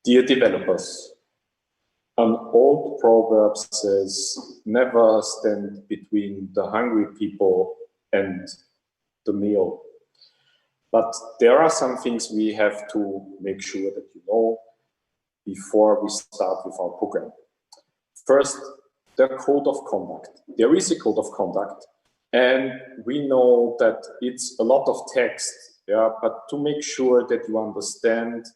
Dear developers, an old proverb says, never stand between the hungry people and the meal. But there are some things we have to make sure that you know before we start with our program. First, the code of conduct. There is a code of conduct, and we know that it's a lot of text, yeah, but to make sure that you understand,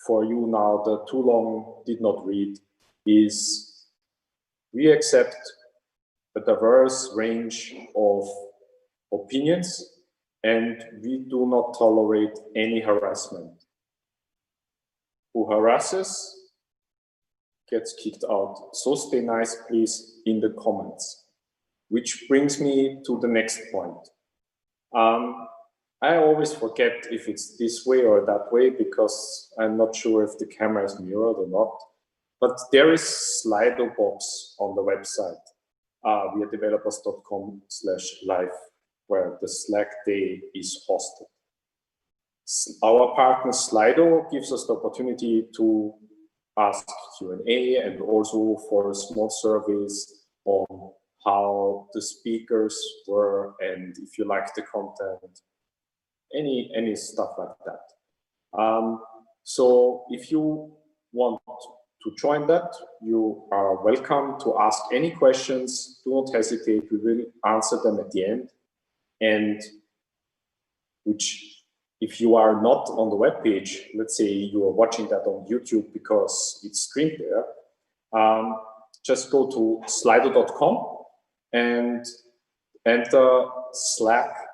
for you now, the too long did not read, is we accept a diverse range of opinions, and we do not tolerate any harassment. Who harasses gets kicked out. So stay nice, please, in the comments. Which brings me to the next point. I always forget if it's this way or that way because I'm not sure if the camera is mirrored or not. But there is Slido box on the website, WeAreDevelopers.com/live, where the Slack day is hosted. Our partner Slido gives us the opportunity to ask Q&A and also for a small surveys on how the speakers were and if you like the content, any stuff like that. So if you want to join that, you are welcome to ask any questions. Do not hesitate. We will answer them at the end. And if you are not on the web page, let's say you are watching that on YouTube because it's streamed there, just go to slido.com and enter Slack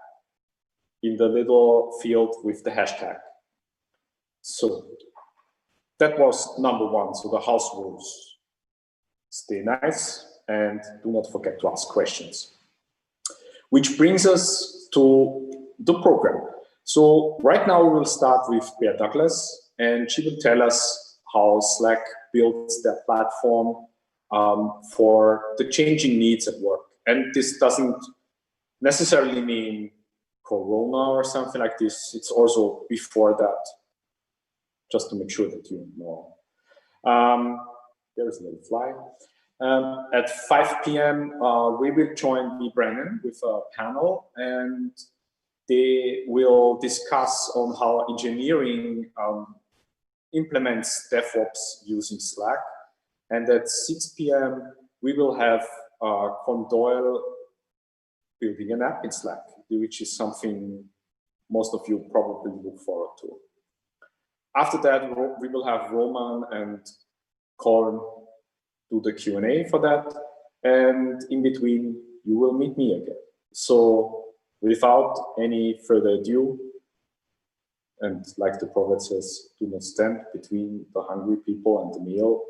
in the little field with the hashtag. So that was number one, so the house rules. Stay nice and do not forget to ask questions. Which brings us to the program. So right now we will start with Bear Douglas, and she will tell us how Slack builds their platform for the changing needs at work. And this doesn't necessarily mean Corona or something like this. It's also before that, just to make sure that you know. There's a little fly. At 5 p.m., we will join Brennan with a panel, and they will discuss on how engineering implements DevOps using Slack. And at 6 p.m., we will have Colm Doyle building an app in Slack, which is something most of you probably look forward to. After that, we will have Roman and Colm do the Q&A for that. And in between, you will meet me again. So without any further ado, and like the proverb says, do not stand between the hungry people and the meal.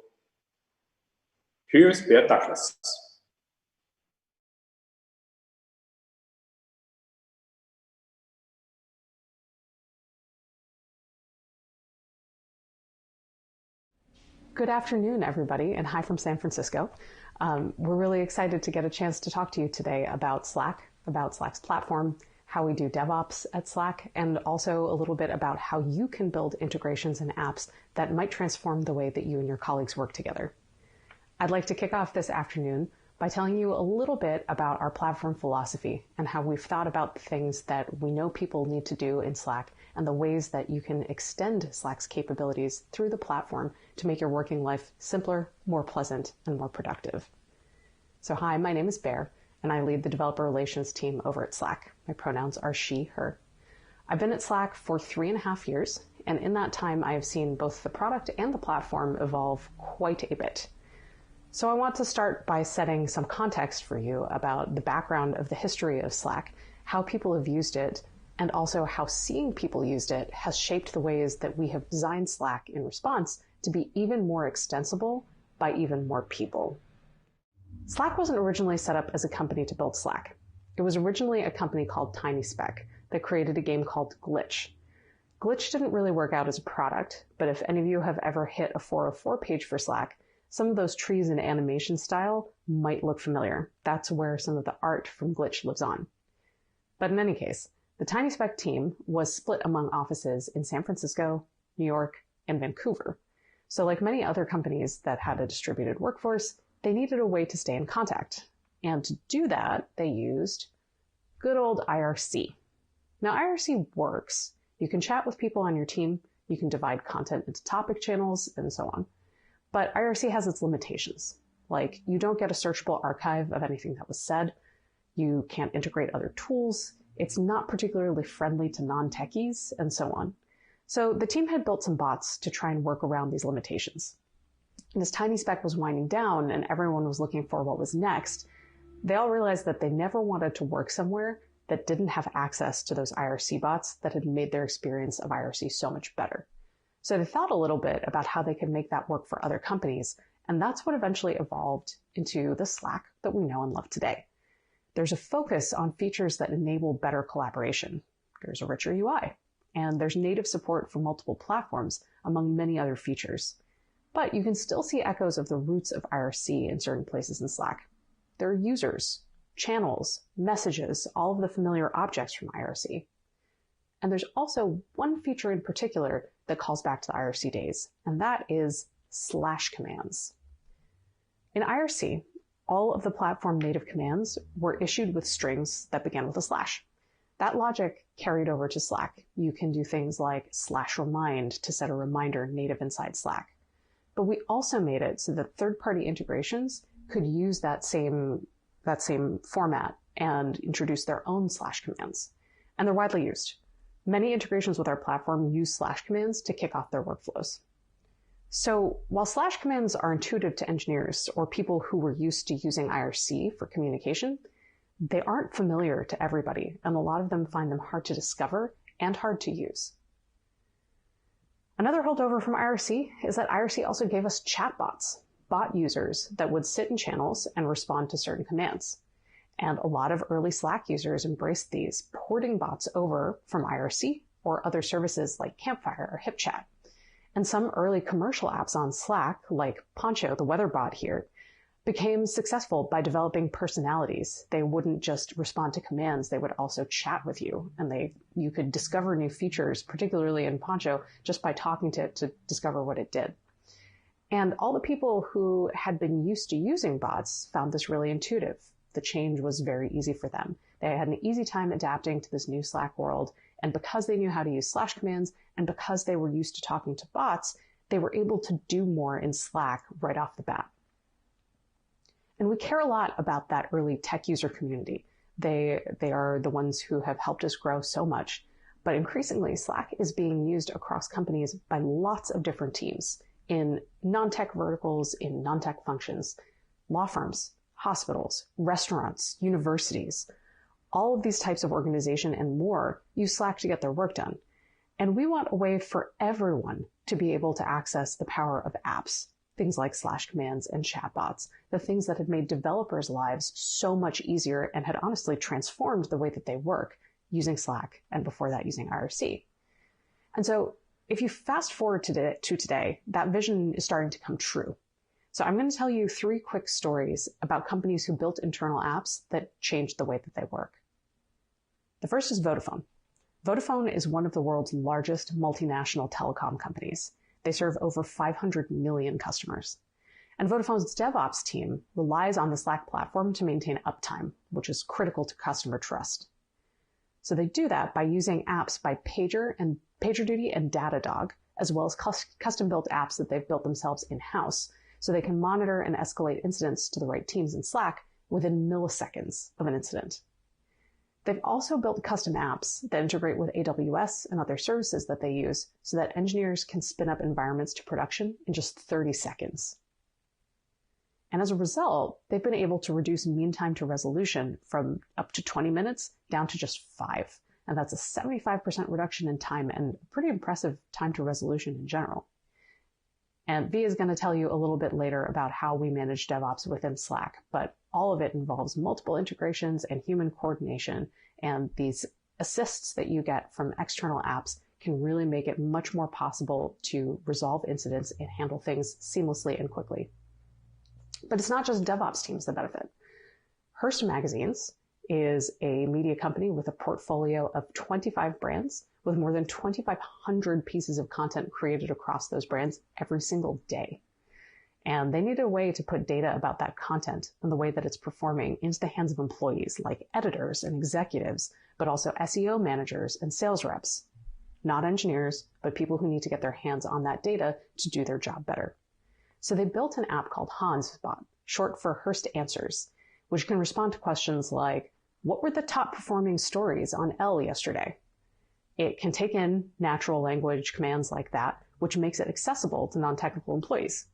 Here's Bear Douglas. Good afternoon, everybody, and hi from San Francisco. We're really excited to get a chance to talk to you today about Slack, about Slack's platform, how we do DevOps at Slack, and also a little bit about how you can build integrations and apps that might transform the way that you and your colleagues work together. I'd like to kick off this afternoon by telling you a little bit about our platform philosophy and how we've thought about the things that we know people need to do in Slack and the ways that you can extend Slack's capabilities through the platform to make your working life simpler, more pleasant, and more productive. So hi, my name is Bear, and I lead the developer relations team over at Slack. My pronouns are she, her. I've been at Slack for 3.5 years, and in that time I have seen both the product and the platform evolve quite a bit. So I want to start by setting some context for you about the background of the history of Slack, how people have used it, and also how seeing people used it has shaped the ways that we have designed Slack in response to be even more extensible by even more people. Slack wasn't originally set up as a company to build Slack. It was originally a company called TinySpec that created a game called Glitch. Glitch didn't really work out as a product, but if any of you have ever hit a 404 page for Slack, some of those trees and animation style might look familiar. That's where some of the art from Glitch lives on. But in any case, the TinySpec team was split among offices in San Francisco, New York, in Vancouver. So like many other companies that had a distributed workforce, they needed a way to stay in contact. And to do that, they used good old IRC. Now, IRC works. You can chat with people on your team, you can divide content into topic channels, and so on. But IRC has its limitations. Like, you don't get a searchable archive of anything that was said. You can't integrate other tools. It's not particularly friendly to non-techies, and so on. So the team had built some bots to try and work around these limitations. And as Tiny Speck was winding down and everyone was looking for what was next, they all realized that they never wanted to work somewhere that didn't have access to those IRC bots that had made their experience of IRC so much better. So they thought a little bit about how they could make that work for other companies, and that's what eventually evolved into the Slack that we know and love today. There's a focus on features that enable better collaboration. There's a richer UI, and there's native support for multiple platforms, among many other features. But you can still see echoes of the roots of IRC in certain places in Slack. There are users, channels, messages, all of the familiar objects from IRC. And there's also one feature in particular that calls back to the IRC days, and that is slash commands. In IRC, all of the platform native commands were issued with strings that began with a slash. That logic carried over to Slack. You can do things like /remind to set a reminder native inside Slack. But we also made it so that third-party integrations could use that same format and introduce their own slash commands. And they're widely used. Many integrations with our platform use slash commands to kick off their workflows. So while slash commands are intuitive to engineers or people who were used to using IRC for communication, they aren't familiar to everybody, and a lot of them find them hard to discover and hard to use. Another holdover from IRC is that IRC also gave us chatbots, bot users that would sit in channels and respond to certain commands. And a lot of early Slack users embraced these, porting bots over from IRC or other services like Campfire or HipChat. And some early commercial apps on Slack, like Poncho, the weather bot here, became successful by developing personalities. They wouldn't just respond to commands, they would also chat with you. And you could discover new features, particularly in Poncho, just by talking to it to discover what it did. And all the people who had been used to using bots found this really intuitive. The change was very easy for them. They had an easy time adapting to this new Slack world. And because they knew how to use slash commands, and because they were used to talking to bots, they were able to do more in Slack right off the bat. And we care a lot about that early tech user community. They are the ones who have helped us grow so much. But increasingly, Slack is being used across companies by lots of different teams in non-tech verticals, in non-tech functions, law firms, hospitals, restaurants, universities. All of these types of organization and more use Slack to get their work done. And we want a way for everyone to be able to access the power of apps, things like slash commands and chatbots, the things that had made developers' lives so much easier and had honestly transformed the way that they work using Slack and before that using IRC. And so if you fast forward to today, that vision is starting to come true. So I'm going to tell you 3 quick stories about companies who built internal apps that changed the way that they work. The first is Vodafone. Vodafone is one of the world's largest multinational telecom companies. They serve over 500 million customers. And Vodafone's DevOps team relies on the Slack platform to maintain uptime, which is critical to customer trust. So they do that by using apps by PagerDuty and Datadog, as well as custom-built apps that they've built themselves in-house, so they can monitor and escalate incidents to the right teams in Slack within milliseconds of an incident. They've also built custom apps that integrate with AWS and other services that they use so that engineers can spin up environments to production in just 30 seconds. And as a result, they've been able to reduce mean time to resolution from up to 20 minutes down to just 5. And that's a 75% reduction in time and pretty impressive time to resolution in general. And V is going to tell you a little bit later about how we manage DevOps within Slack, but all of it involves multiple integrations and human coordination, and these assists that you get from external apps can really make it much more possible to resolve incidents and handle things seamlessly and quickly. But it's not just DevOps teams that benefit. Hearst Magazines is a media company with a portfolio of 25 brands with more than 2,500 pieces of content created across those brands every single day. And they needed a way to put data about that content and the way that it's performing into the hands of employees like editors and executives, but also SEO managers and sales reps. Not engineers, but people who need to get their hands on that data to do their job better. So they built an app called HansBot, short for Hearst Answers, which can respond to questions like, what were the top performing stories on L yesterday? It can take in natural language commands like that, which makes it accessible to non-technical employees.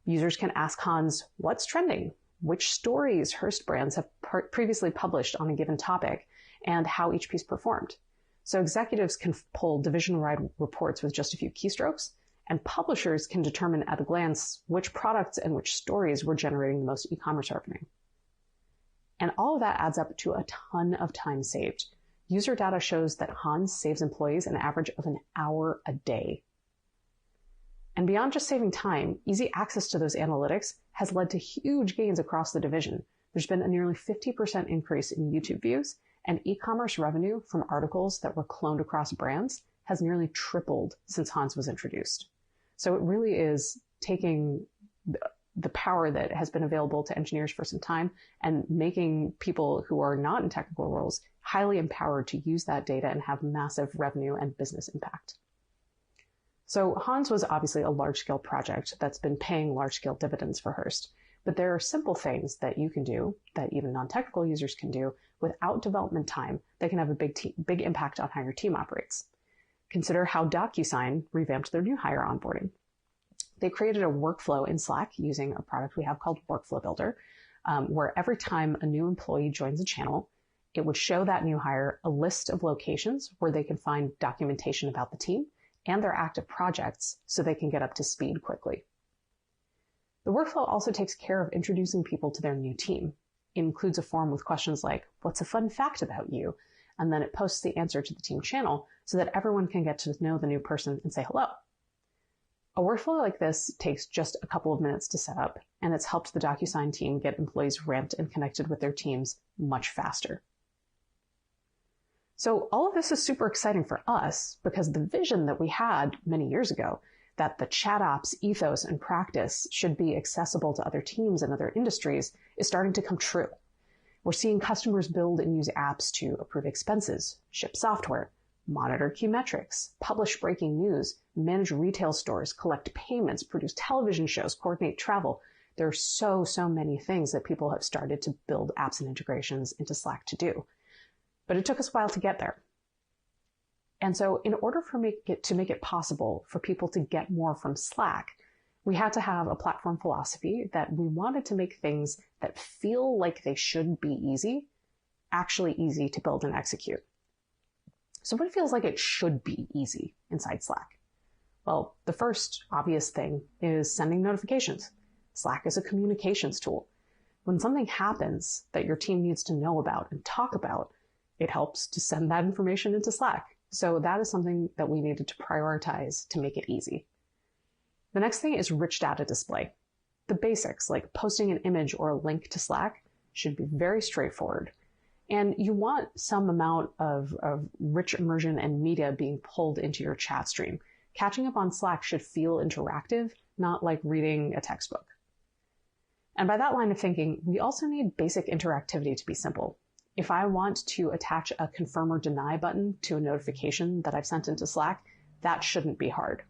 Users can ask Hans, what's trending? Which stories Hearst brands have previously published on a given topic, and how each piece performed. So executives can pull division-wide reports with just a few keystrokes, and publishers can determine at a glance which products and which stories were generating the most e-commerce revenue. And all of that adds up to a ton of time saved. User data shows that Hans saves employees an average of an hour a day. And beyond just saving time, easy access to those analytics has led to huge gains across the division. There's been a nearly 50% increase in YouTube views, and e-commerce revenue from articles that were cloned across brands has nearly tripled since Hans was introduced. So it really is taking the power that has been available to engineers for some time and making people who are not in technical roles highly empowered to use that data and have massive revenue and business impact. So Hans was obviously a large-scale project that's been paying large-scale dividends for Hearst, but there are simple things that you can do that even non-technical users can do without development time that can have a big impact on how your team operates. Consider how DocuSign revamped their new hire onboarding. They created a workflow in Slack using a product we have called Workflow Builder, where every time a new employee joins a channel, it would show that new hire a list of locations where they can find documentation about the team and their active projects so they can get up to speed quickly. The workflow also takes care of introducing people to their new team. It includes a form with questions like, what's a fun fact about you? And then it posts the answer to the team channel so that everyone can get to know the new person and say hello. A workflow like this takes just a couple of minutes to set up, and it's helped the DocuSign team get employees ramped and connected with their teams much faster. So all of this is super exciting for us because the vision that we had many years ago that the chat ops ethos and practice should be accessible to other teams and other industries is starting to come true. We're seeing customers build and use apps to approve expenses, ship software, monitor key metrics, publish breaking news, manage retail stores, collect payments, produce television shows, coordinate travel. There are so many things that people have started to build apps and integrations into Slack to do. But it took us a while to get there. And so in order to make it possible for people to get more from Slack, we had to have a platform philosophy that we wanted to make things that feel like they should be easy, actually easy to build and execute. So what feels like it should be easy inside Slack? Well, the first obvious thing is sending notifications. Slack is a communications tool. When something happens that your team needs to know about and talk about, it helps to send that information into Slack. So that is something that we needed to prioritize to make it easy. The next thing is rich data display. The basics, like posting an image or a link to Slack, should be very straightforward. And you want some amount of rich immersion and media being pulled into your chat stream. Catching up on Slack should feel interactive, not like reading a textbook. And by that line of thinking, we also need basic interactivity to be simple. If I want to attach a confirm or deny button to a notification that I've sent into Slack, that shouldn't be hard.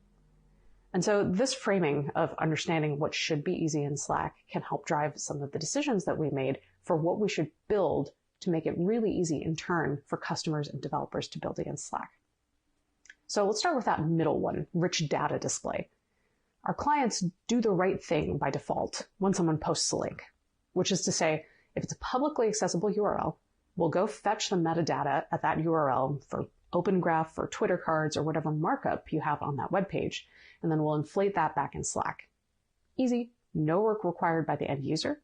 And so this framing of understanding what should be easy in Slack can help drive some of the decisions that we made for what we should build to make it really easy in turn for customers and developers to build against Slack. So let's start with that middle one, rich data display. Our clients do the right thing by default when someone posts a link, which is to say, if it's a publicly accessible URL, we'll go fetch the metadata at that URL for Open Graph or Twitter cards or whatever markup you have on that web page, and then we'll inflate that back in Slack. Easy, no work required by the end user.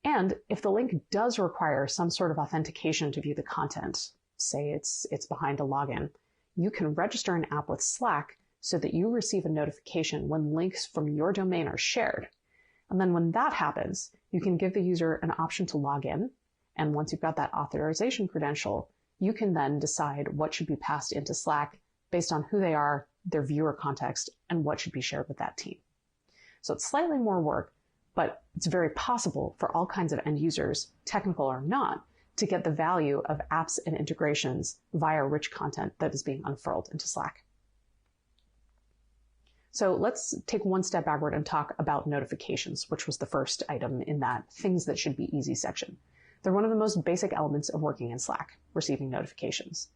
And if the link does require some sort of authentication to view the content, say it's behind a login, you can register an app with Slack so that you receive a notification when links from your domain are shared. And then when that happens, you can give the user an option to log in. And once you've got that authorization credential, you can then decide what should be passed into Slack based on who they are, their viewer context, and what should be shared with that team. So it's slightly more work, but it's very possible for all kinds of end users, technical or not, to get the value of apps and integrations via rich content that is being unfurled into Slack. So let's take one step backward and talk about notifications, which was the first item in that things that should be easy section. They're one of the most basic elements of working in Slack, receiving notifications.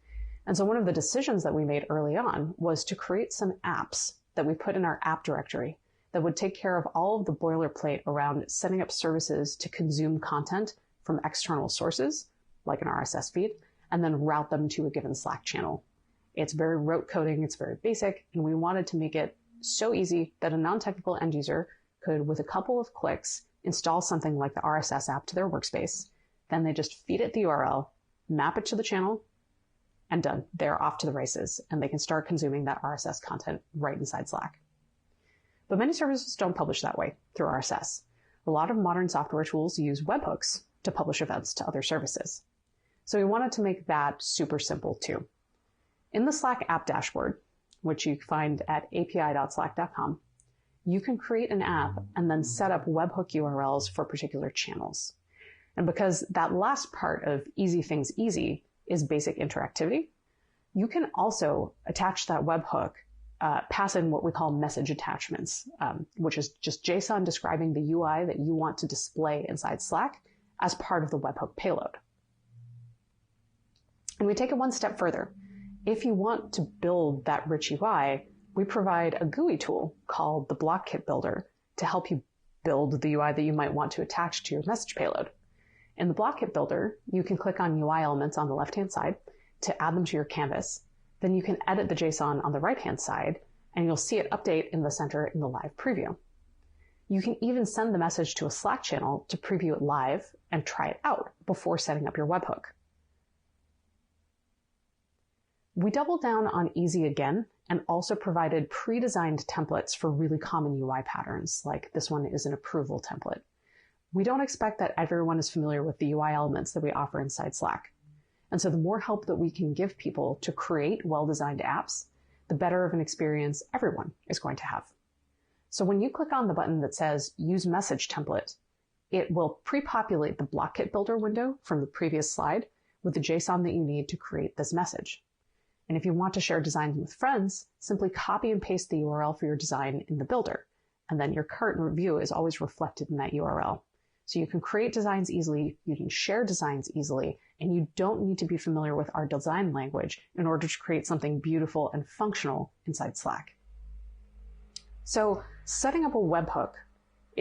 And so one of the decisions that we made early on was to create some apps that we put in our app directory that would take care of all of the boilerplate around setting up services to consume content from external sources, like an RSS feed, and then route them to a given Slack channel. It's very rote coding, it's very basic, and we wanted to make it so easy that a non-technical end user could, with a couple of clicks, install something like the RSS app to their workspace. Then they just feed it the URL, map it to the channel, and done. They're off to the races, and they can start consuming that RSS content right inside Slack. But many services don't publish that way through RSS. A lot of modern software tools use webhooks to publish events to other services. So we wanted to make that super simple too. In the Slack app dashboard, which you find at api.slack.com, you can create an app and then set up webhook URLs for particular channels. And because that last part of easy things easy is basic interactivity, you can also attach that webhook, pass in what we call message attachments, which is just JSON describing the UI that you want to display inside Slack as part of the webhook payload. And we take it one step further. If you want to build that rich UI, we provide a GUI tool called the Block Kit Builder to help you build the UI that you might want to attach to your message payload. In the Block Kit Builder, you can click on UI elements on the left-hand side to add them to your canvas. Then you can edit the JSON on the right-hand side, and you'll see it update in the center in the live preview. You can even send the message to a Slack channel to preview it live and try it out before setting up your webhook. We doubled down on easy again and also provided pre-designed templates for really common UI patterns, like this one is an approval template. We don't expect that everyone is familiar with the UI elements that we offer inside Slack. And so the more help that we can give people to create well-designed apps, the better of an experience everyone is going to have. So when you click on the button that says Use Message Template, it will pre-populate the Block Kit Builder window from the previous slide with the JSON that you need to create this message. And if you want to share designs with friends, simply copy and paste the URL for your design in the builder, and then your current review is always reflected in that URL. So you can create designs easily, you can share designs easily, and you don't need to be familiar with our design language in order to create something beautiful and functional inside Slack. So setting up a webhook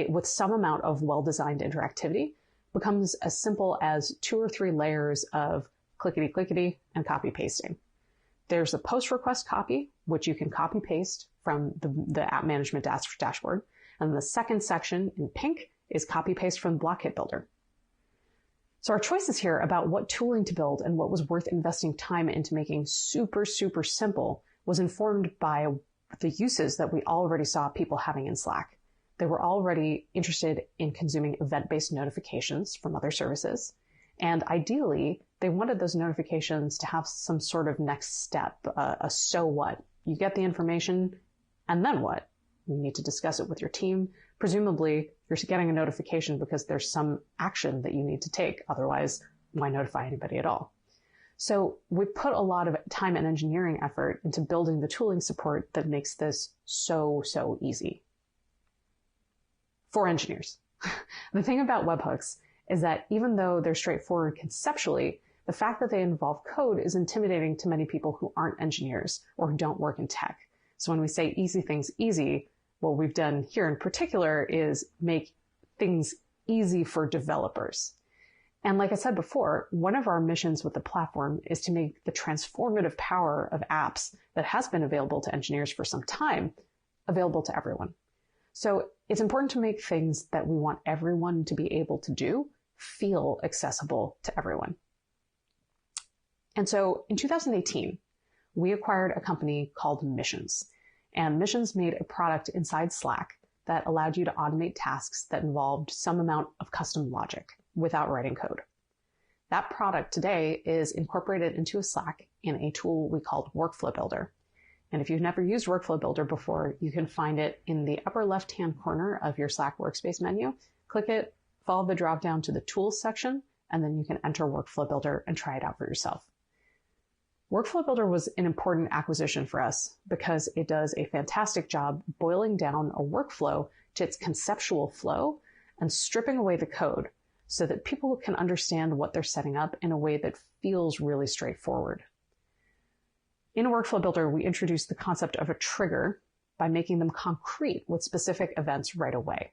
with some amount of well-designed interactivity becomes as simple as 2 or 3 layers of clickety-clickety and copy-pasting. There's a post request copy, which you can copy paste from the app management dashboard. And the second section in pink is copy paste from the Block Kit Builder. So our choices here about what tooling to build and what was worth investing time into making super, super simple was informed by the uses that we already saw people having in Slack. They were already interested in consuming event-based notifications from other services. And ideally, they wanted those notifications to have some sort of next step, a so what. You get the information, and then what? You need to discuss it with your team. Presumably, you're getting a notification because there's some action that you need to take. Otherwise, why notify anybody at all? So we put a lot of time and engineering effort into building the tooling support that makes this so easy. For engineers. The thing about webhooks is that even though they're straightforward conceptually, the fact that they involve code is intimidating to many people who aren't engineers or who don't work in tech. So when we say easy things easy, what we've done here in particular is make things easy for developers. And like I said before, one of our missions with the platform is to make the transformative power of apps that has been available to engineers for some time available to everyone. So it's important to make things that we want everyone to be able to do feel accessible to everyone. And so in 2018, we acquired a company called Missions. And Missions made a product inside Slack that allowed you to automate tasks that involved some amount of custom logic without writing code. That product today is incorporated into a Slack in a tool we called Workflow Builder. And if you've never used Workflow Builder before, you can find it in the upper left-hand corner of your Slack workspace menu. Click it, follow the drop down to the Tools section, and then you can enter Workflow Builder and try it out for yourself. Workflow Builder was an important acquisition for us because it does a fantastic job boiling down a workflow to its conceptual flow and stripping away the code so that people can understand what they're setting up in a way that feels really straightforward. In Workflow Builder, we introduced the concept of a trigger by making them concrete with specific events right away.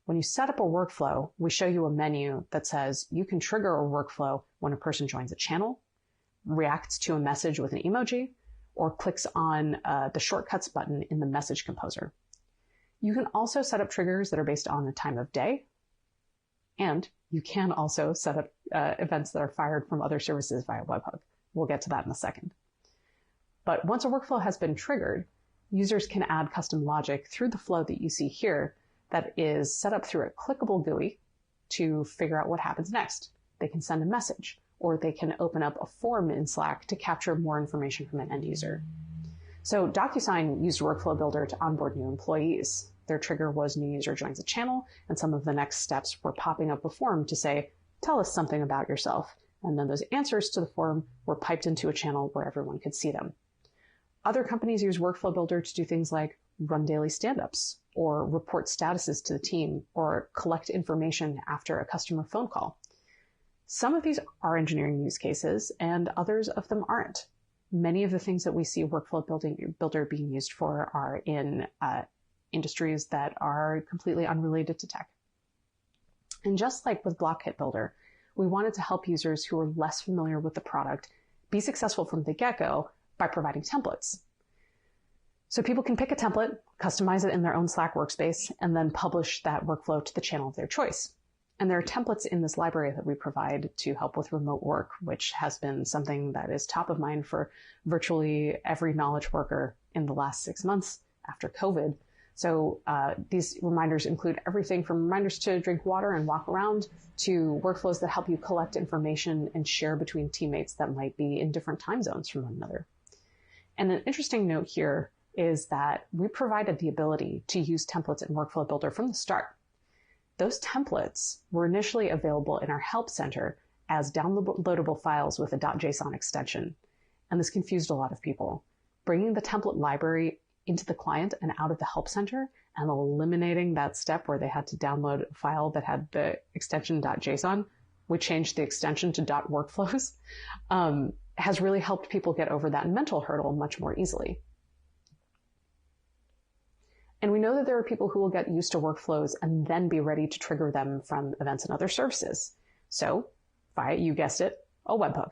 When you set up a workflow, we show you a menu that says you can trigger a workflow when a person joins a channel, reacts to a message with an emoji, or clicks on the shortcuts button in the message composer. You can also set up triggers that are based on the time of day, and you can also set up events that are fired from other services via webhook. We'll get to that in a second. But once a workflow has been triggered, users can add custom logic through the flow that you see here that is set up through a clickable GUI to figure out what happens next. They can send a message, or they can open up a form in Slack to capture more information from an end user. So DocuSign used Workflow Builder to onboard new employees. Their trigger was new user joins a channel, and some of the next steps were popping up a form to say, tell us something about yourself. And then those answers to the form were piped into a channel where everyone could see them. Other companies use Workflow Builder to do things like run daily stand-ups, or report statuses to the team, or collect information after a customer phone call. Some of these are engineering use cases, and others of them aren't. Many of the things that we see Workflow Builder being used for are in industries that are completely unrelated to tech. And just like with Block Kit Builder, we wanted to help users who are less familiar with the product be successful from the get-go by providing templates. So people can pick a template, customize it in their own Slack workspace, and then publish that workflow to the channel of their choice. And there are templates in this library that we provide to help with remote work, which has been something that is top of mind for virtually every knowledge worker in the last 6 months after COVID. So these reminders include everything from reminders to drink water and walk around to workflows that help you collect information and share between teammates that might be in different time zones from one another. And an interesting note here is that we provided the ability to use templates in Workflow Builder from the start. Those templates were initially available in our Help Center as downloadable files with a .json extension. And this confused a lot of people. Bringing the template library into the client and out of the Help Center and eliminating that step where they had to download a file that had the extension .json, we changed the extension to .workflows, has really helped people get over that mental hurdle much more easily. And we know that there are people who will get used to workflows and then be ready to trigger them from events and other services. So, via, you guessed it, a webhook.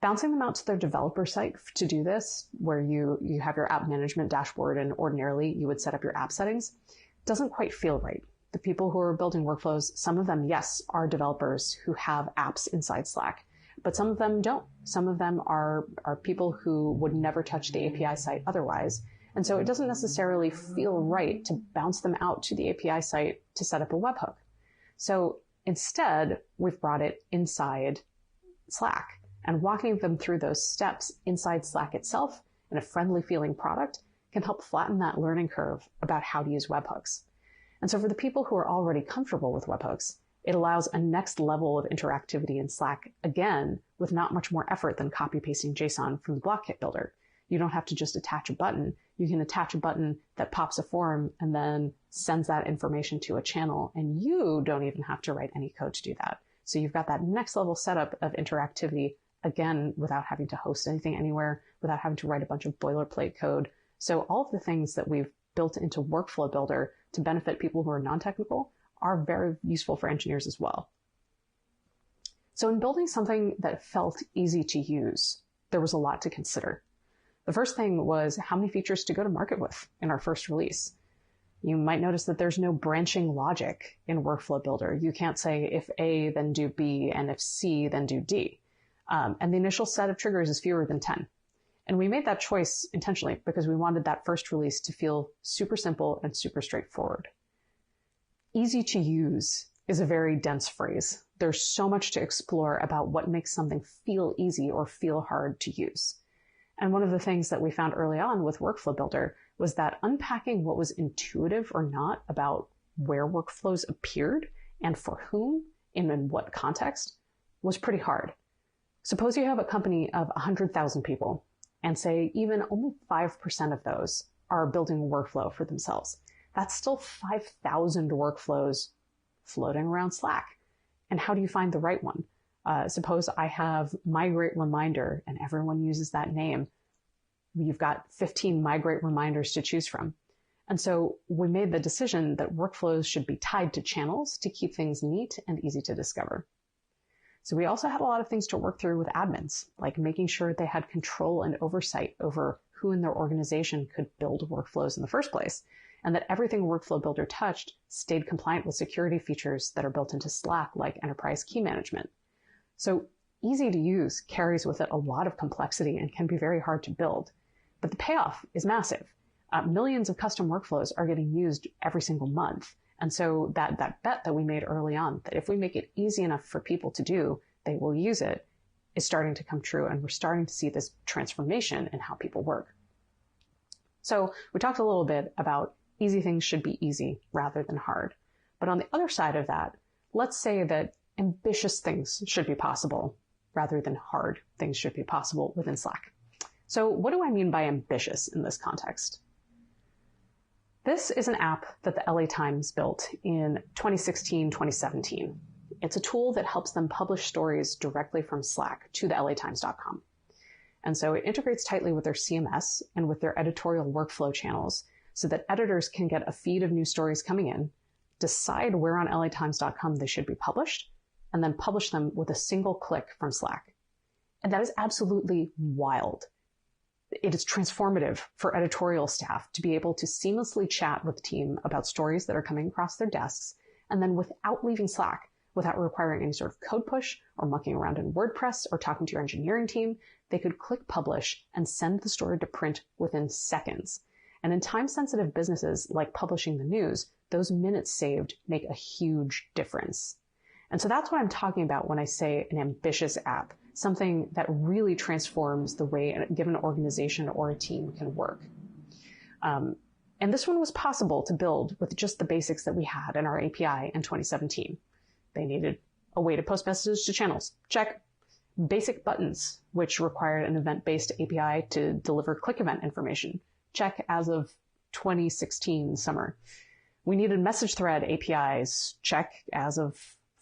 Bouncing them out to their developer site to do this, where you have your app management dashboard and ordinarily you would set up your app settings, doesn't quite feel right. The people who are building workflows, some of them, yes, are developers who have apps inside Slack, but some of them don't. Some of them are people who would never touch the API site otherwise. And so it doesn't necessarily feel right to bounce them out to the API site to set up a webhook. So instead, we've brought it inside Slack, and walking them through those steps inside Slack itself in a friendly feeling product can help flatten that learning curve about how to use webhooks. And so for the people who are already comfortable with webhooks, it allows a next level of interactivity in Slack, again, with not much more effort than copy-pasting JSON from the Block Kit Builder. You don't have to just attach a button. You can attach a button that pops a form and then sends that information to a channel, and you don't even have to write any code to do that. So you've got that next level setup of interactivity, again, without having to host anything anywhere, without having to write a bunch of boilerplate code. So all of the things that we've built into Workflow Builder to benefit people who are non-technical are very useful for engineers as well. So in building something that felt easy to use, there was a lot to consider. The first thing was how many features to go to market with in our first release. You might notice that there's no branching logic in Workflow Builder. You can't say if A, then do B, and if C, then do D. And the initial set of triggers is fewer than 10. And we made that choice intentionally because we wanted that first release to feel super simple and super straightforward. Easy to use is a very dense phrase. there's so much to explore about what makes something feel easy or feel hard to use. And one of the things that we found early on with Workflow Builder was that unpacking what was intuitive or not about where workflows appeared and for whom and in what context was pretty hard. Suppose you have a company of 100,000 people and say even only 5% of those are building a workflow for themselves. That's still 5,000 workflows floating around Slack. And how do you find the right one? Suppose I have Migrate Reminder and everyone uses that name. You've got 15 Migrate Reminders to choose from. And so we made the decision that workflows should be tied to channels to keep things neat and easy to discover. So we also had a lot of things to work through with admins, like making sure they had control and oversight over who in their organization could build workflows in the first place, and that everything Workflow Builder touched stayed compliant with security features that are built into Slack, like enterprise key management. So easy to use carries with it a lot of complexity and can be very hard to build. But the payoff is massive. Millions of custom workflows are getting used every single month. And so that bet that we made early on, that if we make it easy enough for people to do, they will use it, is starting to come true. And we're starting to see this transformation in how people work. So we talked a little bit about easy things should be easy rather than hard. But on the other side of that, let's say that ambitious things should be possible rather than hard things should be possible within Slack. So what do I mean by ambitious in this context? This is an app that the LA Times built in 2016, 2017. It's a tool that helps them publish stories directly from Slack to the LATimes.com. And so it integrates tightly with their CMS and with their editorial workflow channels so that editors can get a feed of new stories coming in, decide where on LATimes.com they should be published, and then publish them with a single click from Slack. And that is absolutely wild. It is transformative for editorial staff to be able to seamlessly chat with the team about stories that are coming across their desks, and then without leaving Slack, without requiring any sort of code push or mucking around in WordPress or talking to your engineering team, they could click publish and send the story to print within seconds. And in time-sensitive businesses like publishing the news, those minutes saved make a huge difference. And so that's what I'm talking about when I say an ambitious app, something that really transforms the way a given organization or a team can work. And this one was possible to build with just the basics that we had in our API in 2017. They needed a way to post messages to channels. Check. Basic buttons, which required an event-based API to deliver click event information. Check as of 2016 summer. We needed message thread APIs. Check as of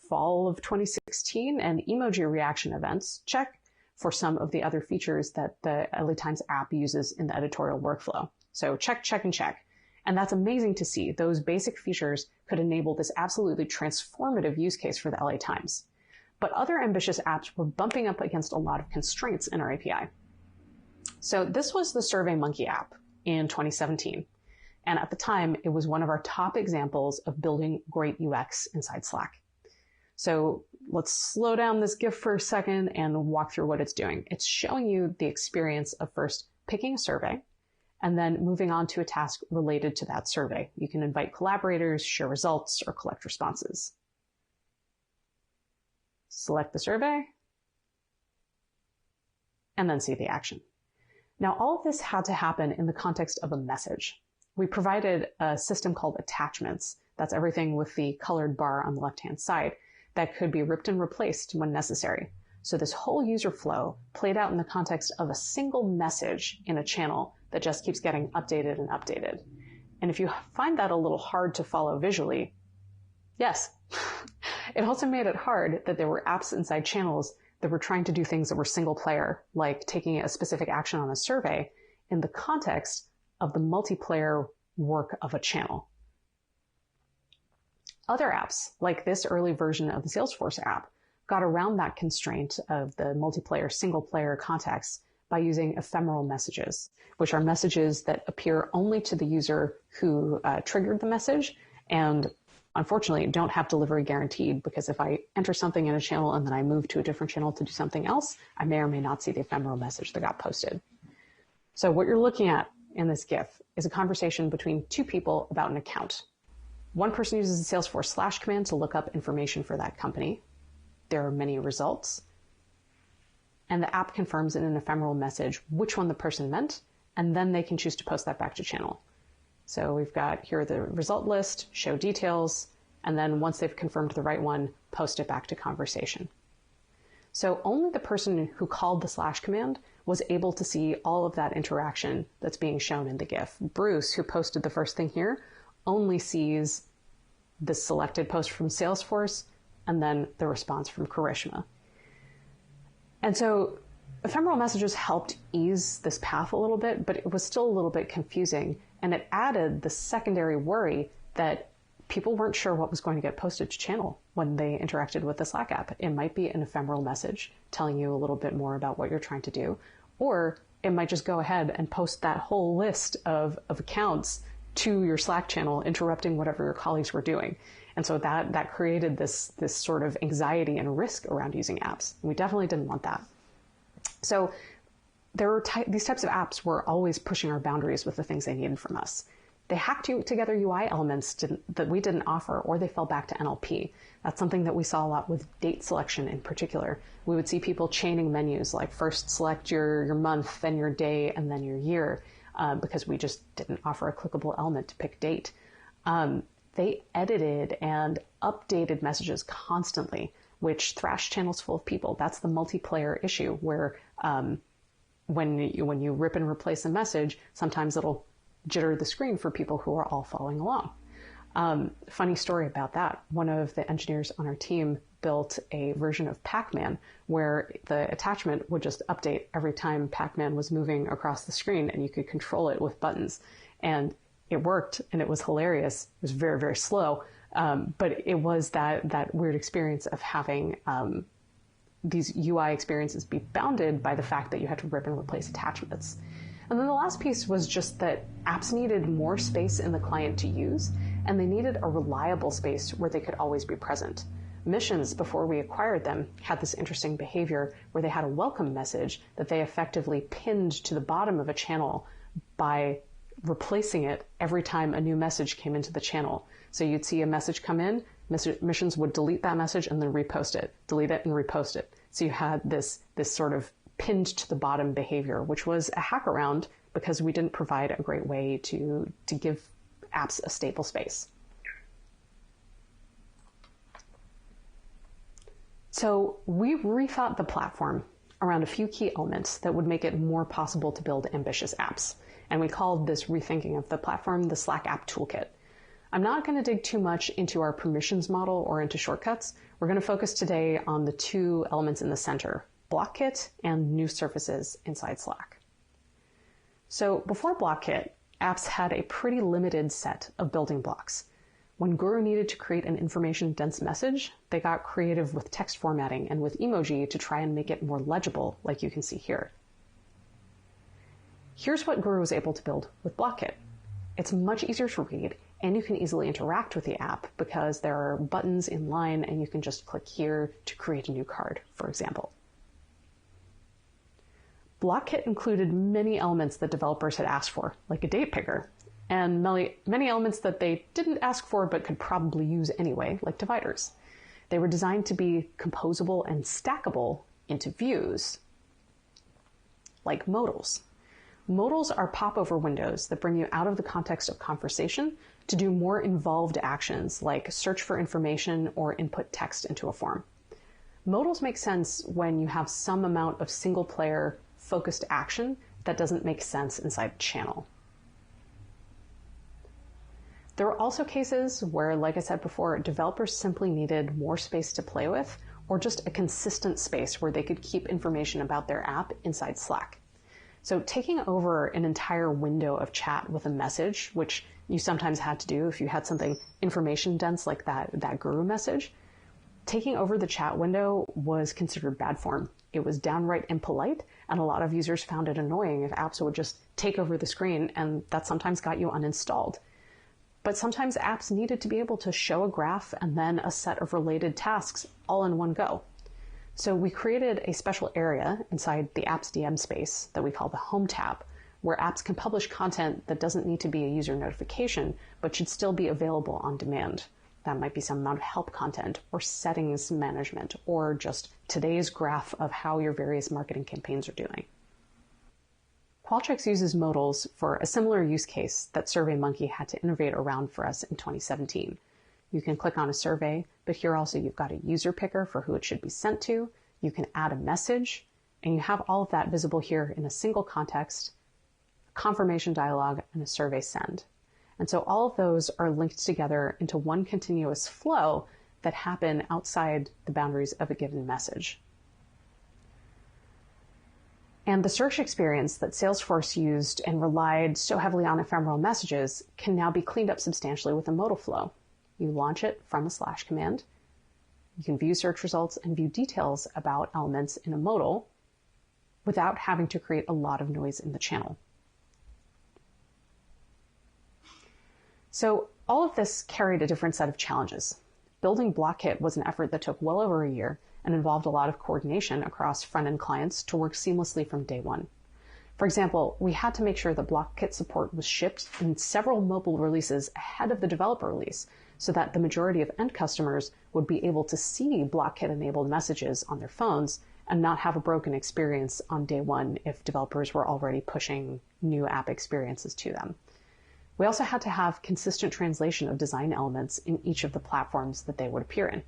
fall of 2016, and emoji reaction events. Check for some of the other features that the LA Times app uses in the editorial workflow. So check, check, and check. And that's amazing to see. Those basic features could enable this absolutely transformative use case for the LA Times. But other ambitious apps were bumping up against a lot of constraints in our API. So this was the SurveyMonkey app in 2017. And at the time, it was one of our top examples of building great UX inside Slack. So let's slow down this GIF for a second and walk through what it's doing. It's showing you the experience of first picking a survey and then moving on to a task related to that survey. You can invite collaborators, share results, or collect responses. Select the survey, and then see the action. Now, all of this had to happen in the context of a message. We provided a system called attachments. That's everything with the colored bar on the left-hand side that could be ripped and replaced when necessary. So this whole user flow played out in the context of a single message in a channel that just keeps getting updated and updated. And if you find that a little hard to follow visually, yes. It also made it hard that there were apps inside channels that were trying to do things that were single player, like taking a specific action on a survey in the context of the multiplayer work of a channel. Other apps, like this early version of the Salesforce app, got around that constraint of the multiplayer, single player context by using ephemeral messages, which are messages that appear only to the user who triggered the message and unfortunately don't have delivery guaranteed, because if I enter something in a channel and then I move to a different channel to do something else, I may or may not see the ephemeral message that got posted. So what you're looking at in this GIF is a conversation between two people about an account. One person uses the Salesforce / command to look up information for that company. there are many results, and the app confirms in an ephemeral message which one the person meant, and then they can choose to post that back to channel. So we've got here the result list, show details, and then once they've confirmed the right one, post it back to conversation. So only the person who called the / command was able to see all of that interaction that's being shown in the GIF. Bruce, who posted the first thing here, only sees the selected post from Salesforce and then the response from Karishma. And so ephemeral messages helped ease this path a little bit, but it was still a little bit confusing. And it added the secondary worry that people weren't sure what was going to get posted to channel when they interacted with the Slack app. It might be an ephemeral message telling you a little bit more about what you're trying to do, or it might just go ahead and post that whole list of accounts to your Slack channel, interrupting whatever your colleagues were doing. And so that created this sort of anxiety and risk around using apps. We definitely didn't want that. So there were these types of apps were always pushing our boundaries with the things they needed from us. They hacked together UI elements that we didn't offer, or they fell back to NLP. That's something that we saw a lot with date selection in particular. We would see people chaining menus, like first select your month, then your day, and then your year, because we just didn't offer a clickable element to pick date. They edited and updated messages constantly, which thrashed channels full of people. That's the multiplayer issue, where when you rip and replace a message, sometimes it'll jitter the screen for people who are all following along. Funny story about that. One of the engineers on our team built a version of Pac-Man where the attachment would just update every time Pac-Man was moving across the screen, and you could control it with buttons. And it worked, and it was hilarious. It was very, very slow. But it was that weird experience of having these UI experiences be bounded by the fact that you had to rip and replace attachments. And then the last piece was just that apps needed more space in the client to use, and they needed a reliable space where they could always be present. Missions, before we acquired them, had this interesting behavior where they had a welcome message that they effectively pinned to the bottom of a channel by replacing it every time a new message came into the channel. So you'd see a message come in, missions would delete that message and then repost it, delete it and repost it. So you had this sort of pinned to the bottom behavior, which was a hack around because we didn't provide a great way to give apps a stable space. So we rethought the platform around a few key elements that would make it more possible to build ambitious apps. And we called this rethinking of the platform the Slack App Toolkit. I'm not going to dig too much into our permissions model or into shortcuts. We're going to focus today on the two elements in the center, BlockKit and new surfaces inside Slack. So before BlockKit, apps had a pretty limited set of building blocks. When Guru needed to create an information-dense message, they got creative with text formatting and with emoji to try and make it more legible, like you can see here. Here's what Guru was able to build with BlockKit. It's much easier to read, and you can easily interact with the app because there are buttons in line and you can just click here to create a new card, for example. BlockKit included many elements that developers had asked for, like a date picker, and many elements that they didn't ask for but could probably use anyway, like dividers. They were designed to be composable and stackable into views, like modals. Modals are popover windows that bring you out of the context of conversation to do more involved actions like search for information or input text into a form. Modals make sense when you have some amount of single-player focused action that doesn't make sense inside a channel. There were also cases where, like I said before, developers simply needed more space to play with, or just a consistent space where they could keep information about their app inside Slack. So taking over an entire window of chat with a message, which you sometimes had to do if you had something information dense like that Guru message, taking over the chat window was considered bad form. It was downright impolite, and a lot of users found it annoying if apps would just take over the screen, and that sometimes got you uninstalled. But sometimes apps needed to be able to show a graph and then a set of related tasks all in one go. So we created a special area inside the app's DM space that we call the Home tab, where apps can publish content that doesn't need to be a user notification, but should still be available on demand. That might be some amount of help content or settings management or just today's graph of how your various marketing campaigns are doing. Qualtrics uses modals for a similar use case that SurveyMonkey had to innovate around for us in 2017. You can click on a survey, but here also you've got a user picker for who it should be sent to. You can add a message, and you have all of that visible here in a single context, a confirmation dialog, and a survey send. And so all of those are linked together into one continuous flow that happen outside the boundaries of a given message. And the search experience that Salesforce used and relied so heavily on ephemeral messages can now be cleaned up substantially with a modal flow. You launch it from a / command. You can view search results and view details about elements in a modal without having to create a lot of noise in the channel. So all of this carried a different set of challenges. Building BlockKit was an effort that took well over a year and involved a lot of coordination across front-end clients to work seamlessly from day one. For example, we had to make sure that BlockKit support was shipped in several mobile releases ahead of the developer release so that the majority of end customers would be able to see BlockKit-enabled messages on their phones and not have a broken experience on day one if developers were already pushing new app experiences to them. We also had to have consistent translation of design elements in each of the platforms that they would appear in.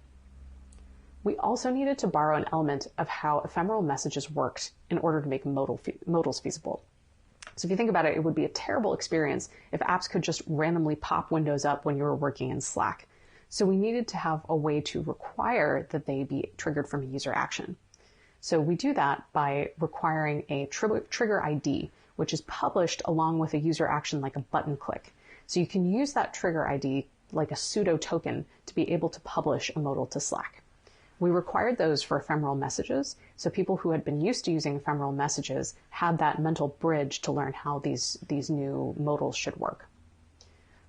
We also needed to borrow an element of how ephemeral messages worked in order to make modals feasible. So if you think about it, it would be a terrible experience if apps could just randomly pop windows up when you were working in Slack. So we needed to have a way to require that they be triggered from a user action. So we do that by requiring a trigger ID, which is published along with a user action like a button click. So you can use that trigger ID like a pseudo token to be able to publish a modal to Slack. We required those for ephemeral messages, so people who had been used to using ephemeral messages had that mental bridge to learn how these new modals should work.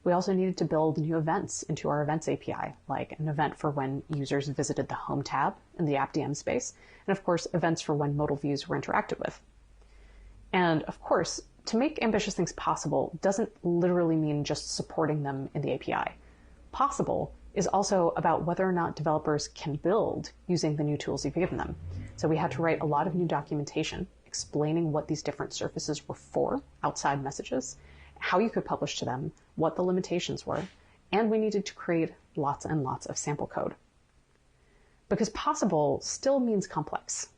We also needed to build new events into our Events API, like an event for when users visited the Home tab in the AppDM space, and of course, events for when modal views were interacted with. And of course, to make ambitious things possible doesn't literally mean just supporting them in the API. Possible is also about whether or not developers can build using the new tools you've given them. So we had to write a lot of new documentation explaining what these different surfaces were for outside messages, how you could publish to them, what the limitations were, and we needed to create lots and lots of sample code. Because possible still means complex.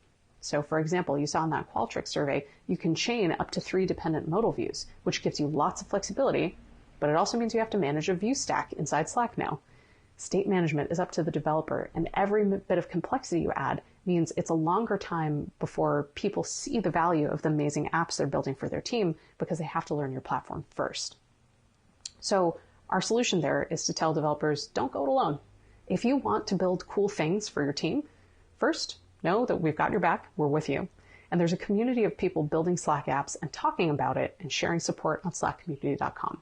So for example, you saw in that Qualtrics survey, you can chain up to 3 dependent modal views, which gives you lots of flexibility, but it also means you have to manage a view stack inside Slack now. State management is up to the developer, and every bit of complexity you add means it's a longer time before people see the value of the amazing apps they're building for their team because they have to learn your platform first. So our solution there is to tell developers, don't go it alone. If you want to build cool things for your team, first, know that we've got your back, we're with you. And there's a community of people building Slack apps and talking about it and sharing support on slackcommunity.com.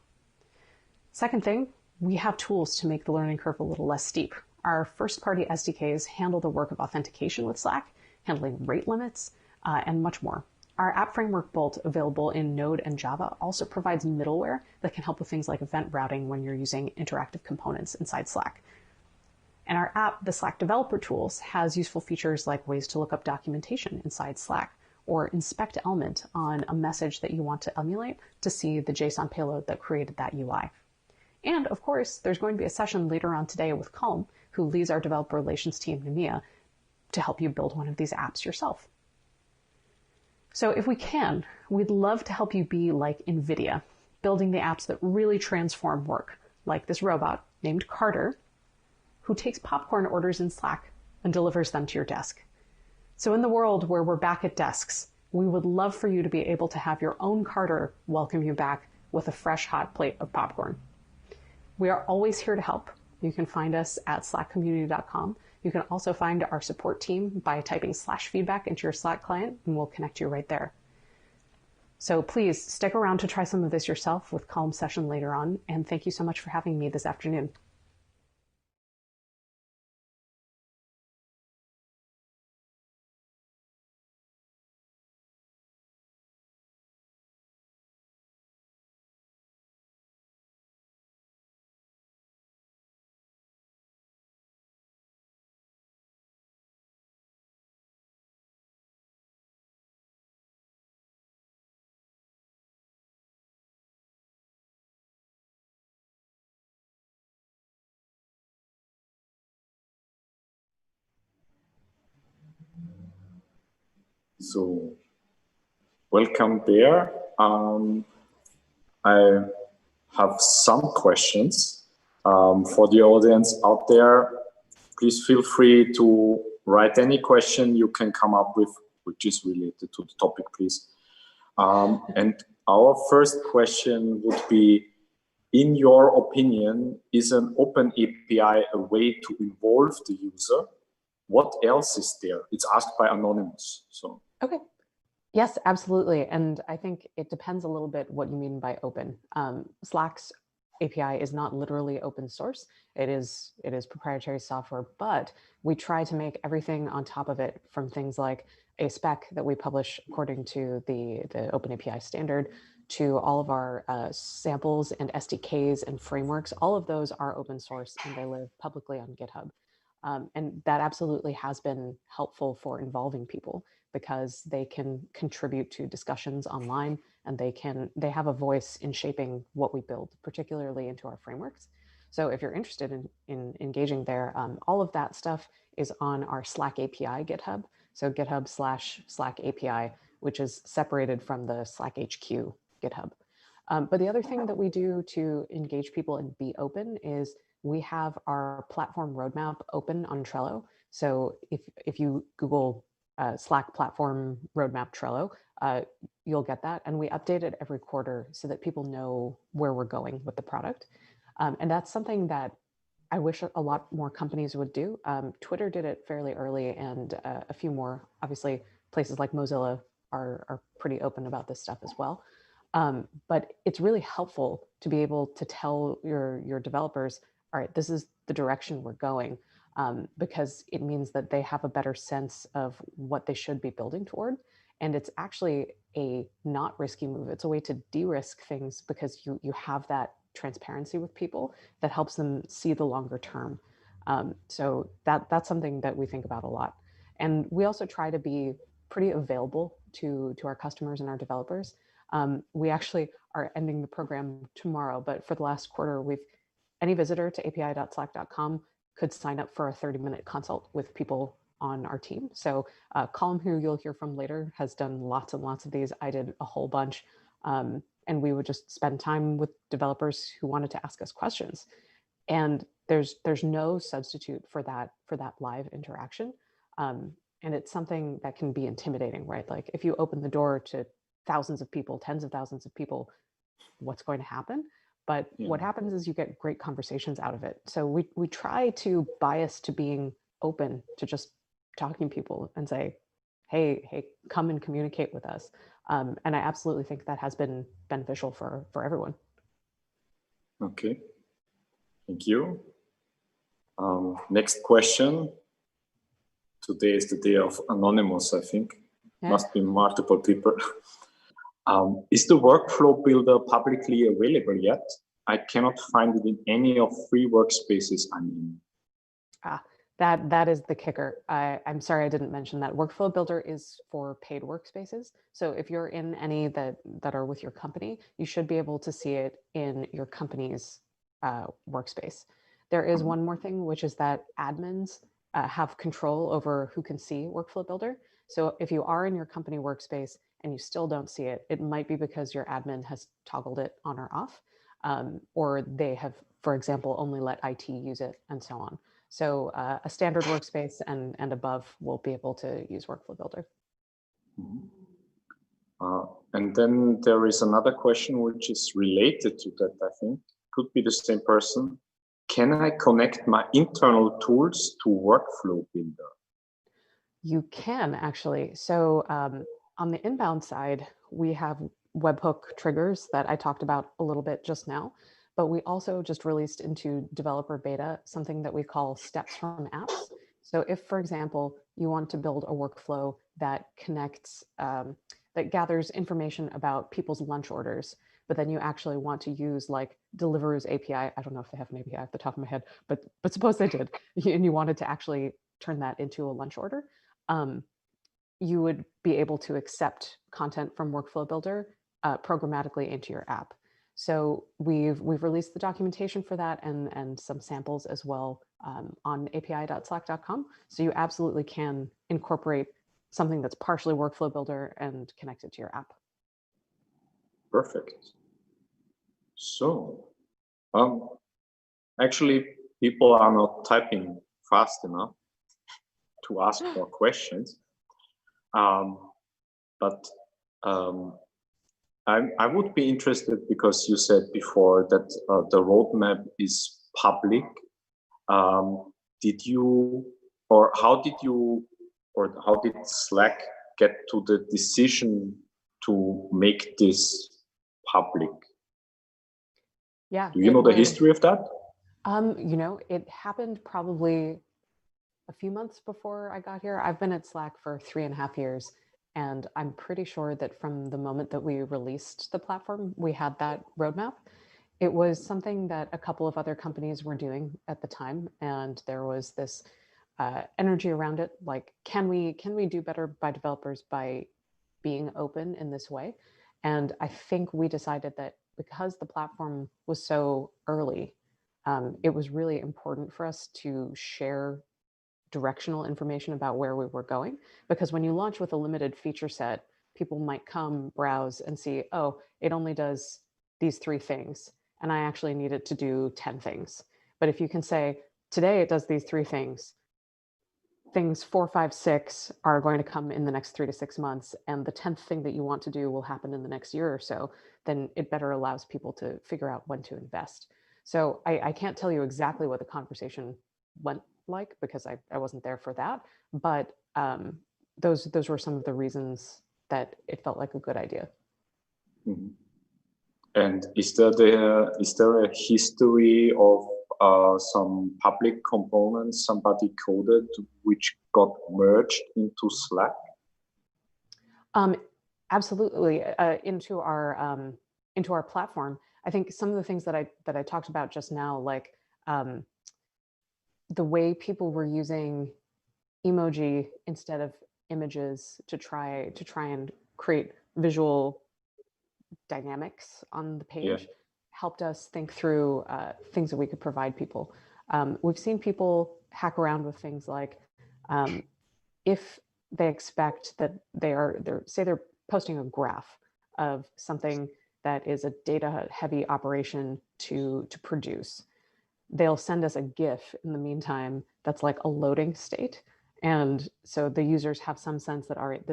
Second thing, we have tools to make the learning curve a little less steep. Our first-party SDKs handle the work of authentication with Slack, handling rate limits, and much more. Our app framework Bolt, available in Node and Java, also provides middleware that can help with things like event routing when you're using interactive components inside Slack. And our app, the Slack Developer Tools, has useful features like ways to look up documentation inside Slack or inspect element on a message that you want to emulate to see the JSON payload that created that UI. And of course, there's going to be a session later on today with Colm, who leads our developer relations team in EMEA, to help you build one of these apps yourself. So if we can, we'd love to help you be like NVIDIA, building the apps that really transform work, like this robot named Carter, who takes popcorn orders in Slack and delivers them to your desk. So in the world where we're back at desks, we would love for you to be able to have your own Carter welcome you back with a fresh, hot plate of popcorn. We are always here to help. You can find us at slackcommunity.com. You can also find our support team by typing /feedback into your Slack client, and we'll connect you right there. So please stick around to try some of this yourself with Colm's session later on, and thank you so much for having me this afternoon. So welcome there. I have some questions for the audience out there. Please feel free to write any question you can come up with, which is related to the topic, please. And our first question would be, in your opinion, is an open API a way to involve the user? What else is there? It's asked by Anonymous. So okay. Yes, absolutely. And I think it depends a little bit what you mean by open. Slack's API is not literally open source. It is proprietary software, but we try to make everything on top of it, from things like a spec that we publish according to the Open API standard, to all of our samples and SDKs and frameworks. All of those are open source and they live publicly on GitHub. And that absolutely has been helpful for involving people, because they can contribute to discussions online, and they have a voice in shaping what we build, particularly into our frameworks. So if you're interested in engaging there, all of that stuff is on our Slack API GitHub. So GitHub/Slack API, which is separated from the Slack HQ GitHub. But the other thing that we do to engage people and be open is we have our platform roadmap open on Trello. So if you Google Slack platform roadmap Trello, you'll get that. And we update it every quarter so that people know where we're going with the product. And that's something that I wish a lot more companies would do. Twitter did it fairly early, and a few more. Obviously, places like Mozilla are pretty open about this stuff as well. But it's really helpful to be able to tell your developers, all right, this is the direction we're going, because it means that they have a better sense of what they should be building toward. And it's actually a not risky move. It's a way to de-risk things, because you have that transparency with people that helps them see the longer term. So that's something that we think about a lot. And we also try to be pretty available to our customers and our developers. We actually are ending the program tomorrow, but for the last quarter, any visitor to api.slack.com could sign up for a 30-minute consult with people on our team. So Colm, who you'll hear from later, has done lots and lots of these. I did a whole bunch. And we would just spend time with developers who wanted to ask us questions. And there's no substitute for that live interaction. And it's something that can be intimidating, right? Like if you open the door to thousands of people, tens of thousands of people, what's going to happen? But what happens is you get great conversations out of it. So we try to bias to being open to just talking to people and say, hey, come and communicate with us. And I absolutely think that has been beneficial for everyone. Okay, thank you. Next question. Today is the day of Anonymous, I think. Yeah. Must be multiple people. Is the workflow builder publicly available yet? I cannot find it in any of free workspaces I'm in. That is the kicker. I'm sorry I didn't mention that. Workflow Builder is for paid workspaces. So if you're in any that are with your company, you should be able to see it in your company's workspace. There is one more thing, which is that admins have control over who can see Workflow Builder. So if you are in your company workspace and you still don't see it, it might be because your admin has toggled it on or off, or they have, for example, only let IT use it, and so on. So a standard workspace and above will be able to use Workflow Builder. And then there is another question which is related to that, I think. Could be the same person. Can I connect my internal tools to Workflow Builder? You can, actually. So on the inbound side, we have webhook triggers that I talked about a little bit just now. But we also just released into developer beta something that we call steps from apps. So if, for example, you want to build a workflow that connects, that gathers information about people's lunch orders, but then you actually want to use like Deliveroo's API. I don't know if they have an API at the top of my head, but suppose they did, and you wanted to actually turn that into a lunch order, you would be able to accept content from Workflow Builder programmatically into your app. So we've released the documentation for that and some samples as well on api.slack.com. So you absolutely can incorporate something that's partially workflow builder and connected to your app. Perfect. So, actually, people are not typing fast enough to ask for questions. But I would be interested, because you said before that the roadmap is public. How did Slack get to the decision to make this public? Yeah. Do you know the history of that? It happened probably a few months before I got here. I've been at Slack for 3.5 years, and I'm pretty sure that from the moment that we released the platform, we had that roadmap. It was something that a couple of other companies were doing at the time, and there was this energy around it, like, can we do better by developers by being open in this way? And I think we decided that because the platform was so early, it was really important for us to share directional information about where we were going, because when you launch with a limited feature set, people might come, browse, and see, oh, it only does these 3 things, and I actually need it to do 10 things. But if you can say, today it does these 3 things, things 4, 5, 6 are going to come in the next 3 to 6 months, and the 10th thing that you want to do will happen in the next year or so, then it better allows people to figure out when to invest. So I can't tell you exactly what the conversation went like, because I wasn't there for that, but those were some of the reasons that it felt like a good idea. Mm-hmm. And is there a history of some public components somebody coded which got merged into Slack? Absolutely, into our platform. I think some of the things that I talked about just now, like the way people were using emoji instead of images to try and create visual dynamics on the page, helped us think through things that we could provide people. We've seen people hack around with things like if they expect that they're posting a graph of something that is a data heavy operation to produce, they'll send us a GIF in the meantime that's like a loading state. And so the users have some sense that, all right,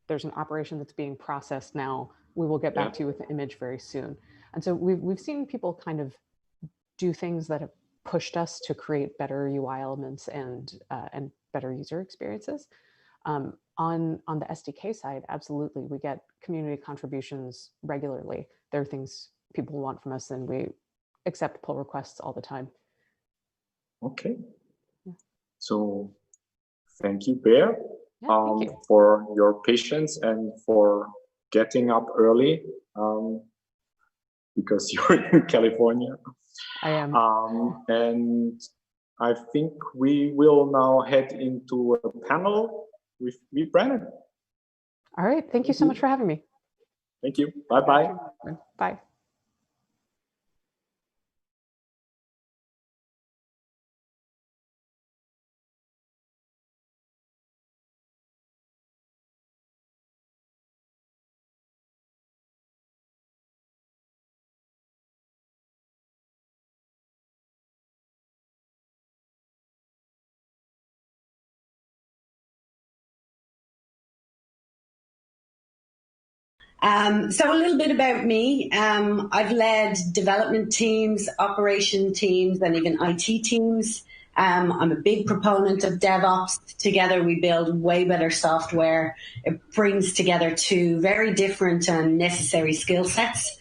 there's an operation that's being processed now. We will get back to you with the image very soon. And so we've seen people kind of do things that have pushed us to create better UI elements and better user experiences. On the SDK side, absolutely, we get community contributions regularly. There are things people want from us, and we accept pull requests all the time. Okay. Yeah. So thank you, Bear, thank you for your patience and for getting up early, because you're in California. I am. And I think we will now head into a panel with Brennan. All right. Thank you so much for having me. Thank you. Bye-bye. Bye. So a little bit about me. I've led development teams, operation teams, and even IT teams. I'm a big proponent of DevOps. Together we build way better software. It brings together two very different and necessary skill sets.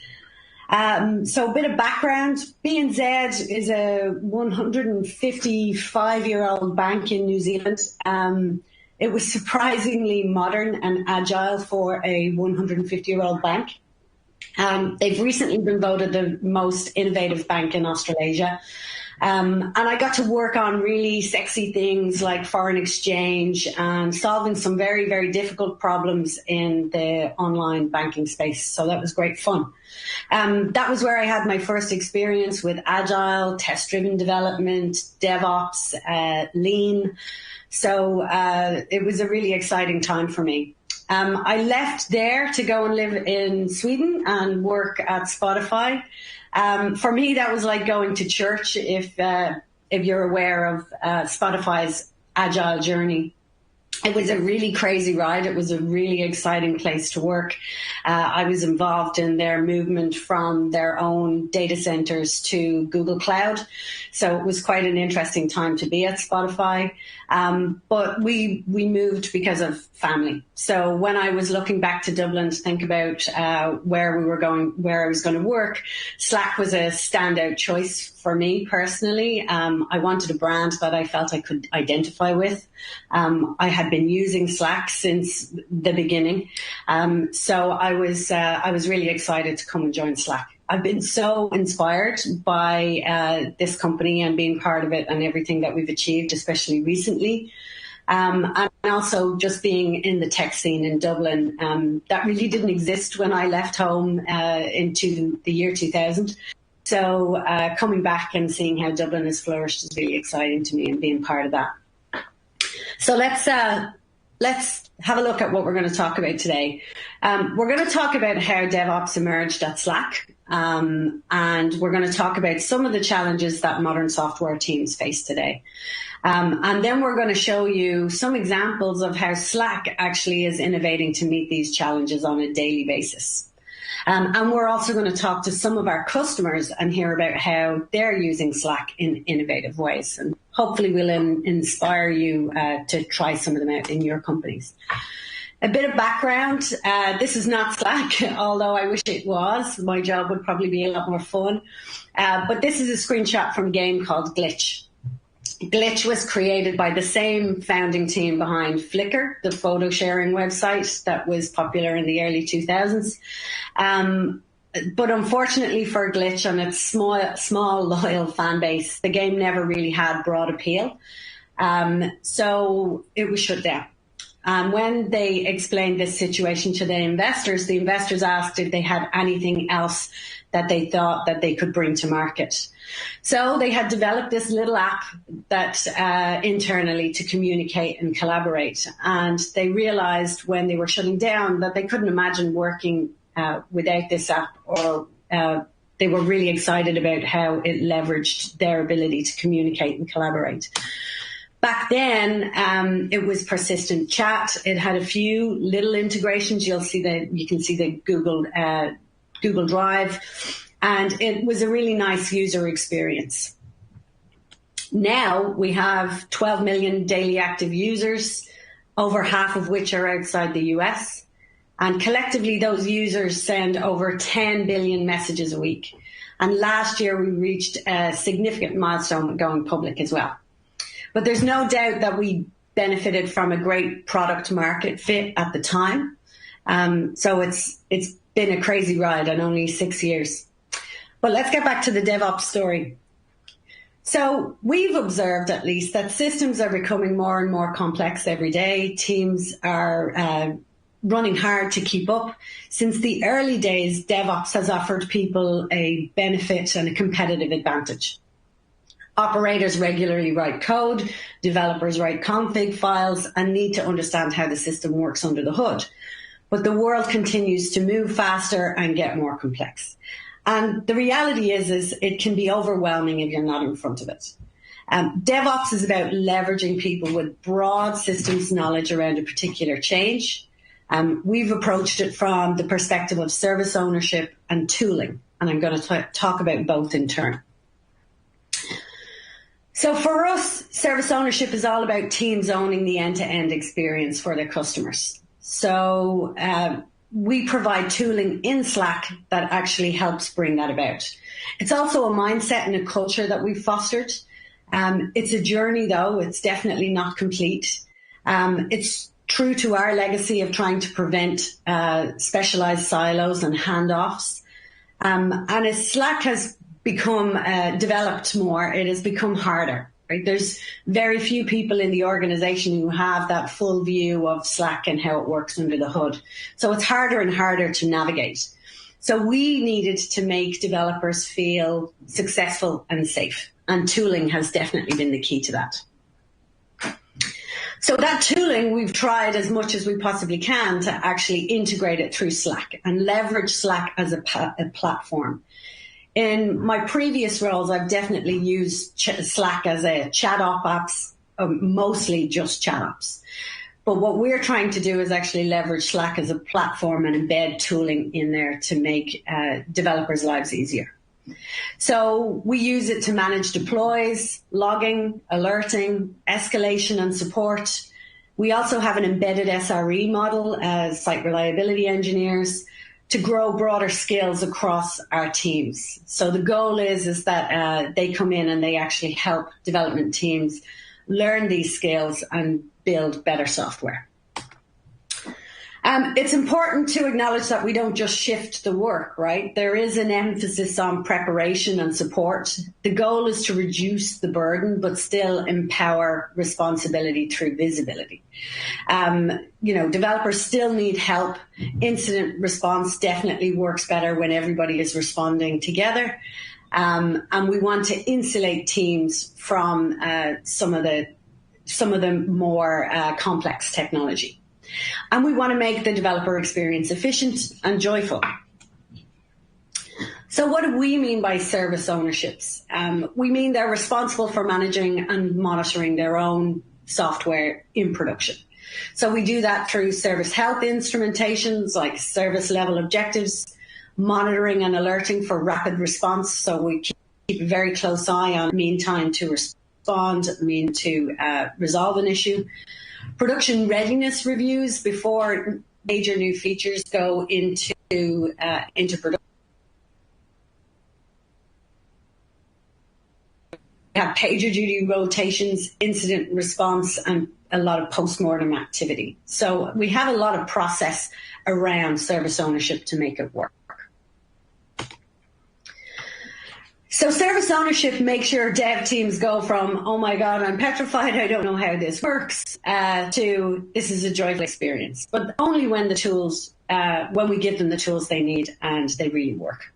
So a bit of background. BNZ is a 155-year-old bank in New Zealand. It was surprisingly modern and agile for a 150-year-old bank. They've recently been voted the most innovative bank in Australasia. And I got to work on really sexy things like foreign exchange and solving some very, very difficult problems in the online banking space. So that was great fun. That was where I had my first experience with agile, test-driven development, DevOps, Lean. So it was a really exciting time for me. I left there to go and live in Sweden and work at Spotify. For me, that was like going to church if you're aware of Spotify's agile journey. It was a really crazy ride. It was a really exciting place to work. I was involved in their movement from their own data centers to Google Cloud. So it was quite an interesting time to be at Spotify. But we moved because of family. So when I was looking back to Dublin to think about where I was going to work, Slack was a standout choice for me personally. I wanted a brand that I felt I could identify with. I had been using Slack since the beginning. So I was really excited to come and join Slack. I've been so inspired by this company and being part of it and everything that we've achieved, especially recently. And also just being in the tech scene in Dublin, that really didn't exist when I left home into the year 2000. So coming back and seeing how Dublin has flourished is really exciting to me and being part of that. So let's have a look at what we're going to talk about today. We're going to talk about how DevOps emerged at Slack. And we're going to talk about some of the challenges that modern software teams face today. And then we're going to show you some examples of how Slack actually is innovating to meet these challenges on a daily basis. And we're also going to talk to some of our customers and hear about how they're using Slack in innovative ways. And hopefully we'll inspire you to try some of them out in your companies. A bit of background, this is not Slack, although I wish it was. My job would probably be a lot more fun. But this is a screenshot from a game called Glitch. Glitch was created by the same founding team behind Flickr, the photo sharing website that was popular in the early 2000s. But unfortunately for Glitch and its small loyal fan base, the game never really had broad appeal. So it was shut down. When they explained this situation to the investors asked if they had anything else that they thought that they could bring to market. So they had developed this little app that internally to communicate and collaborate. And they realized when they were shutting down that they couldn't imagine working without this app, or they were really excited about how it leveraged their ability to communicate and collaborate. Back then, it was persistent chat. It had a few little integrations. You can see the Google Drive, and it was a really nice user experience. Now we have 12 million daily active users, over half of which are outside the US. And collectively, those users send over 10 billion messages a week. And last year, we reached a significant milestone going public as well. But there's no doubt that we benefited from a great product market fit at the time. So it's been a crazy ride and only 6 years. But let's get back to the DevOps story. So we've observed, at least, that systems are becoming more and more complex every day. Teams are running hard to keep up. Since the early days, DevOps has offered people a benefit and a competitive advantage. Operators regularly write code, developers write config files, and need to understand how the system works under the hood. But the world continues to move faster and get more complex. And the reality is it can be overwhelming if you're not in front of it. DevOps is about leveraging people with broad systems knowledge around a particular change. We've approached it from the perspective of service ownership and tooling, and I'm going to talk about both in turn. So for us, service ownership is all about teams owning the end-to-end experience for their customers. So we provide tooling in Slack that actually helps bring that about. It's also a mindset and a culture that we've fostered. It's a journey, though. It's definitely not complete. It's true to our legacy of trying to prevent specialized silos and handoffs. And as Slack has become developed more, it has become harder. Right? There's very few people in the organization who have that full view of Slack and how it works under the hood. So it's harder and harder to navigate. So we needed to make developers feel successful and safe, and tooling has definitely been the key to that. So that tooling, we've tried as much as we possibly can to actually integrate it through Slack and leverage Slack as a platform. In my previous roles, I've definitely used Slack as a chat op apps, mostly just chat ops. But what we're trying to do is actually leverage Slack as a platform and embed tooling in there to make developers' lives easier. So we use it to manage deploys, logging, alerting, escalation and support. We also have an embedded SRE model as site reliability engineers to grow broader skills across our teams. So the goal is that they come in and they actually help development teams learn these skills and build better software. It's important to acknowledge that we don't just shift the work, right? There is an emphasis on preparation and support. The goal is to reduce the burden, but still empower responsibility through visibility. Developers still need help. Incident response definitely works better when everybody is responding together. And we want to insulate teams from some of the more complex technology. And we want to make the developer experience efficient and joyful. So what do we mean by service ownerships? We mean they're responsible for managing and monitoring their own software in production. So we do that through service health instrumentations like service level objectives, monitoring and alerting for rapid response. So we keep a very close eye on mean time to respond, mean to resolve an issue. Production readiness reviews before major new features go into production. We have pager duty rotations, incident response, and a lot of post-mortem activity. So we have a lot of process around service ownership to make it work. So service ownership makes your dev teams go from, oh my God, I'm petrified, I don't know how this works, to this is a joyful experience. But only when the tools, when we give them the tools they need and they really work.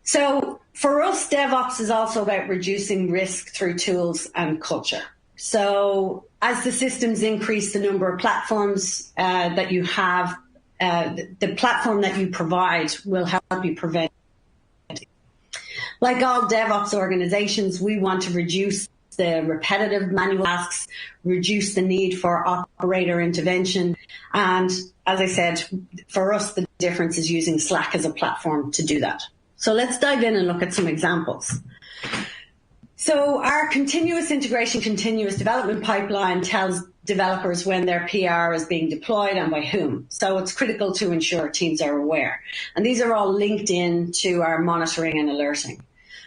So for us, DevOps is also about reducing risk through tools and culture. So as the systems increase the number of platforms that you have, the platform that you provide will help you prevent. Like all DevOps organizations, we want to reduce the repetitive manual tasks, reduce the need for operator intervention. And as I said, for us, the difference is using Slack as a platform to do that. So let's dive in and look at some examples. So our continuous integration, continuous development pipeline tells developers when their PR is being deployed and by whom. So it's critical to ensure teams are aware. And these are all linked in to our monitoring and alerting.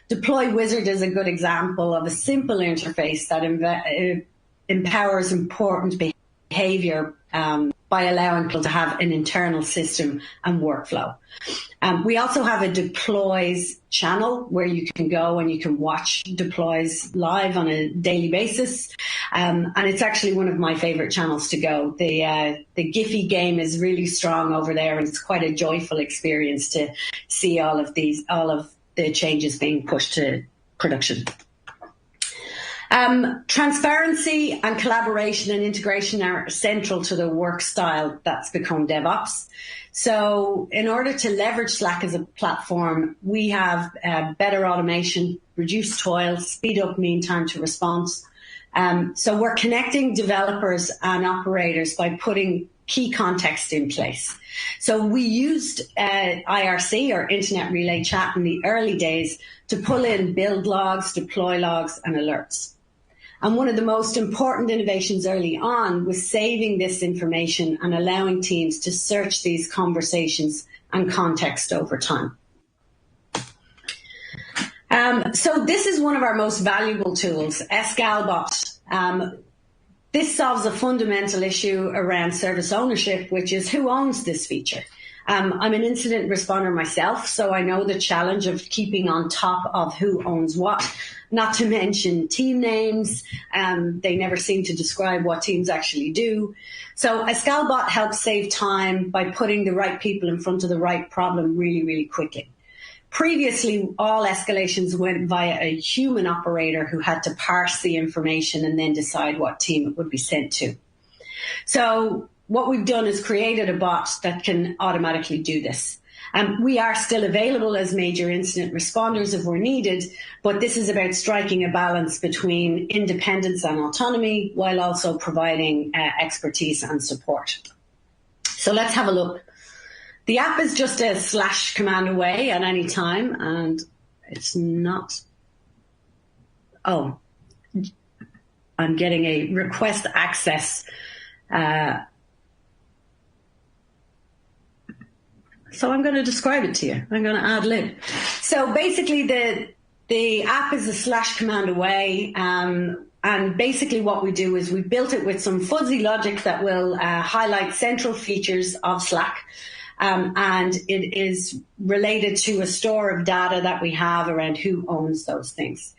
Deploy Wizard is a good example of a simple interface that empowers important behavior by allowing people to have an internal system and workflow. We also have a deploys channel where you can go and you can watch deploys live on a daily basis. And it's actually one of my favorite channels to go. The Giphy game is really strong over there, and it's quite a joyful experience to see all of the changes being pushed to production. Transparency and collaboration and integration are central to the work style that's become DevOps. So in order to leverage Slack as a platform, we have better automation, reduced toil, speed up mean time to response. So we're connecting developers and operators by putting key context in place. So we used IRC, or Internet Relay Chat, in the early days to pull in build logs, deploy logs, and alerts. And one of the most important innovations early on was saving this information and allowing teams to search these conversations and context over time. So this is one of our most valuable tools, Escalbot. this solves a fundamental issue around service ownership, which is who owns this feature. I'm an incident responder myself, so I know the challenge of keeping on top of who owns what, not to mention team names. They never seem to describe what teams actually do. So a Scalbot helps save time by putting the right people in front of the right problem really, really quickly. Previously, all escalations went via a human operator who had to parse the information and then decide what team it would be sent to. So what we've done is created a bot that can automatically do this. We are still available as major incident responders if we're needed, but this is about striking a balance between independence and autonomy while also providing expertise and support. So let's have a look. The app is just a / command away at any time, and it's not. Oh, I'm getting a request access. So I'm going to describe it to you. I'm going to ad lib. So basically the app is a / command away. And basically what we do is we built it with some fuzzy logic that will highlight central features of Slack. And it is related to a store of data that we have around who owns those things.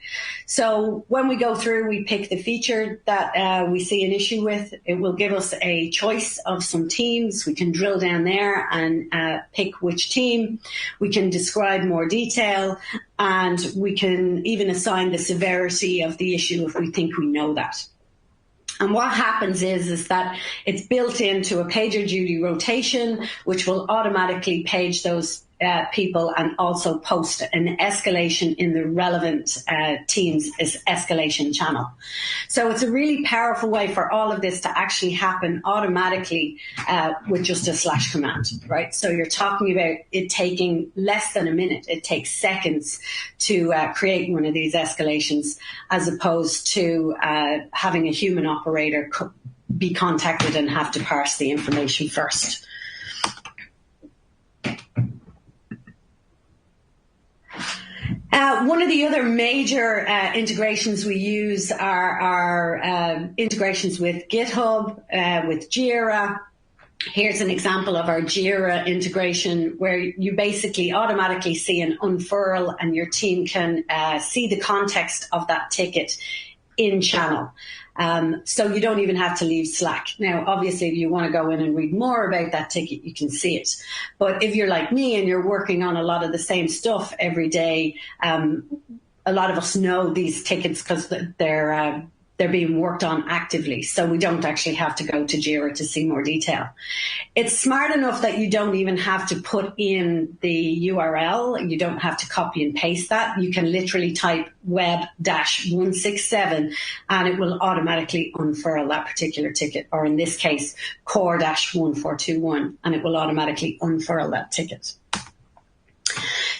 So when we go through, we pick the feature that we see an issue with. It will give us a choice of some teams. We can drill down there and pick which team. We can describe more detail, and we can even assign the severity of the issue if we think we know that. And what happens is that it's built into a PagerDuty rotation, which will automatically page those people and also post an escalation in the relevant team's escalation channel. So it's a really powerful way for all of this to actually happen automatically with just a / command, right? So you're talking about it taking less than a minute. It takes seconds to create one of these escalations, as opposed to having a human operator be contacted and have to parse the information first. One of the other major integrations we use are our integrations with GitHub, with Jira. Here's an example of our Jira integration where you basically automatically see an unfurl and your team can see the context of that ticket in channel. So you don't even have to leave Slack. Now, obviously, if you want to go in and read more about that ticket, you can see it. But if you're like me and you're working on a lot of the same stuff every day, a lot of us know these tickets because they're being worked on actively. So we don't actually have to go to Jira to see more detail. It's smart enough that you don't even have to put in the URL. You don't have to copy and paste that. You can literally type web-167 and it will automatically unfurl that particular ticket, or in this case, core-1421, and it will automatically unfurl that ticket.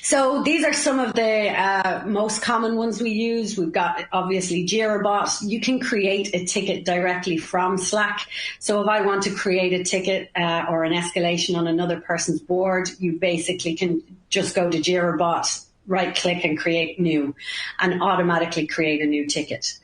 So these are some of the most common ones we use. We've got obviously JiraBot. You can create a ticket directly from Slack. So if I want to create a ticket or an escalation on another person's board, you basically can just go to JiraBot, right click and create new, and automatically create a new ticket.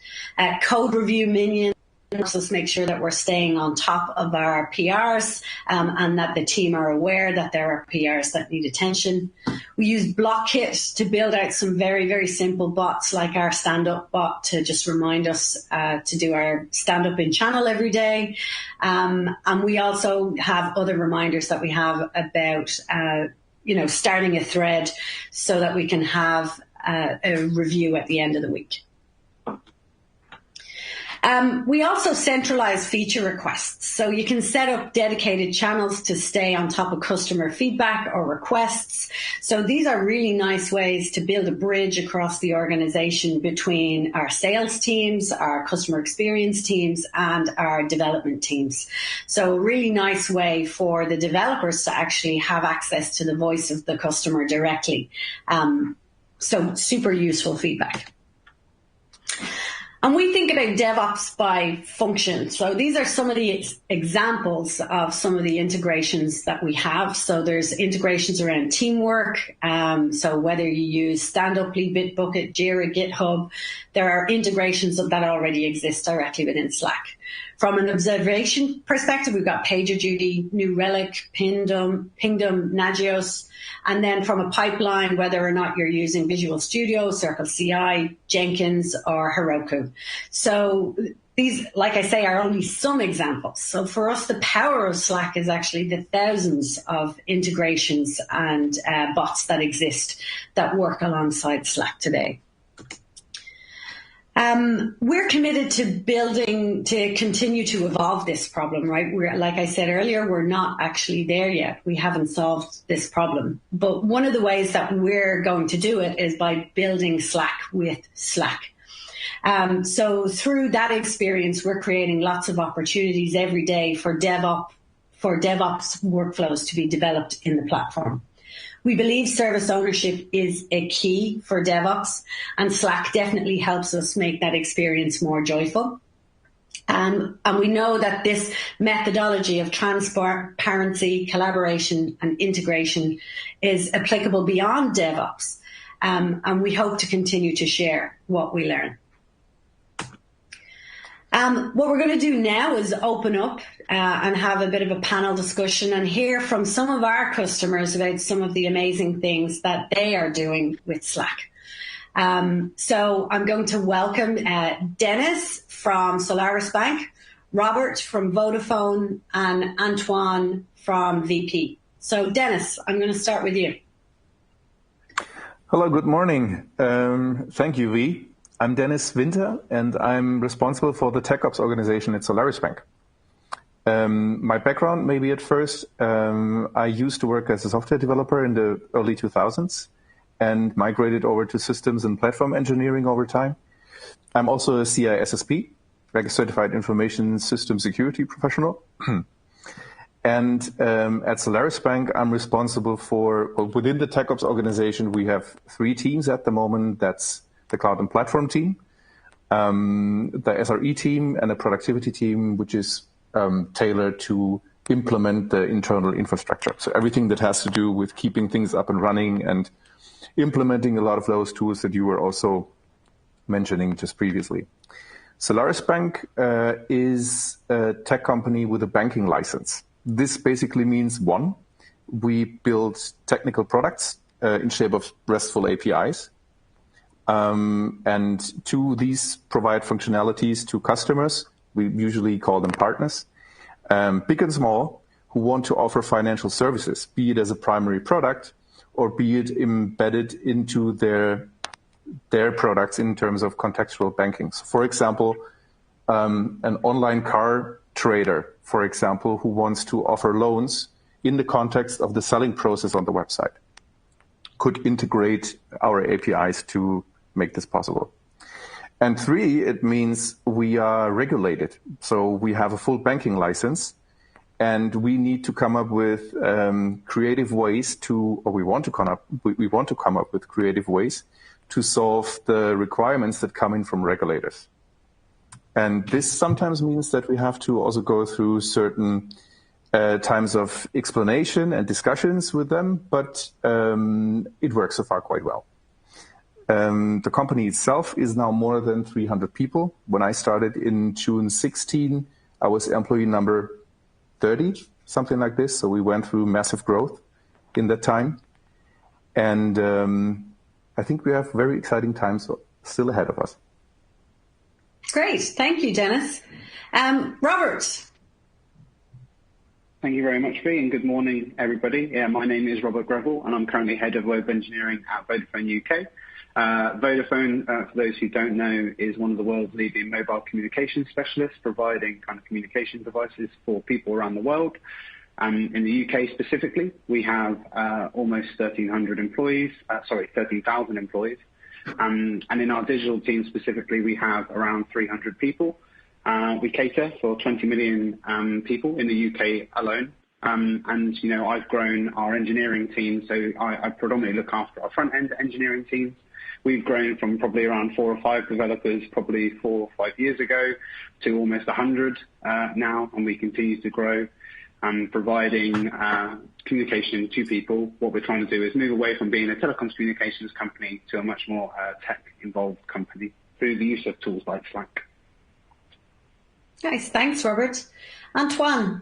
Code review minion helps us make sure that we're staying on top of our PRs and that the team are aware that there are PRs that need attention. We use BlockKit to build out some very, very simple bots like our stand-up bot to just remind us to do our stand-up in channel every day. And we also have other reminders that we have about, starting a thread so that we can have a review at the end of the week. We also centralize feature requests. So you can set up dedicated channels to stay on top of customer feedback or requests. So these are really nice ways to build a bridge across the organization between our sales teams, our customer experience teams, and our development teams. So a really nice way for the developers to actually have access to the voice of the customer directly. So super useful feedback. And we think about DevOps by function. So these are some of the examples of some of the integrations that we have. So there's integrations around teamwork. So whether you use Stand-Up, Lead, Bitbucket, Jira, GitHub, there are integrations that already exist directly within Slack. From an observation perspective, we've got PagerDuty, New Relic, Pingdom, Nagios, and then from a pipeline, whether or not you're using Visual Studio, Circle CI, Jenkins, or Heroku. So these, like I say, are only some examples. So for us, the power of Slack is actually the thousands of integrations and bots that exist that work alongside Slack today. We're committed to continue to evolve this problem, right? Like I said earlier, we're not actually there yet. We haven't solved this problem. But one of the ways that we're going to do it is by building Slack with Slack. So through that experience, we're creating lots of opportunities every day for DevOps workflows to be developed in the platform. We believe service ownership is a key for DevOps, and Slack definitely helps us make that experience more joyful. And we know that this methodology of transparency, collaboration, and integration is applicable beyond DevOps, and we hope to continue to share what we learn. What we're going to do now is open up and have a bit of a panel discussion and hear from some of our customers about some of the amazing things that they are doing with Slack. So I'm going to welcome Dennis from Solaris Bank, Robert from Vodafone, and Antoine from VP. So Dennis, I'm going to start with you. Hello, good morning. Thank you, V. I'm Dennis Winter, and I'm responsible for the TechOps organization at Solaris Bank. My background, maybe at first, I used to work as a software developer in the early 2000s and migrated over to systems and platform engineering over time. I'm also a CISSP, like a Certified Information System Security Professional. And at Solaris Bank, I'm responsible for, well, within the TechOps organization, we have 3 teams at the moment. That's the cloud and platform team, the SRE team, and a productivity team, which is tailored to implement the internal infrastructure. So everything that has to do with keeping things up and running and implementing a lot of those tools that you were also mentioning just previously. Solaris Bank is a tech company with a banking license. This basically means, 1, we build technical products in shape of RESTful APIs. And 2, these provide functionalities to customers. We usually call them partners, big and small, who want to offer financial services, be it as a primary product or be it embedded into their products in terms of contextual banking. So for example, an online car trader, for example, who wants to offer loans in the context of the selling process on the website, could integrate our APIs to make this possible. And 3, it means we are regulated. So we have a full banking license, and we need to come up with creative ways to, or we want to come up with creative ways to solve the requirements that come in from regulators. And this sometimes means that we have to also go through certain times of explanation and discussions with them, but it works so far quite well. The company itself is now more than 300 people. When I started in June 16, I was employee number 30, something like this. So we went through massive growth in that time. And I think we have very exciting times still ahead of us. Great. Thank you, Dennis. Robert. Thank you very much, V, and good morning, everybody. My name is Robert Greville, and I'm currently Head of Web Engineering at Vodafone UK. Vodafone, for those who don't know, is one of the world's leading mobile communication specialists, providing kind of communication devices for people around the world. In the UK specifically, we have almost 13,000 employees. And in our digital team specifically, we have around 300 people. We cater for 20 million people in the UK alone. And, you know, I've grown our engineering team, so I predominantly look after our front-end engineering teams. We've grown from probably around 4 or 5 developers probably 4 or 5 years ago to almost 100 now, and we continue to grow. Providing communication to people. What we're trying to do is move away from being a telecoms communications company to a much more tech-involved company through the use of tools like Slack. Nice. Thanks, Robert. Antoine.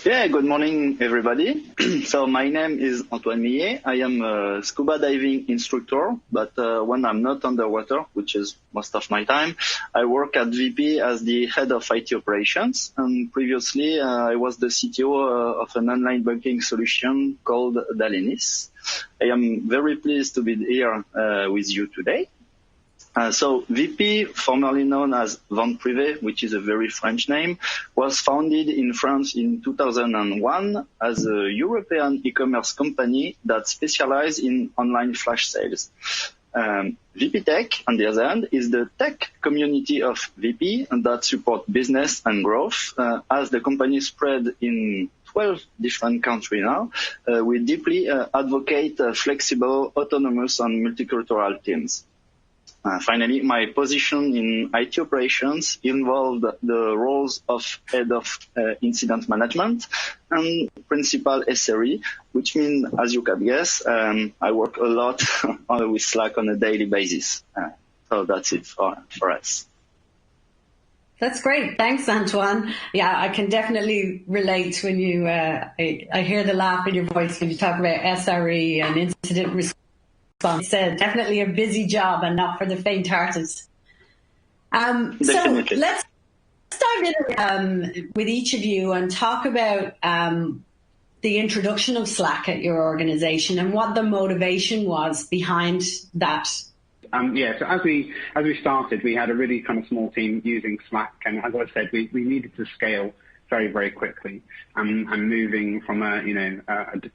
Yeah, good morning, everybody. So my name is Antoine Millet. I am a scuba diving instructor, but when I'm not underwater, which is most of my time, I work at VP as the head of IT operations. And previously, I was the CTO of an online banking solution called Dalenis. I am very pleased to be here with you today. So VP, formerly known as Vente Privée, which is a very French name, was founded in France in 2001 as a European e-commerce company that specialized in online flash sales. VP Tech, on the other hand, is the tech community of VP that support business and growth. As the company spread in 12 different countries now, we deeply advocate flexible, autonomous, and multicultural teams. Finally, my position in IT operations involved the roles of head of incident management and principal SRE, which means, as you can guess, I work a lot with Slack on a daily basis. So that's it for us. That's great. Thanks, Antoine. Yeah, I can definitely relate when you, I hear the laugh in your voice when you talk about SRE and incident response. It's definitely a busy job and not for the faint-hearted. So let's dive in with each of you and talk about the introduction of Slack at your organization and what the motivation was behind that. Yeah, so as we started, we had a really kind of small team using Slack, and as I said, we needed to scale very, very quickly, and moving from a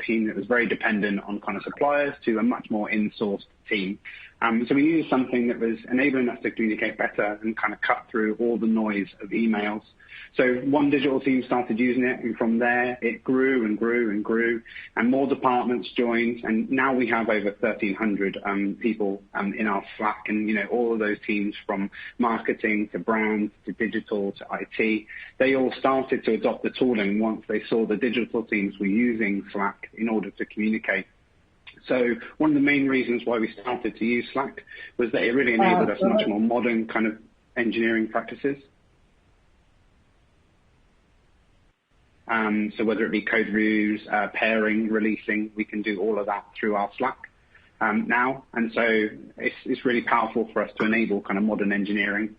team that was very dependent on kind of suppliers to a much more in-sourced team. So we needed something that was enabling us to communicate better and kind of cut through all the noise of emails. So one digital team started using it, and from there it grew and grew and grew, and more departments joined, and now we have over 1,300 people in our Slack, and all of those teams from marketing to brand to digital to IT, they all started to adopt the tooling once they saw the digital teams were using Slack in order to communicate. So one of the main reasons why we started to use Slack was that it really enabled us much more modern kind of engineering practices. So whether it be code reviews, pairing, releasing, we can do all of that through our Slack now. And so it's really powerful for us to enable kind of modern engineering.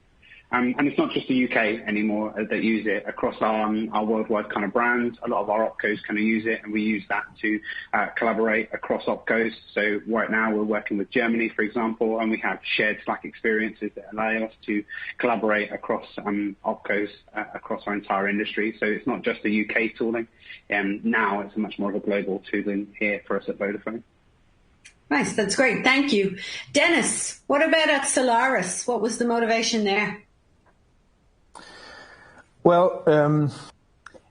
And it's not just the UK anymore that use it. Across our worldwide kind of brand, a lot of our opcos kind of use it, and we use that to collaborate across opcos. So right now we're working with Germany, for example, and we have shared Slack experiences that allow us to collaborate across opcos across our entire industry. So it's not just the UK tooling. Now it's much more of a global tooling here for us at Vodafone. Nice, that's great. Thank you. Dennis, what about at Solaris? What was the motivation there? Well,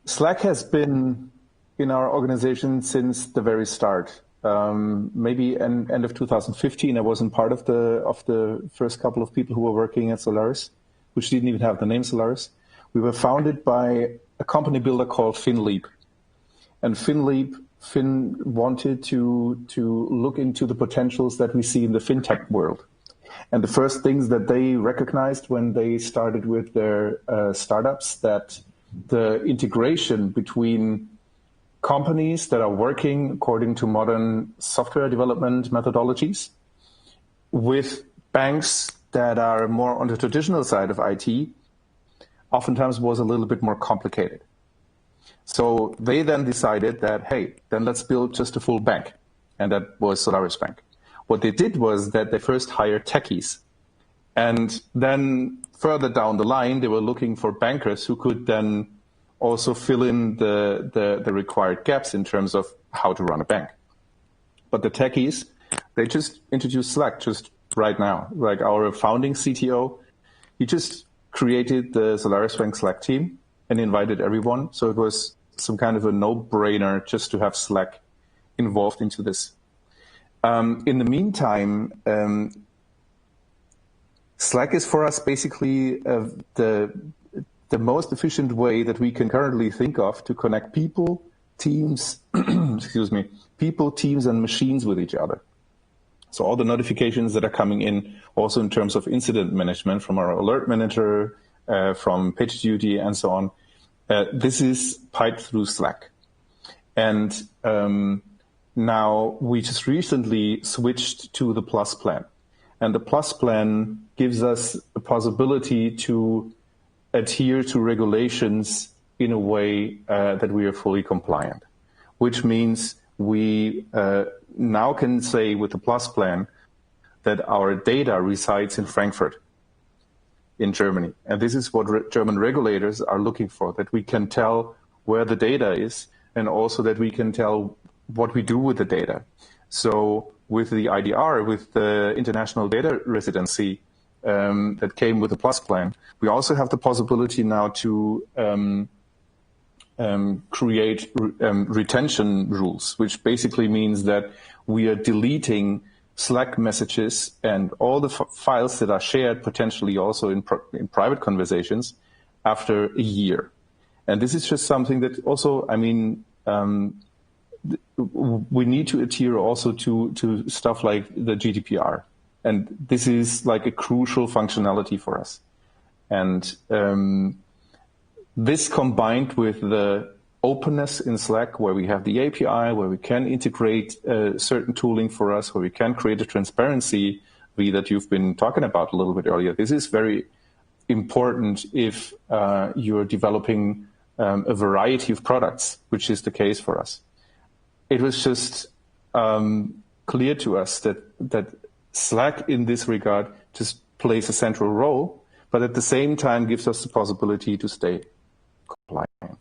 Slack has been in our organization since the very start. Maybe end of 2015, I wasn't part of the first couple of people who were working at Solaris, which didn't even have the name Solaris. We were founded by a company builder called FinLeap. And Fin wanted to look into the potentials that we see in the fintech world. And the first things that they recognized when they started with their startups, that the integration between companies that are working according to modern software development methodologies with banks that are more on the traditional side of IT oftentimes was a little bit more complicated. So they then decided that, hey, then let's build just a full bank. And that was Solaris Bank. What they did was that they first hired techies. And then further down the line, they were looking for bankers who could then also fill in the required gaps in terms of how to run a bank. But the techies, they just introduced Slack just right now. Like our founding CTO, he just created the Solaris Bank Slack team and invited everyone. So it was some kind of a no-brainer just to have Slack involved into this. In the meantime, Slack is for us basically the most efficient way that we can currently think of to connect people, teams, people, teams, and machines with each other. So all the notifications that are coming in, also in terms of incident management from our alert manager, from PagerDuty and so on, this is piped through Slack. And now we just recently switched to the Plus plan. And the Plus plan gives us the possibility to adhere to regulations in a way that we are fully compliant, which means we now can say with the Plus plan that our data resides in Frankfurt, in Germany. And this is what German regulators are looking for, that we can tell where the data is and also that we can tell what we do with the data. So with the IDR, with the international data residency that came with the Plus plan, we also have the possibility now to create retention rules, which basically means that we are deleting Slack messages and all the files that are shared potentially also in private conversations after a year. And this is just something that also, I mean, we need to adhere also to stuff like the GDPR. And this is like a crucial functionality for us. And this combined with the openness in Slack, where we have the API, where we can integrate certain tooling for us, where we can create a transparency that you've been talking about a little bit earlier. This is very important if you're developing a variety of products, which is the case for us. It was just clear to us that Slack in this regard just plays a central role, but at the same time gives us the possibility to stay compliant.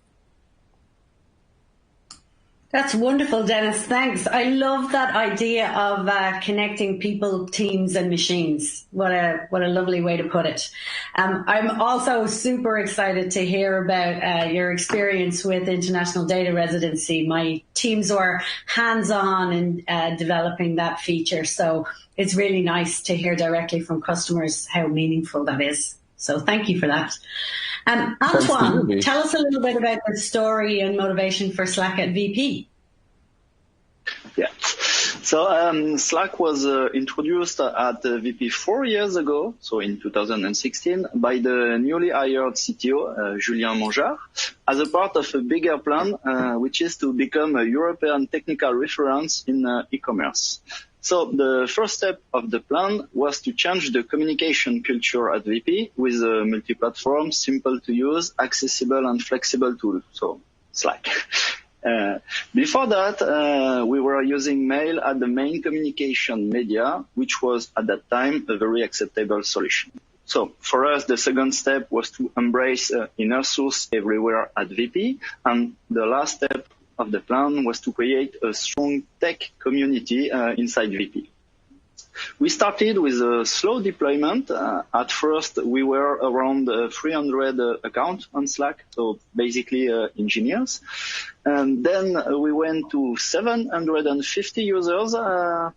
That's wonderful, Dennis. Thanks. I love that idea of connecting people, teams, and machines. What a lovely way to put it. I'm also super excited to hear about your experience with international data residency. My teams were hands-on in developing that feature, so it's really nice to hear directly from customers how meaningful that is. So thank you for that. Antoine, tell us a little bit about the story and motivation for Slack at VP. Yeah. So Slack was introduced at VP 4 years ago, so in 2016, by the newly hired CTO, Julien Mongeard, as a part of a bigger plan, which is to become a European technical reference in e-commerce. So the first step of the plan was to change the communication culture at VP with a multi-platform, simple to use, accessible and flexible tool. So Slack. Before that, we were using mail as the main communication media, which was at that time a very acceptable solution. So for us, the second step was to embrace inner source everywhere at VP. And the last step of the plan was to create a strong tech community inside VP. We started with a slow deployment. At first, we were around 300 accounts on Slack, so basically engineers. And then we went to 750 users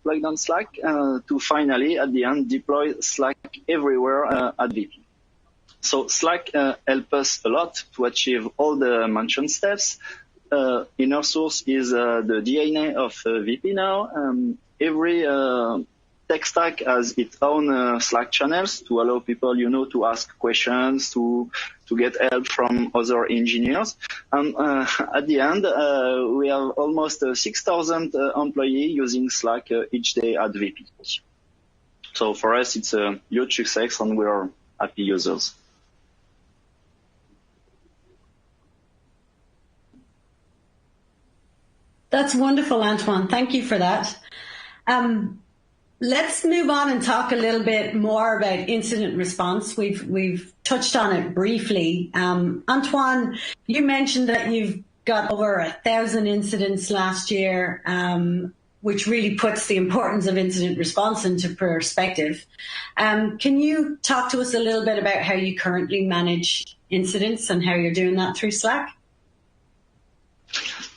plugged on Slack to finally, at the end, deploy Slack everywhere at VP. So Slack helped us a lot to achieve all the mentioned steps. Inner source is the DNA of VP now. Every tech stack has its own Slack channels to allow people, to ask questions, to get help from other engineers. And at the end, we have almost 6,000 employees using Slack each day at VP. So for us, it's a huge success, and we are happy users. That's wonderful, Antoine. Thank you for that. Let's move on and talk a little bit more about incident response. We've touched on it briefly. Antoine, you mentioned that you've got over 1,000 incidents last year, which really puts the importance of incident response into perspective. Can you talk to us a little bit about how you currently manage incidents and how you're doing that through Slack?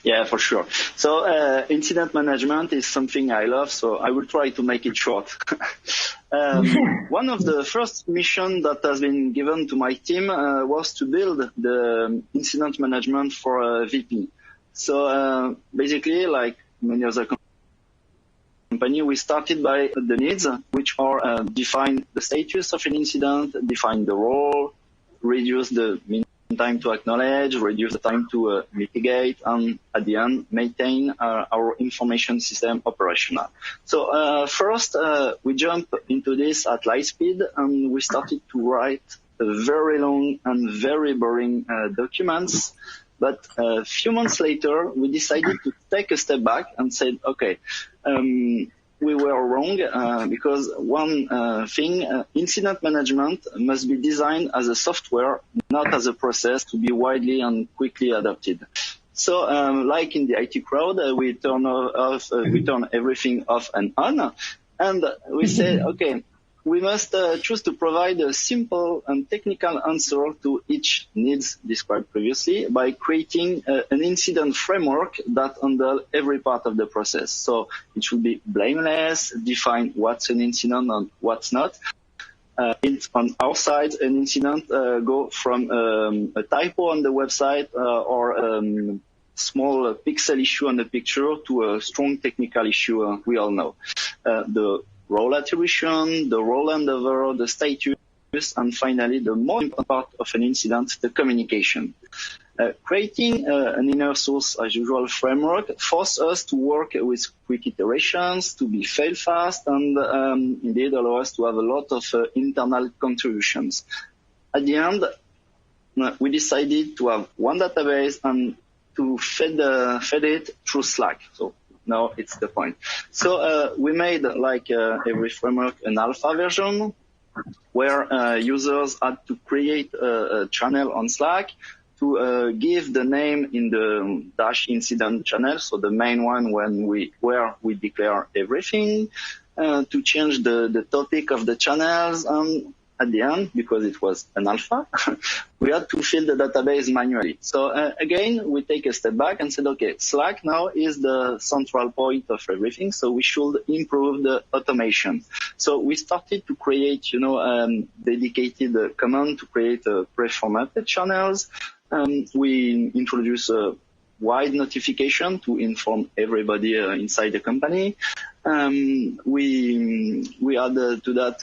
Yeah, for sure. So incident management is something I love, so I will try to make it short. One of the first missions that has been given to my team was to build the incident management for VP. So basically, like many other company, we started by the needs, which are define the status of an incident, define the role, reduce the time to acknowledge, reduce the time to mitigate, and at the end, maintain our information system operational. So first, we jump into this at light speed, and we started to write very long and very boring documents. But a few months later, we decided to take a step back and said, okay, we were wrong because one thing, incident management must be designed as a software, not as a process to be widely and quickly adopted. So, like in the IT crowd, we turn everything off and on, and we say, okay, we must choose to provide a simple and technical answer to each needs described previously by creating an incident framework that handles every part of the process. So it should be blameless, define what's an incident and what's not. On our side, an incident go from a typo on the website or small pixel issue on the picture to a strong technical issue we all know. The role attribution, the role handover, the status, and finally, the most important part of an incident, the communication. Creating an inner source, as usual, framework forces us to work with quick iterations, to be fail fast, and indeed allow us to have a lot of internal contributions. At the end, we decided to have one database and to feed it through Slack. So now it's the point. So we made, like every framework, an alpha version where users had to create a channel on Slack to give the name in the dash incident channel, so the main one where we declare everything, to change the topic of the channels, and at the end, because it was an alpha, we had to fill the database manually. So again, we take a step back and said, okay, Slack now is the central point of everything, so we should improve the automation. So we started to create, dedicated command to create pre-formatted channels. We introduced a wide notification to inform everybody inside the company. We added to that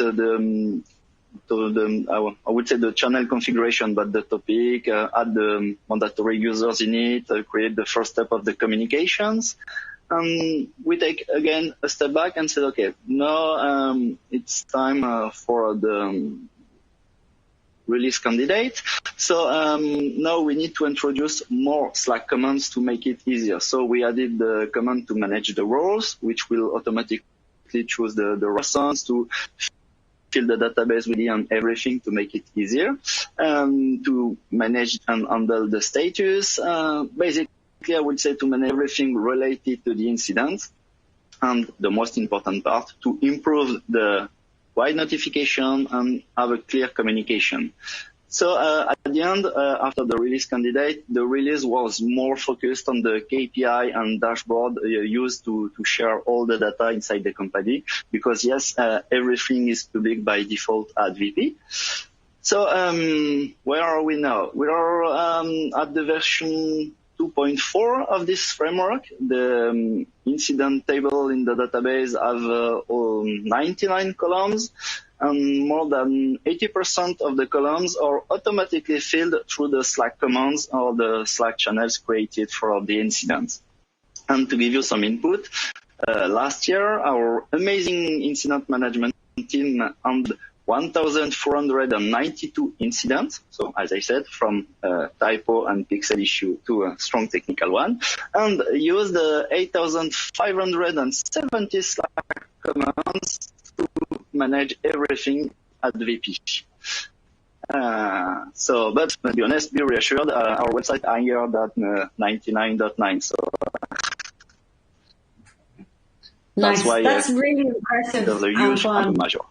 I would say the channel configuration, but the topic, add the mandatory users in it, create the first step of the communications. We take again a step back and said, okay, now it's time for the release candidate. So now we need to introduce more Slack commands to make it easier. So we added the command to manage the roles, which will automatically choose the response to fill the database with and everything to make it easier, to manage and handle the status. Basically, I would say to manage everything related to the incident. And the most important part, to improve the wide notification and have a clear communication. So at the end, after the release candidate, the release was more focused on the KPI and dashboard used to share all the data inside the company, because yes, everything is public by default at VP. So where are we now? We are at the version 2.4 of this framework. The incident table in the database have 99 columns. And more than 80% of the columns are automatically filled through the Slack commands or the Slack channels created for the incidents. And to give you some input, last year, our amazing incident management team handled 1,492 incidents. So, as I said, from typo and pixel issue to a strong technical one, and used 8,570 Slack commands to manage everything at VP. But to be honest, be reassured, our website higher than 99.9. So nice. That's why that's really impressive, there's a huge Antoine. measure.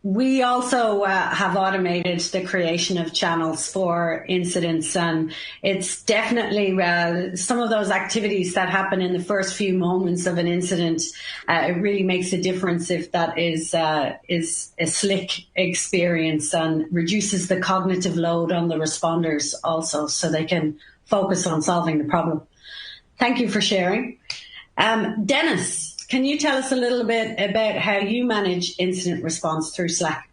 We also have automated the creation of channels for incidents, and it's definitely some of those activities that happen in the first few moments of an incident. It really makes a difference if that is a slick experience, and reduces the cognitive load on the responders also, so they can focus on solving the problem. Thank you for sharing. Dennis, can you tell us a little bit about how you manage incident response through Slack?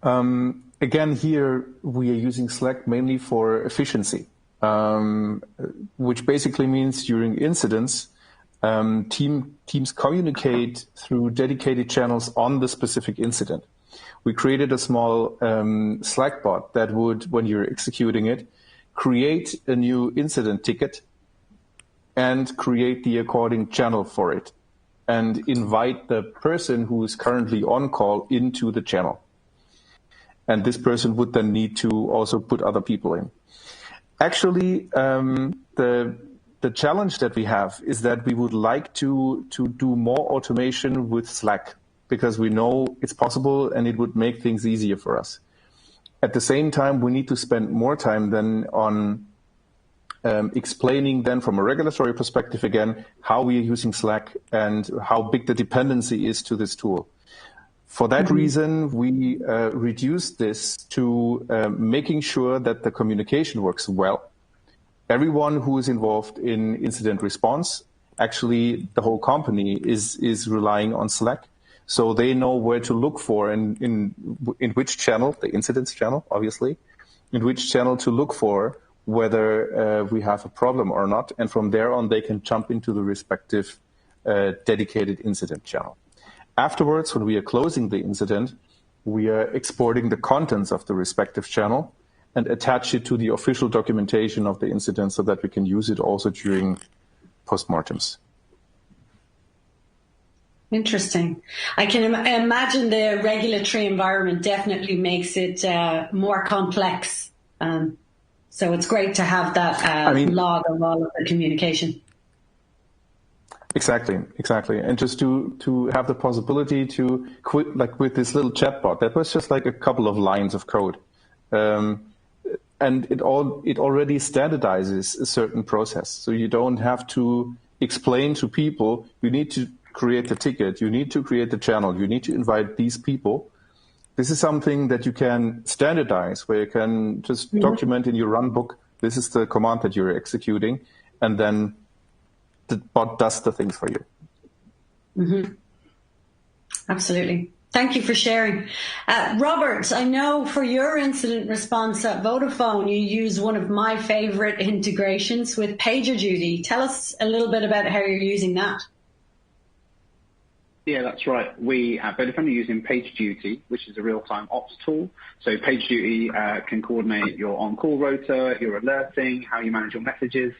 Again, here we are using Slack mainly for efficiency, which basically means during incidents, teams communicate through dedicated channels on the specific incident. We created a small Slack bot that would, when you're executing it, create a new incident ticket and create the according channel for it and invite the person who is currently on call into the channel. And this person would then need to also put other people in. Actually, the challenge that we have is that we would like to do more automation with Slack because we know it's possible and it would make things easier for us. At the same time, we need to spend more time then on explaining then from a regulatory perspective again how we are using Slack and how big the dependency is to this tool. For that reason, we reduced this to making sure that the communication works well. Everyone who is involved in incident response, actually the whole company is relying on Slack. So they know where to look for in which channel, the incidents channel, obviously, in which channel to look for whether we have a problem or not. And from there on, they can jump into the respective dedicated incident channel. Afterwards, when we are closing the incident, we are exporting the contents of the respective channel and attach it to the official documentation of the incident so that we can use it also during postmortems. Interesting. I can imagine the regulatory environment definitely makes it more complex. So it's great to have that log of all of the communication. Exactly. And just to have the possibility to quit, like with this little chatbot, that was just like a couple of lines of code. And it already standardizes a certain process. So you don't have to explain to people, you need to create the ticket, you need to create the channel, you need to invite these people. This is something that you can standardize, where you can just document in your runbook, this is the command that you're executing, and then the bot does the things for you. Absolutely. Thank you for sharing. Robert, I know for your incident response at Vodafone, you use one of my favorite integrations with PagerDuty. Tell us a little bit about how you're using that. Yeah, that's right. We at Vodafone are using PagerDuty, which is a real-time ops tool. So PagerDuty can coordinate your on-call rota, your alerting, how you manage your messages,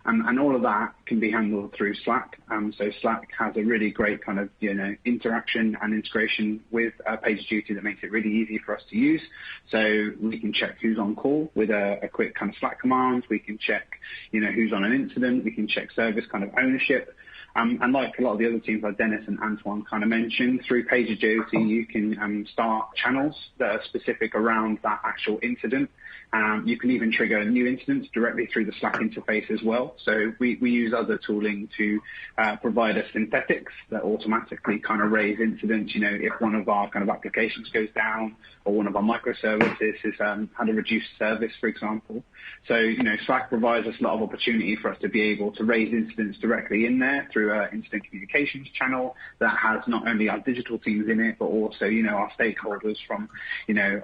and all of that can be handled through Slack. So Slack has a really great kind of, interaction and integration with PagerDuty that makes it really easy for us to use. So we can check who's on call with a quick kind of Slack command. We can check, who's on an incident. We can check service kind of ownership. And like a lot of the other teams like Dennis and Antoine kind of mentioned, through PagerDuty, you can start channels that are specific around that actual incident. You can even trigger new incidents directly through the Slack interface as well. So we use other tooling to provide us synthetics that automatically kind of raise incidents, if one of our kind of applications goes down or one of our microservices has had a reduced service, for example. So, Slack provides us a lot of opportunity for us to be able to raise incidents directly in there through an incident communications channel that has not only our digital teams in it, but also, our stakeholders from,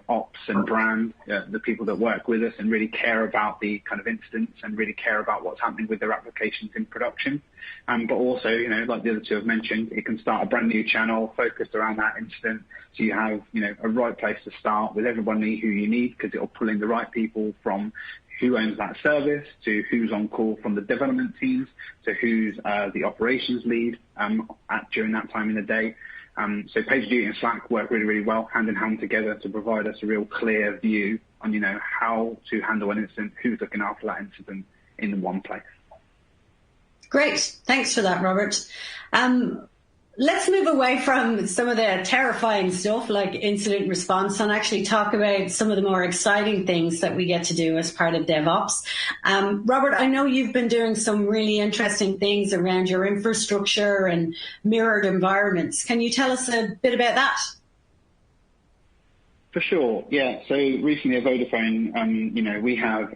ops and brand, the people that work with us and really care about the kind of incidents and really care about what's happening with their applications in production. But also, like the other two have mentioned, it can start a brand new channel focused around that incident. So you have, a right place to start with everybody who you need, because it'll pull in the right people from who owns that service to who's on call from the development teams to who's the operations lead during that time in the day. So PagerDuty and Slack work really, really well hand in hand together to provide us a real clear view on, how to handle an incident, who's looking after that incident in one place. Great. Thanks for that, Robert. Let's move away from some of the terrifying stuff like incident response and actually talk about some of the more exciting things that we get to do as part of DevOps. Robert, I know you've been doing some really interesting things around your infrastructure and mirrored environments. Can you tell us a bit about that? For sure, yeah. So recently at Vodafone, we have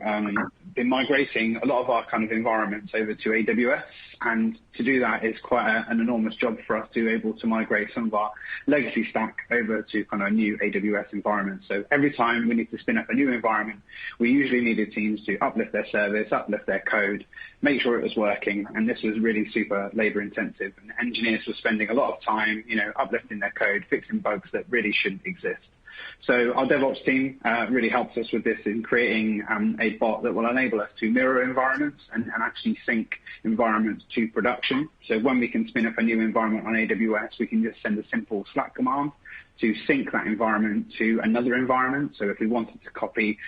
been migrating a lot of our kind of environments over to AWS, and to do that is quite an enormous job for us to be able to migrate some of our legacy stack over to kind of a new AWS environment. So every time we need to spin up a new environment, we usually needed teams to uplift their service, uplift their code, make sure it was working, and this was really super labor intensive. And engineers were spending a lot of time, uplifting their code, fixing bugs that really shouldn't exist. So our DevOps team really helps us with this in creating a bot that will enable us to mirror environments and actually sync environments to production. So when we can spin up a new environment on AWS, we can just send a simple Slack command to sync that environment to another environment. So if we wanted to copy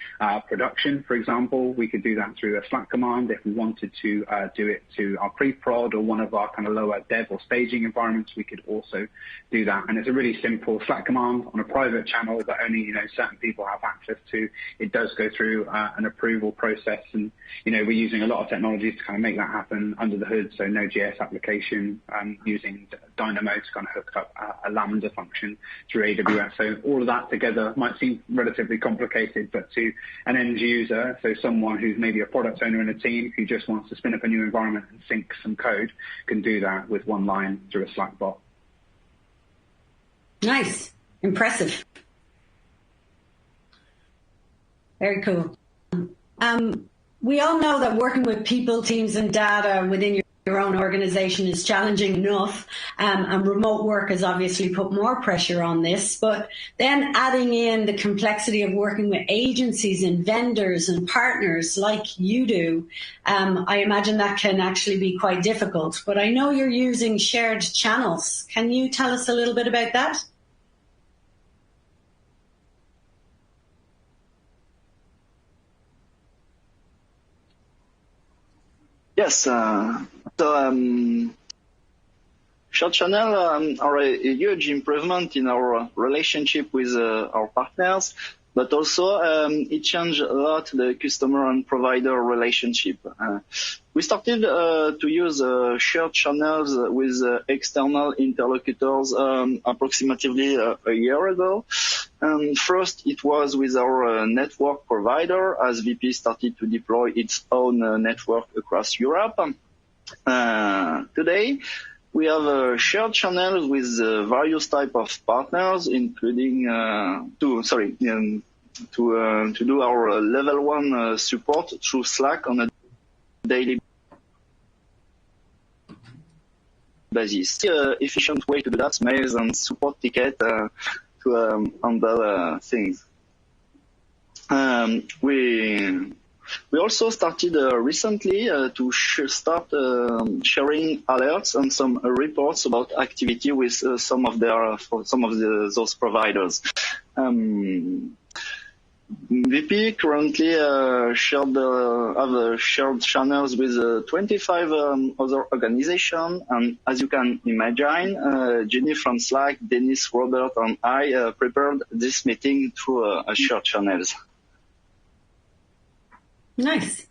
production, for example, we could do that through a Slack command. If we wanted to do it to our pre-prod or one of our kind of lower dev or staging environments, we could also do that. And it's a really simple Slack command on a private channel that only certain people have access to. It does go through an approval process, and we're using a lot of technologies to kind of make that happen under the hood. So Node.js application using Dynamo to kind of hook up a Lambda function through AWS. So all of that together might seem relatively complicated, but to an end user, so someone who's maybe a product owner in a team who just wants to spin up a new environment and sync some code, can do that with one line through a Slack bot. Nice. Impressive. Very cool. We all know that working with people, teams, and data within your own organization is challenging enough, and remote work has obviously put more pressure on this, but then adding in the complexity of working with agencies and vendors and partners like you do, I imagine that can actually be quite difficult. But I know you're using shared channels. Can you tell us a little bit about that? Yes, shared channel are a huge improvement in our relationship with our partners, but also it changed a lot the customer and provider relationship. We started to use shared channels with external interlocutors approximately a year ago. First, it was with our network provider as VP started to deploy its own network across Europe. Today, we have shared channels with various type of partners, including to do our level 1 support through Slack on a daily basis. Efficient way to do that, mails and support ticket to handle things. We also started recently to start sharing alerts and some reports about activity with some of those providers. VP currently have shared channels with 25 other organizations, and as you can imagine, Jenny from Slack, Dennis, Robert, and I prepared this meeting through shared channels. Nice.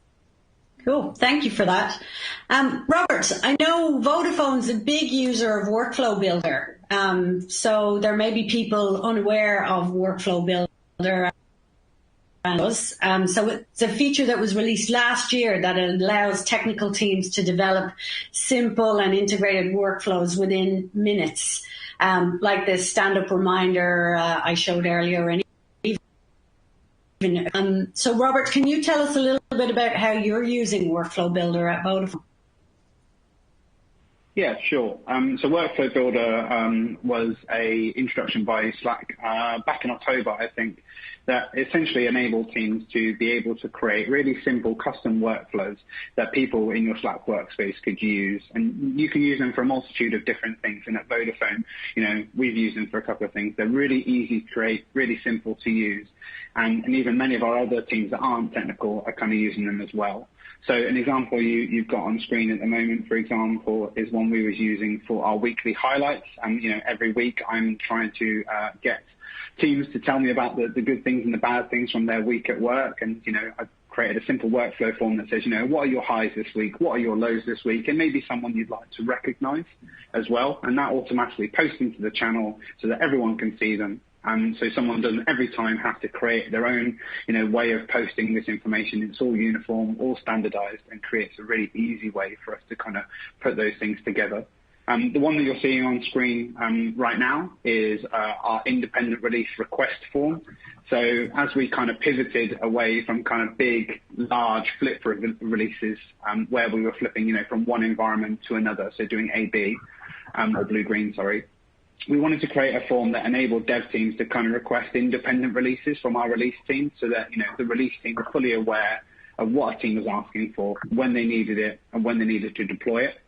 Cool. Thank you for that. Robert, I know Vodafone's a big user of Workflow Builder. So there may be people unaware of Workflow Builder. So it's a feature that was released last year that allows technical teams to develop simple and integrated workflows within minutes, like this stand-up reminder I showed earlier. So, Robert, can you tell us a little bit about how you're using Workflow Builder at Vodafone? Yeah, sure. So Workflow Builder was a introduction by Slack back in October, I think, that essentially enabled teams to be able to create really simple custom workflows that people in your Slack workspace could use. And you can use them for a multitude of different things. And at Vodafone, we've used them for a couple of things. They're really easy to create, really simple to use. And even many of our other teams that aren't technical are kind of using them as well. So an example you've got on screen at the moment, for example, is one we was using for our weekly highlights. And, every week I'm trying to get teams to tell me about the good things and the bad things from their week at work. And, I've created a simple workflow form that says, what are your highs this week? What are your lows this week? And maybe someone you'd like to recognize as well. And that automatically posts into the channel so that everyone can see them. So someone doesn't every time have to create their own, way of posting this information. It's all uniform, all standardized, and creates a really easy way for us to kind of put those things together. The one that you're seeing on screen right now is our independent release request form. So as we kind of pivoted away from kind of big, large flip releases where we were flipping, from one environment to another, so doing A/B, or blue-green, sorry, we wanted to create a form that enabled dev teams to kind of request independent releases from our release team so that, the release team were fully aware of what a team was asking for, when they needed it, and when they needed to deploy it.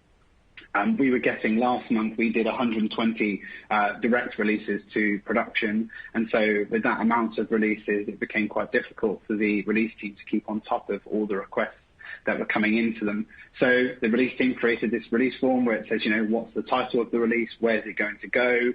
We were getting last month, we did 120 direct releases to production. And so with that amount of releases, it became quite difficult for the release team to keep on top of all the requests that were coming into them. So the release team created this release form where it says, what's the title of the release? Where's it going to go?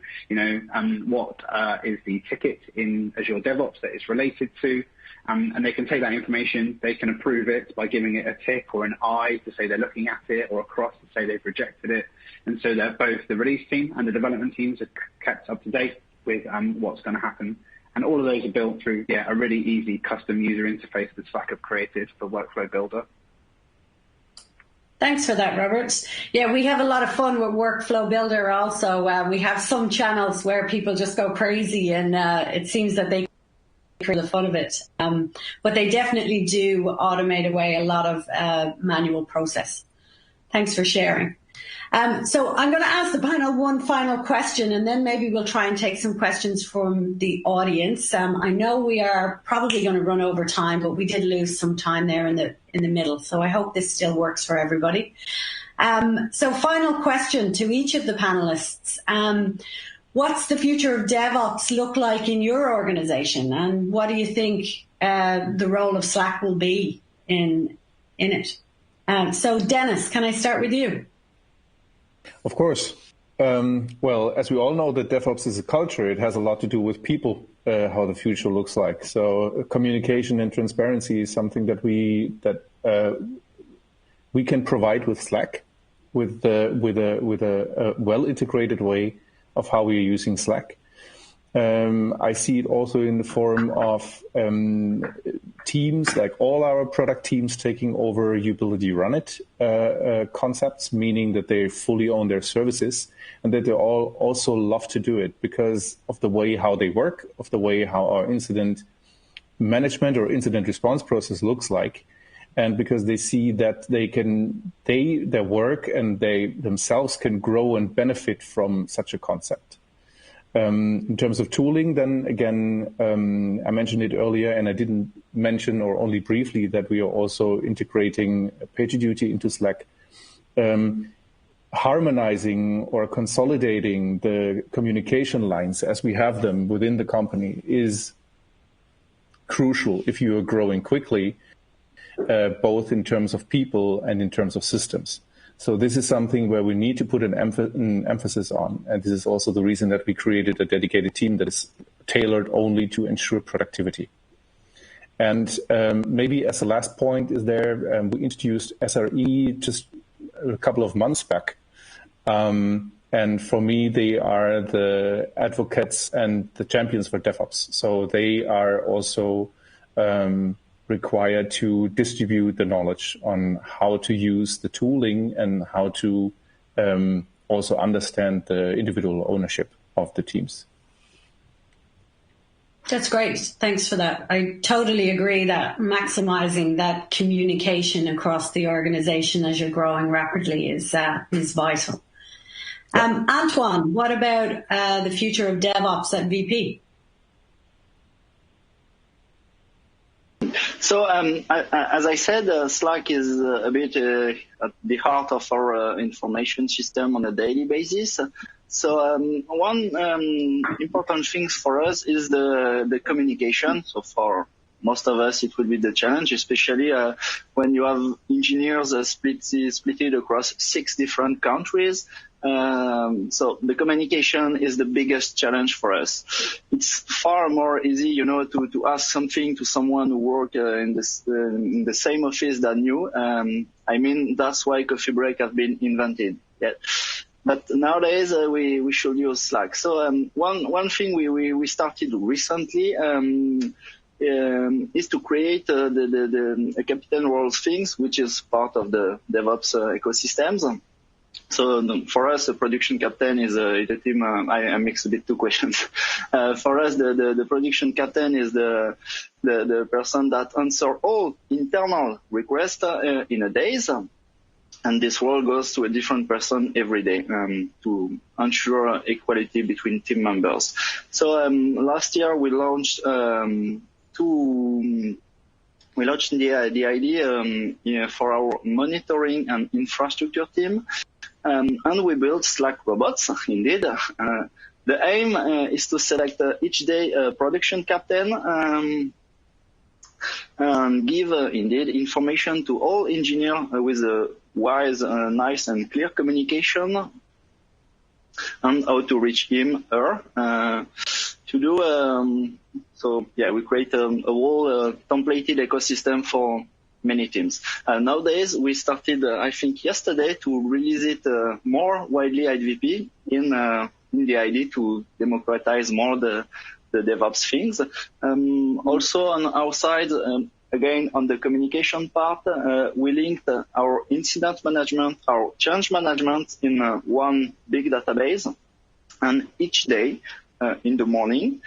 What is the ticket in Azure DevOps that it's related to? And they can take that information, they can approve it by giving it a tick or an I to say they're looking at it, or a cross to say they've rejected it. And so that both the release team and the development teams are kept up to date with what's going to happen. And all of those are built through a really easy custom user interface that Slack have created for Workflow Builder. Thanks for that, Robert. Yeah, we have a lot of fun with Workflow Builder also. We have some channels where people just go crazy, and it seems that they for the fun of it. But they definitely do automate away a lot of manual process. Thanks for sharing. So I'm going to ask the panel one final question, and then maybe we'll try and take some questions from the audience. I know we are probably going to run over time, but we did lose some time there in the middle. So I hope this still works for everybody. So final question to each of the panelists. What's the future of DevOps look like in your organization, and what do you think the role of Slack will be in it? So Dennis, can I start with you? Of course. Well, as we all know, that DevOps is a culture. It has a lot to do with people, how the future looks like. So communication and transparency is something that we can provide with Slack, with a well-integrated way of how we are using Slack. I see it also in the form of teams, like all our product teams taking over utility run it concepts, meaning that they fully own their services and that they all also love to do it because of the way how they work, of the way how our incident management or incident response process looks like. And because they see that their work and they themselves can grow and benefit from such a concept. In terms of tooling, then again, I mentioned it earlier, and I didn't mention or only briefly that we are also integrating PagerDuty into Slack, harmonizing or consolidating the communication lines as we have them within the company is crucial if you are growing quickly. Both in terms of people and in terms of systems. So this is something where we need to put an emphasis on. And this is also the reason that we created a dedicated team that is tailored only to ensure productivity. And maybe as a last point is there, we introduced SRE just a couple of months back. And for me, they are the advocates and the champions for DevOps. So they are also required to distribute the knowledge on how to use the tooling and how to also understand the individual ownership of the teams. That's great. Thanks for that. I totally agree that maximizing that communication across the organization as you're growing rapidly is vital. Antoine, what about the future of DevOps at VP? So, as I said, Slack is a bit at the heart of our information system on a daily basis. So, one important thing for us is the communication. So, for most of us, it will be the challenge, especially when you have engineers split across 6 different countries. So the communication is the biggest challenge for us. It's far more easy, to ask something to someone who works in the same office than you. That's why coffee break have been invented. Yeah. but nowadays we should use Slack. So one thing we started recently is to create the captain roles things, which is part of the DevOps ecosystems. So for us, a production captain is a team. I mixed a bit two questions. For us, the production captain is the person that answers all internal requests in a day. And this role goes to a different person every day to ensure equality between team members. So last year we launched the idea for our monitoring and infrastructure team, and we built Slack robots. Indeed, the aim is to select each day a production captain and give indeed information to all engineers with a wise, nice, and clear communication, and how to reach him, her. To do so, yeah, we create a whole templated ecosystem for many teams. Nowadays, we started, I think, yesterday to release it more widely at VP in the idea to democratize more the DevOps things. Also on our side, again, on the communication part, we linked our incident management, our change management in one big database. And each day in the morning,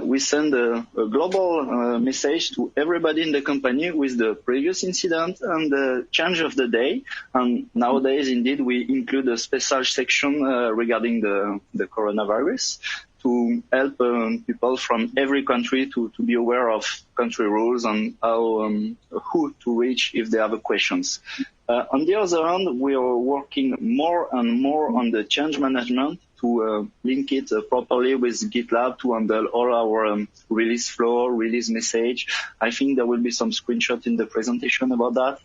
we send a global message to everybody in the company with the previous incident and the change of the day. And nowadays, indeed, we include a special section regarding the coronavirus to help people from every country to be aware of country rules and how who to reach if they have questions. On the other hand, we are working more and more on the change management to link it properly with GitLab to handle all our release flow, release message. I think there will be some screenshots in the presentation about that.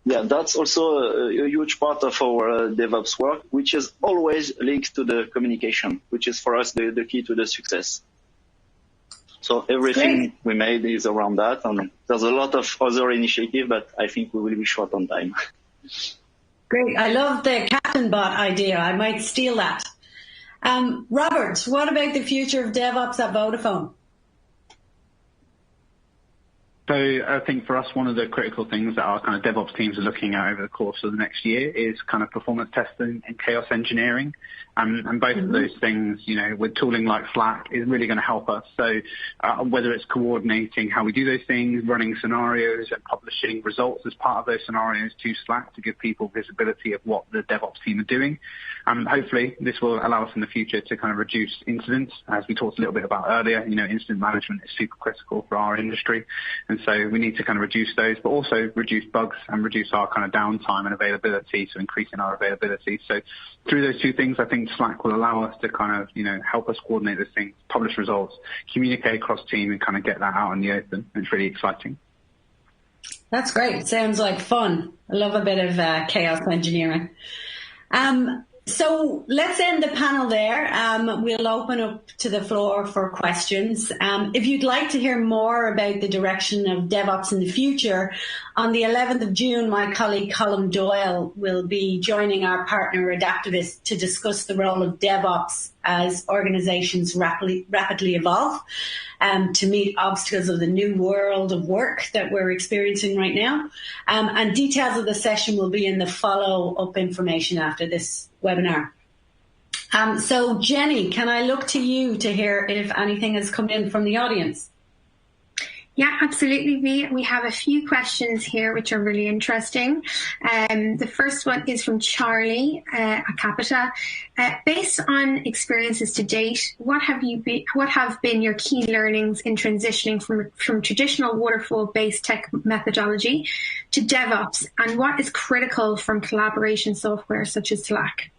Yeah, that's also a huge part of our DevOps work, which is always linked to the communication, which is for us the key to the success. So everything we made is around that, and there's a lot of other initiatives, but I think we will be short on time. Great. I love the Captain Bot idea. I might steal that. Robert, what about the future of DevOps at Vodafone? So I think for us, one of the critical things that our kind of DevOps teams are looking at over the course of the next year is kind of performance testing and chaos engineering. And both of those things, you know, with tooling like Slack is really going to help us. So whether it's coordinating how we do those things, running scenarios and publishing results as part of those scenarios to Slack to give people visibility of what the DevOps team are doing. Hopefully this will allow us in the future to kind of reduce incidents, as we talked a little bit about earlier. You know, incident management is super critical for our industry. And so we need to kind of reduce those, but also reduce bugs and reduce our kind of downtime and availability, so increasing our availability. So through those two things, I think Slack will allow us to kind of, you know, help us coordinate those things, publish results, communicate across team, and kind of get that out in the open. It's really exciting. That's great. Sounds like fun. I love a bit of chaos engineering. So let's end the panel there. We'll open up to the floor for questions. If you'd like to hear more about the direction of DevOps in the future, on the 11th of June, my colleague Colm Doyle will be joining our partner Adaptivist to discuss the role of DevOps as organizations rapidly evolve to meet obstacles of the new world of work that we're experiencing right now. And details of the session will be in the follow-up information after this webinar. So Jenny, can I look to you to hear if anything has come in from the audience? Yeah, absolutely. We have a few questions here which are really interesting. The first one is from Charlie at Capita. Based on experiences to date, what have been your key learnings in transitioning from traditional waterfall-based tech methodology to DevOps, and what is critical from collaboration software such as Slack?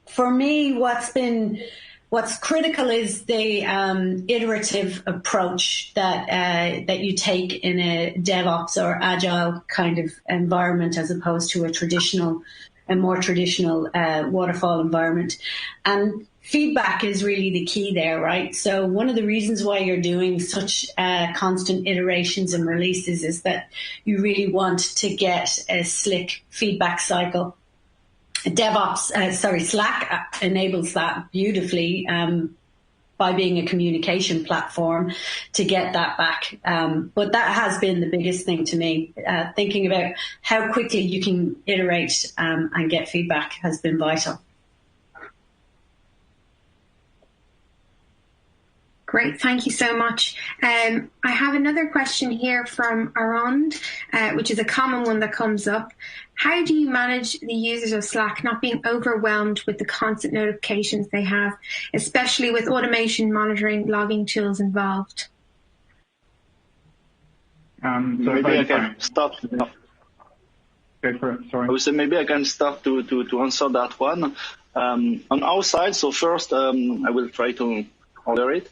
For me, what's critical is the iterative approach that you take in a DevOps or agile kind of environment, as opposed to a more traditional waterfall environment. And feedback is really the key there, right? So one of the reasons why you're doing such constant iterations and releases is that you really want to get a slick feedback cycle. Slack enables that beautifully by being a communication platform to get that back. But that has been the biggest thing to me. Thinking about how quickly you can iterate and get feedback has been vital. Great, thank you so much. I have another question here from Arond, which is a common one that comes up. How do you manage the users of Slack not being overwhelmed with the constant notifications they have, especially with automation, monitoring, logging tools involved? Maybe I can start. Go for it, sorry. I would say maybe I can start to answer that one. On our side, so first I will try to order it.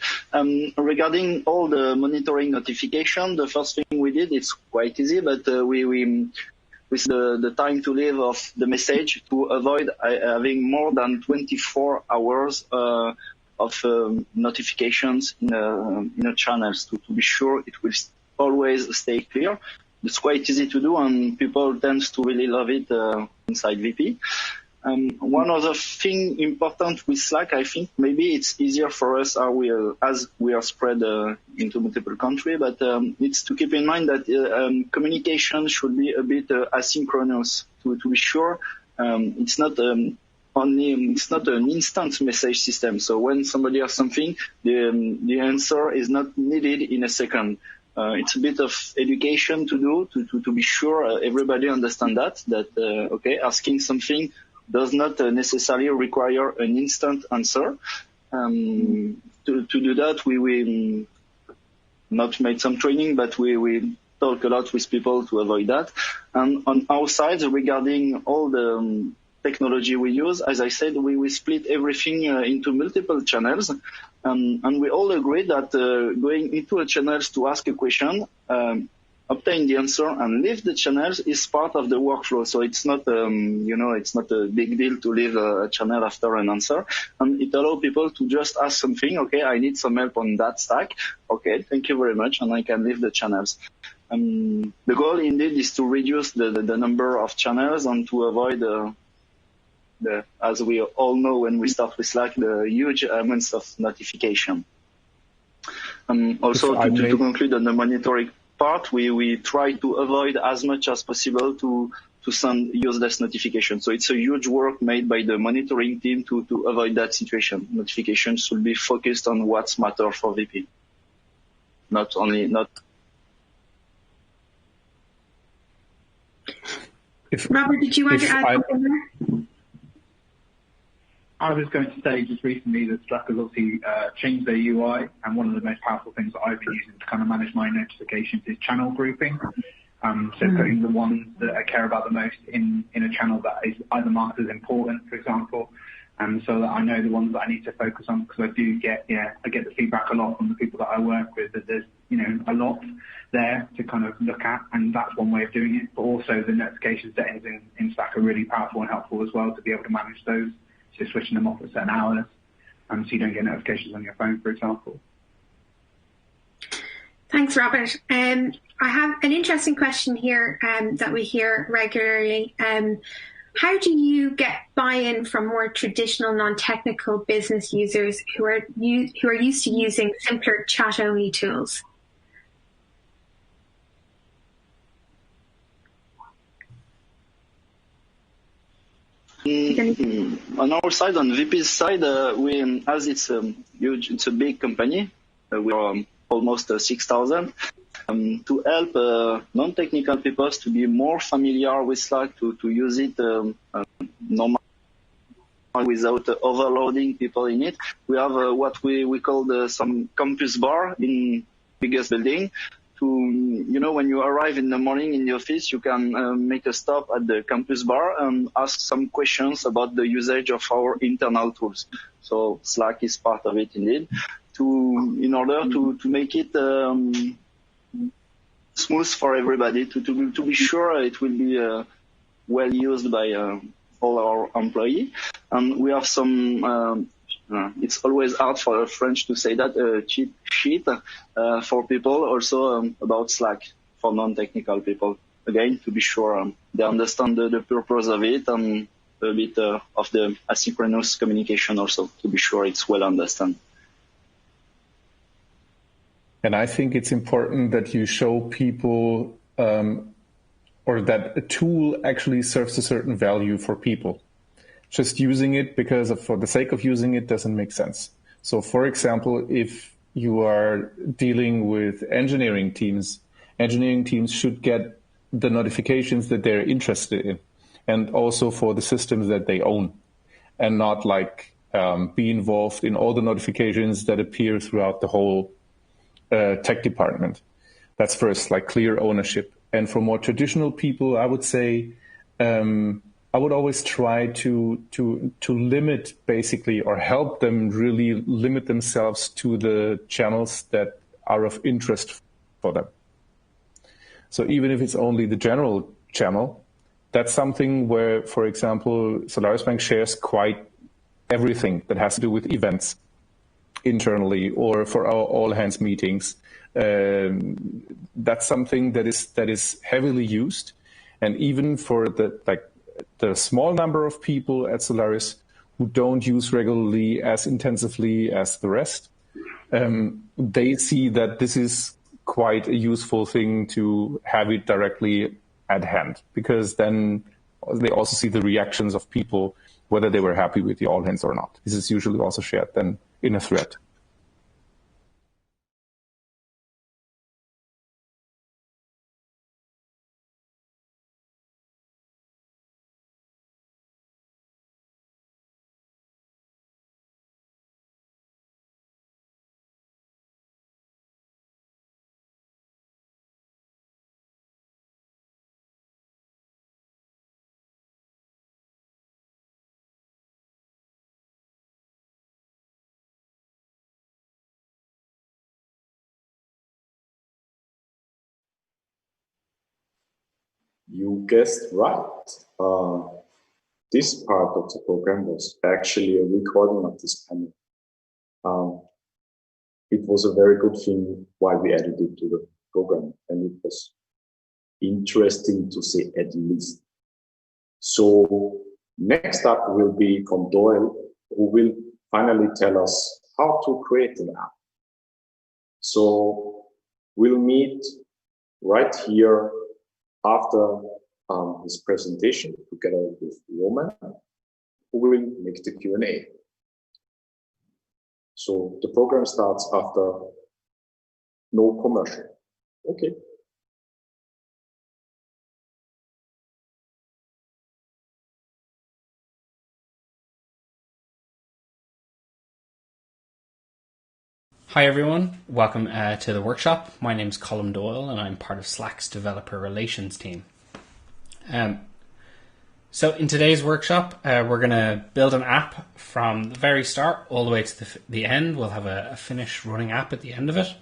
Regarding all the monitoring notification, the first thing we did, it's quite easy, but we with the time to live of the message to avoid having more than 24 hours of notifications in a channels to be sure it will always stay clear. It's quite easy to do, and people tend to really love it inside VP. One other thing important with Slack, I think maybe it's easier for us as we are spread into multiple countries, but it's to keep in mind that communication should be a bit asynchronous to be sure. It's not an instant message system. So when somebody has something, the answer is not needed in a second. It's a bit of education to do to be sure everybody understand that okay, asking something does not necessarily require an instant answer. To do that, we not made some training, but we talk a lot with people to avoid that. And on our side, regarding all the technology we use, as I said, we split everything into multiple channels. And we all agree that going into a channels to ask a question, obtain the answer and leave the channels is part of the workflow. So it's not, it's not a big deal to leave a channel after an answer. And it allows people to just ask something. Okay, I need some help on that stack. Okay, thank you very much. And I can leave the channels. The goal indeed is to reduce the number of channels and to avoid as we all know when we start with Slack, the huge amounts of notification. Also to conclude on the monitoring part, we try to avoid as much as possible to send useless notifications. So it's a huge work made by the monitoring team to avoid that situation. Notifications should be focused on what's matter for VP. Not. Robert, did you want to add something there? I was going to say just recently that Slack has obviously changed their UI, and one of the most powerful things that I've been using to kind of manage my notifications is channel grouping. So putting the ones that I care about the most in a channel that is either marked as important, for example, so that I know the ones that I need to focus on, because I do get the feedback a lot from the people that I work with that there's a lot there to kind of look at, and that's one way of doing it. But also the notification settings in Slack are really powerful and helpful as well to be able to manage those. So switching them off at certain hours, so you don't get notifications on your phone, for example. Thanks, Robert. I have an interesting question here that we hear regularly. How do you get buy-in from more traditional, non-technical business users who are used to using simpler chat-only tools? On our side, on VP's side, as it's a big company, we are almost 6,000. To help non-technical people to be more familiar with Slack, to use it normally without overloading people in it, we have what we call some campus bar in biggest building. When you arrive in the morning in the office, you can make a stop at the campus bar and ask some questions about the usage of our internal tools. So Slack is part of it indeed, in order to make it smooth for everybody, to be sure it will be well used by all our employees. And we have some it's always hard for a French to say that, cheat sheet for people also about Slack for non-technical people. Again, to be sure they understand the purpose of it and a bit of the asynchronous communication also to be sure it's well understood. And I think it's important that you show people or that a tool actually serves a certain value for people. Just using it for the sake of using it doesn't make sense. So for example, if you are dealing with engineering teams should get the notifications that they're interested in, and also for the systems that they own, and not be involved in all the notifications that appear throughout the whole tech department. That's first, clear ownership. And for more traditional people, I would say I would always try to limit basically, or help them really limit themselves to the channels that are of interest for them. So even if it's only the general channel, that's something where, for example, Solaris Bank shares quite everything that has to do with events internally or for our all hands meetings. That's something that is heavily used, and even for the small number of people at Solaris who don't use regularly as intensively as the rest, they see that this is quite a useful thing to have it directly at hand, because then they also see the reactions of people, whether they were happy with the all hands or not. This is usually also shared then in a thread. You guessed right. This part of the program was actually a recording of this panel. It was a very good thing why we added it to the program, and it was interesting to say at least. So next up will be Colm Doyle, who will finally tell us how to create an app. So we'll meet right here after his presentation, together with Roman, who will make the Q&A. So the program starts after no commercial. Okay. Hi everyone, welcome to the workshop. My name's Colm Doyle and I'm part of Slack's developer relations team. So in today's workshop, we're going to build an app from the very start all the way to the end. We'll have a finished running app at the end of it.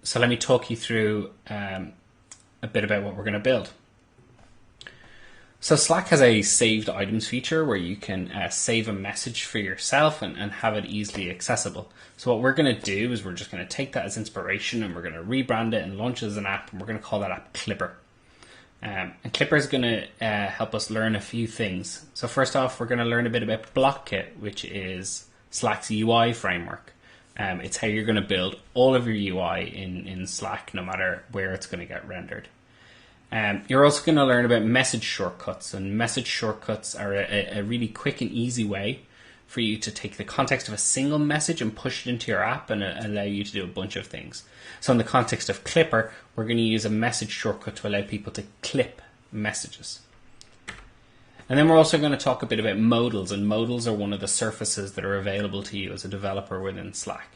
So let me talk you through a bit about what we're going to build. So Slack has a saved items feature where you can save a message for yourself and have it easily accessible. So what we're going to do is we're just going to take that as inspiration and we're going to rebrand it and launch it as an app, and we're going to call that app Clipper. And Clipper is going to help us learn a few things. So first off, we're going to learn a bit about BlockKit, which is Slack's UI framework. It's how you're going to build all of your UI in Slack, no matter where it's going to get rendered. You're also going to learn about message shortcuts, and message shortcuts are a really quick and easy way for you to take the context of a single message and push it into your app and allow you to do a bunch of things. So in the context of Clipper, we're going to use a message shortcut to allow people to clip messages. And then we're also going to talk a bit about modals, and modals are one of the surfaces that are available to you as a developer within Slack.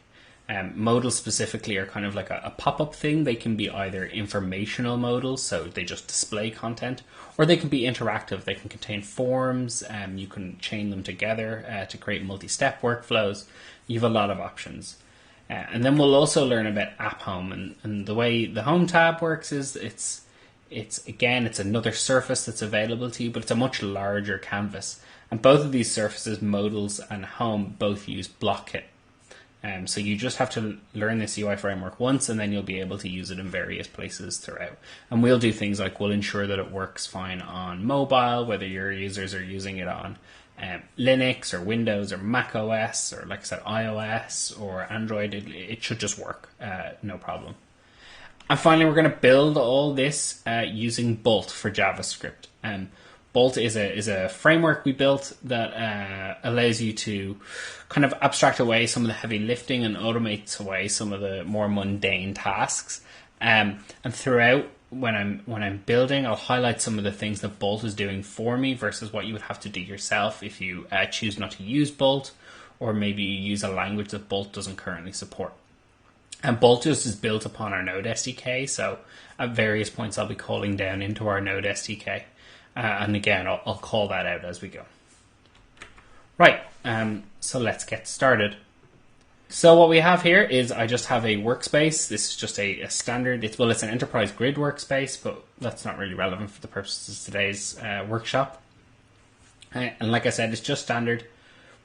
Modals specifically are kind of like a pop-up thing. They can be either informational modals, so they just display content, or they can be interactive. They can contain forms, you can chain them together to create multi-step workflows. You have a lot of options. And then we'll also learn about App Home, and the way the Home tab works is it's another surface that's available to you, but it's a much larger canvas. And both of these surfaces, modals and Home, both use BlockKit. So you just have to learn this UI framework once, and then you'll be able to use it in various places throughout. And we'll do things like we'll ensure that it works fine on mobile, whether your users are using it on Linux or Windows or Mac OS or, like I said, iOS or Android. It should just work, no problem. And finally, we're going to build all this using Bolt for JavaScript. Bolt is a framework we built that allows you to kind of abstract away some of the heavy lifting and automates away some of the more mundane tasks. And throughout, when I'm building, I'll highlight some of the things that Bolt is doing for me versus what you would have to do yourself if you choose not to use Bolt, or maybe you use a language that Bolt doesn't currently support. And Bolt just is built upon our Node SDK, so at various points I'll be calling down into our Node SDK. And again, I'll call that out as we go. Right, so let's get started. So what we have here is I just have a workspace. This is just a standard, it's an enterprise grid workspace, but that's not really relevant for the purposes of today's workshop. And like I said, it's just standard.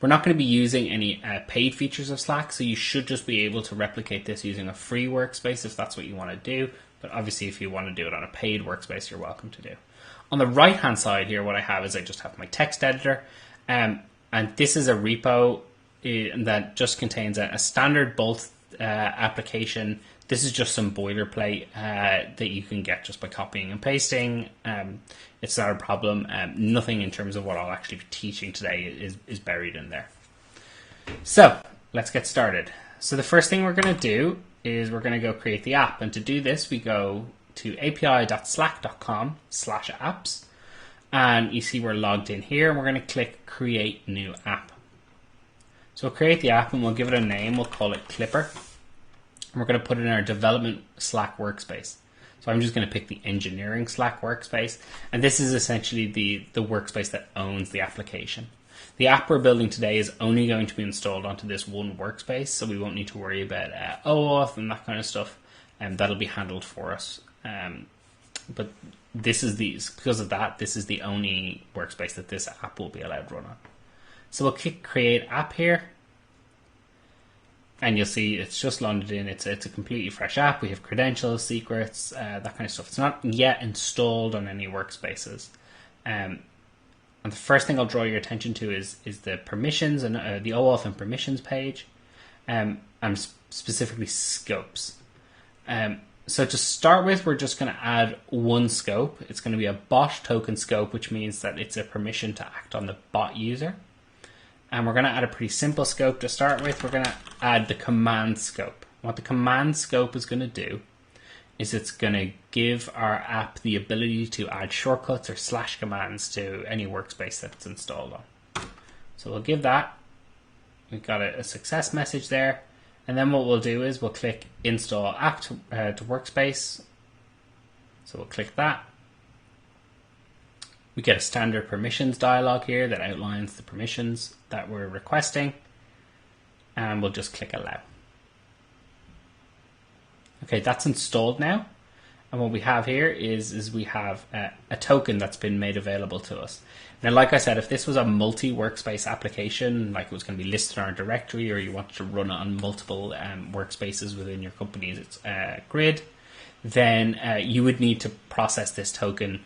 We're not going to be using any paid features of Slack, so you should just be able to replicate this using a free workspace if that's what you want to do. But obviously, if you want to do it on a paid workspace, you're welcome to do. On the right-hand side here, what I have is I just have my text editor, and this is a repo that just contains a standard Bolt application. This is just some boilerplate that you can get just by copying and pasting. It's not a problem. Nothing in terms of what I'll actually be teaching today is buried in there. So let's get started. So the first thing we're going to do is we're going to go create the app. And to do this, we go to api.slack.com/apps. And you see we're logged in here, and we're going to click Create New App. So we'll create the app and we'll give it a name. We'll call it Clipper. And we're going to put it in our development Slack workspace. So I'm just going to pick the engineering Slack workspace. And this is essentially the workspace that owns the application. The app we're building today is only going to be installed onto this one workspace, so we won't need to worry about OAuth and that kind of stuff. And that'll be handled for us. But this is because of that, this is the only workspace that this app will be allowed to run on. So we'll click Create App here. And you'll see it's just loaded in. It's a completely fresh app. We have credentials, secrets, that kind of stuff. It's not yet installed on any workspaces. And the first thing I'll draw your attention to is the permissions and the OAuth and permissions page, and specifically scopes. So to start with, we're just going to add one scope. It's going to be a bot token scope, which means that it's a permission to act on the bot user. And we're going to add a pretty simple scope to start with. We're going to add the command scope. What the command scope is going to do is it's going to give our app the ability to add shortcuts or slash commands to any workspace that's installed on. So we'll give that. We've got a success message there. And then what we'll do is we'll click Install App to Workspace. So we'll click that. We get a standard permissions dialog here that outlines the permissions that we're requesting. And we'll just click Allow. Okay, that's installed now. And what we have here is we have a token that's been made available to us. Now, like I said, if this was a multi-workspace application, like it was going to be listed in our directory, or you wanted to run it on multiple workspaces within your company's grid, then you would need to process this token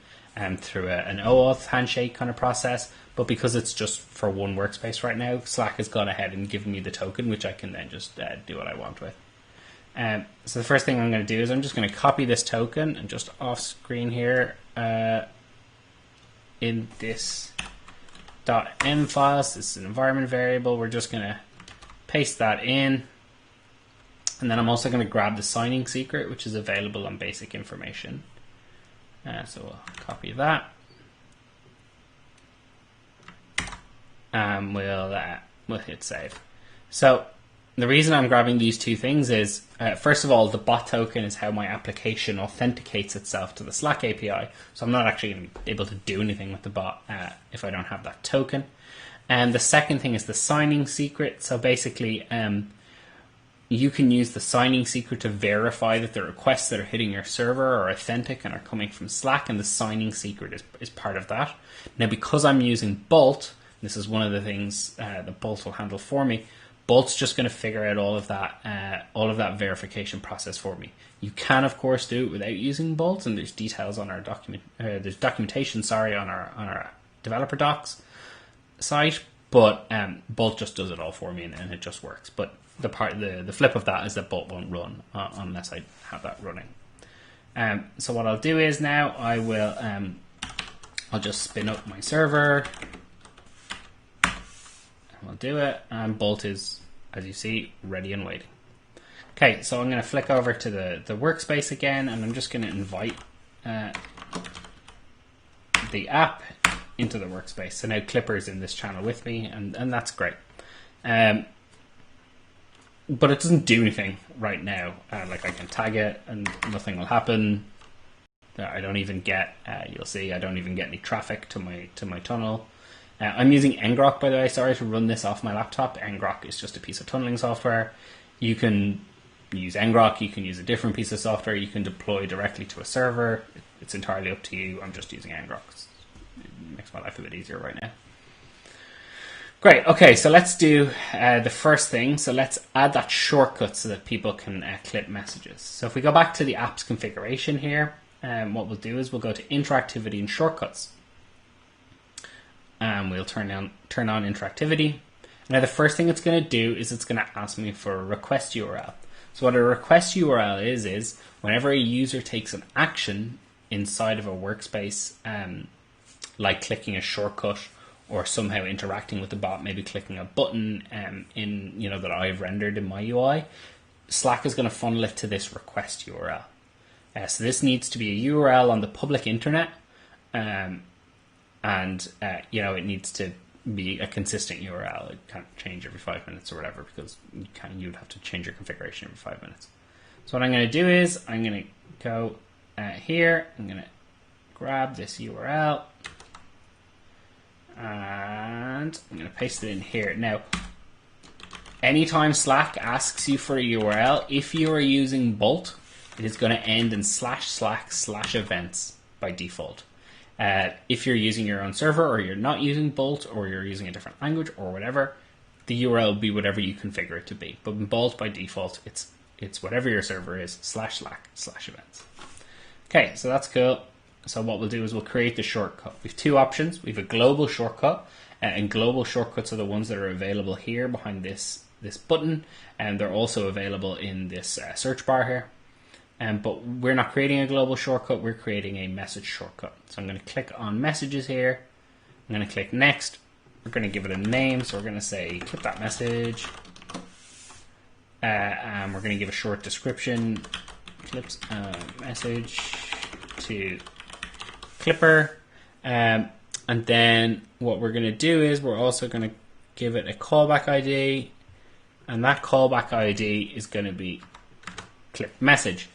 through an OAuth handshake kind of process. But because it's just for one workspace right now, Slack has gone ahead and given me the token, which I can then just do what I want with. So the first thing I'm going to do is I'm just going to copy this token and just off screen here in this .m file. So this is an environment variable. We're just going to paste that in. And then I'm also going to grab the signing secret, which is available on basic information. So we'll copy that. And we'll hit save. So the reason I'm grabbing these two things is, first of all, the bot token is how my application authenticates itself to the Slack API. So I'm not actually going to be able to do anything with the bot if I don't have that token. And the second thing is the signing secret. So basically, you can use the signing secret to verify that the requests that are hitting your server are authentic and are coming from Slack, and the signing secret is part of that. Now, because I'm using Bolt, this is one of the things that Bolt will handle for me. Bolt's just going to figure out all of that verification process for me. You can, of course, do it without using Bolt, and there's details on our there's documentation, on our developer docs site. But Bolt just does it all for me, and it just works. But the flip of that is that Bolt won't run unless I have that running. So what I'll do is now I'll just spin up my server. We'll do it, and Bolt is, as you see, ready and waiting. Okay, so I'm going to flick over to the workspace again, and I'm just going to invite the app into the workspace. So now Clipper's in this channel with me, and that's great. But it doesn't do anything right now. Like I can tag it, and nothing will happen. I don't even get, you'll see, I don't even get any traffic to my tunnel. I'm using ngrok, by the way. Sorry to run this off my laptop. ngrok is just a piece of tunneling software. You can use ngrok. You can use a different piece of software. You can deploy directly to a server. It's entirely up to you. I'm just using ngrok. It makes my life a bit easier right now. Great. Okay, so let's do the first thing. So let's add that shortcut so that people can clip messages. So if we go back to the app's configuration here, what we'll do is we'll go to interactivity and shortcuts. And we'll turn on interactivity. Now the first thing it's going to do is it's going to ask me for a request URL. So what a request URL is whenever a user takes an action inside of a workspace, like clicking a shortcut or somehow interacting with the bot, maybe clicking a button that I've rendered in my UI, Slack is going to funnel it to this request URL. So this needs to be a URL on the public internet. It needs to be a consistent URL. It can't change every 5 minutes or whatever, because you'd have to change your configuration every 5 minutes. So what I'm going to do is I'm going to go here. I'm going to grab this URL and I'm going to paste it in here. Now, anytime Slack asks you for a URL, if you are using Bolt, it is going to end in /slack/events by default. If you're using your own server, or you're not using Bolt, or you're using a different language or whatever, the URL will be whatever you configure it to be. But in Bolt by default, it's whatever your server is, /slack/events. Okay, so that's cool. So what we'll do is we'll create the shortcut. We have two options. We have a global shortcut, and global shortcuts are the ones that are available here behind this button, and they're also available in this search bar here. But we're not creating a global shortcut, we're creating a message shortcut. So I'm going to click on messages here. I'm going to click next. We're going to give it a name. So we're going to say clip that message. And we're going to give a short description. Clips message to Clipper. And then what we're going to do is we're also going to give it a callback ID. And that callback ID is going to be clip message.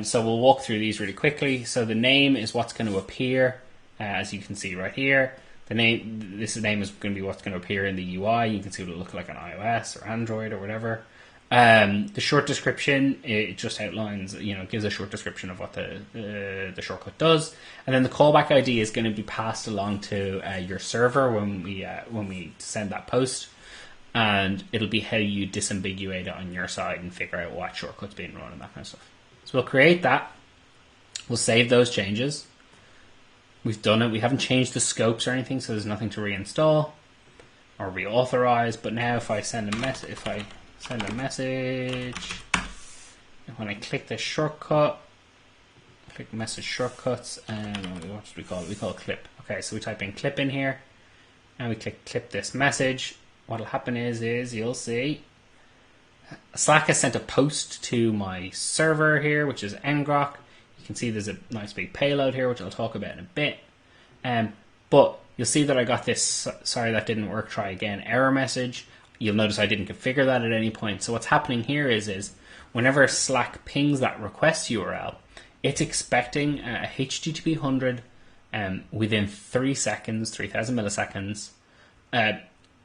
So we'll walk through these really quickly. So the name is what's going to appear, as you can see right here. This name is going to be what's going to appear in the UI. You can see what it'll look like on iOS or Android or whatever. The short description, it just outlines, gives a short description of what the shortcut does. And then the callback ID is going to be passed along to your server when we send that post. And it'll be how you disambiguate it on your side and figure out what shortcut's being run and that kind of stuff. So we'll create that. We'll save those changes. We've done it. We haven't changed the scopes or anything, so there's nothing to reinstall or reauthorize. But now if I send a message, when I click the shortcut, click message shortcuts, and what do we call it? We call it clip. Okay, so we type in clip in here, and we click this message. What'll happen is you'll see Slack has sent a post to my server here, which is ngrok. You can see there's a nice big payload here, which I'll talk about in a bit. But you'll see that I got this, sorry that didn't work, try again, error message. You'll notice I didn't configure that at any point. So what's happening here is whenever Slack pings that request URL, it's expecting a HTTP 100 within 3 seconds, 3000 milliseconds.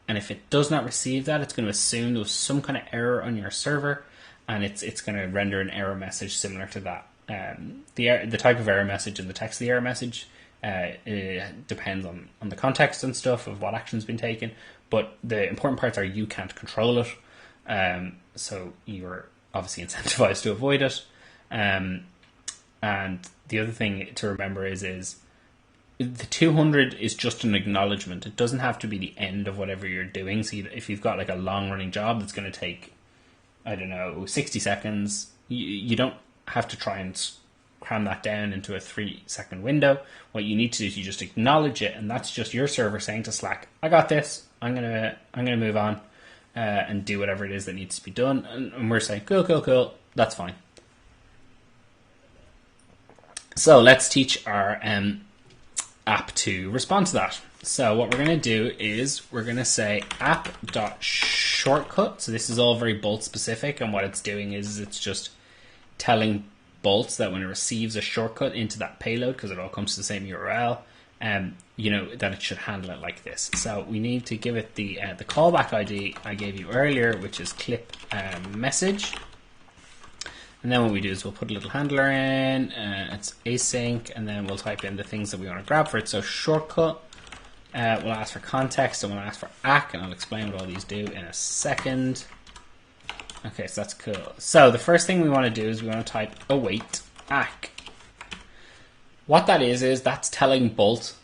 And if it does not receive that, it's going to assume there was some kind of error on your server, and it's going to render an error message similar to that. The type of error message and the text of the error message depends on the context and stuff of what action's been taken, but the important parts are you can't control it. So you're obviously incentivized to avoid it. And the other thing to remember is the 200 is just an acknowledgement. It doesn't have to be the end of whatever you're doing. So if you've got like a long running job that's going to take, I don't know, 60 seconds, you don't have to try and cram that down into a 3-second window. What you need to do is you just acknowledge it, and that's just your server saying to Slack, I got this, I'm gonna move on and do whatever it is that needs to be done. And we're saying, cool, that's fine. So let's teach our app to respond to that. So what we're going to do is we're going to say app.shortcut. So this is all very Bolt specific, and what it's doing is it's just telling Bolt that when it receives a shortcut into that payload, because it all comes to the same URL, that it should handle it like this. So we need to give it the callback ID I gave you earlier, which is clip message. And then what we do is we'll put a little handler in, it's async, and then we'll type in the things that we want to grab for it. So shortcut, we'll ask for context, and we'll ask for ACK, and I'll explain what all these do in a second. Okay, so that's cool. So the first thing we want to do is we want to type await ACK. What that is that's telling Bolt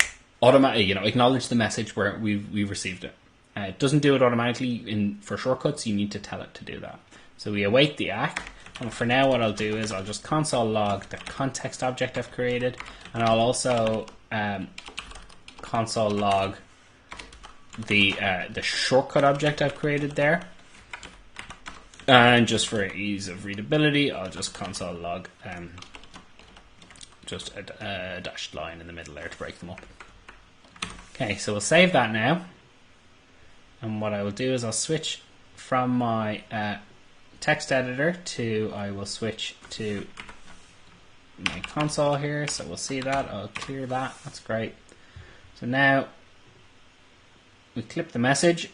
automatically, acknowledge the message where we've received it. It doesn't do it automatically for shortcuts. You need to tell it to do that. So we await the ACK. And for now, what I'll do is I'll just console log the context object I've created, and I'll also console log the shortcut object I've created there. And just for ease of readability, I'll just console log just a dashed line in the middle there to break them up. Okay, so we'll save that now. And what I will do is I'll switch from my text editor I will switch to my console here. So we'll see that. I'll clear that. That's great. So now we clip the message.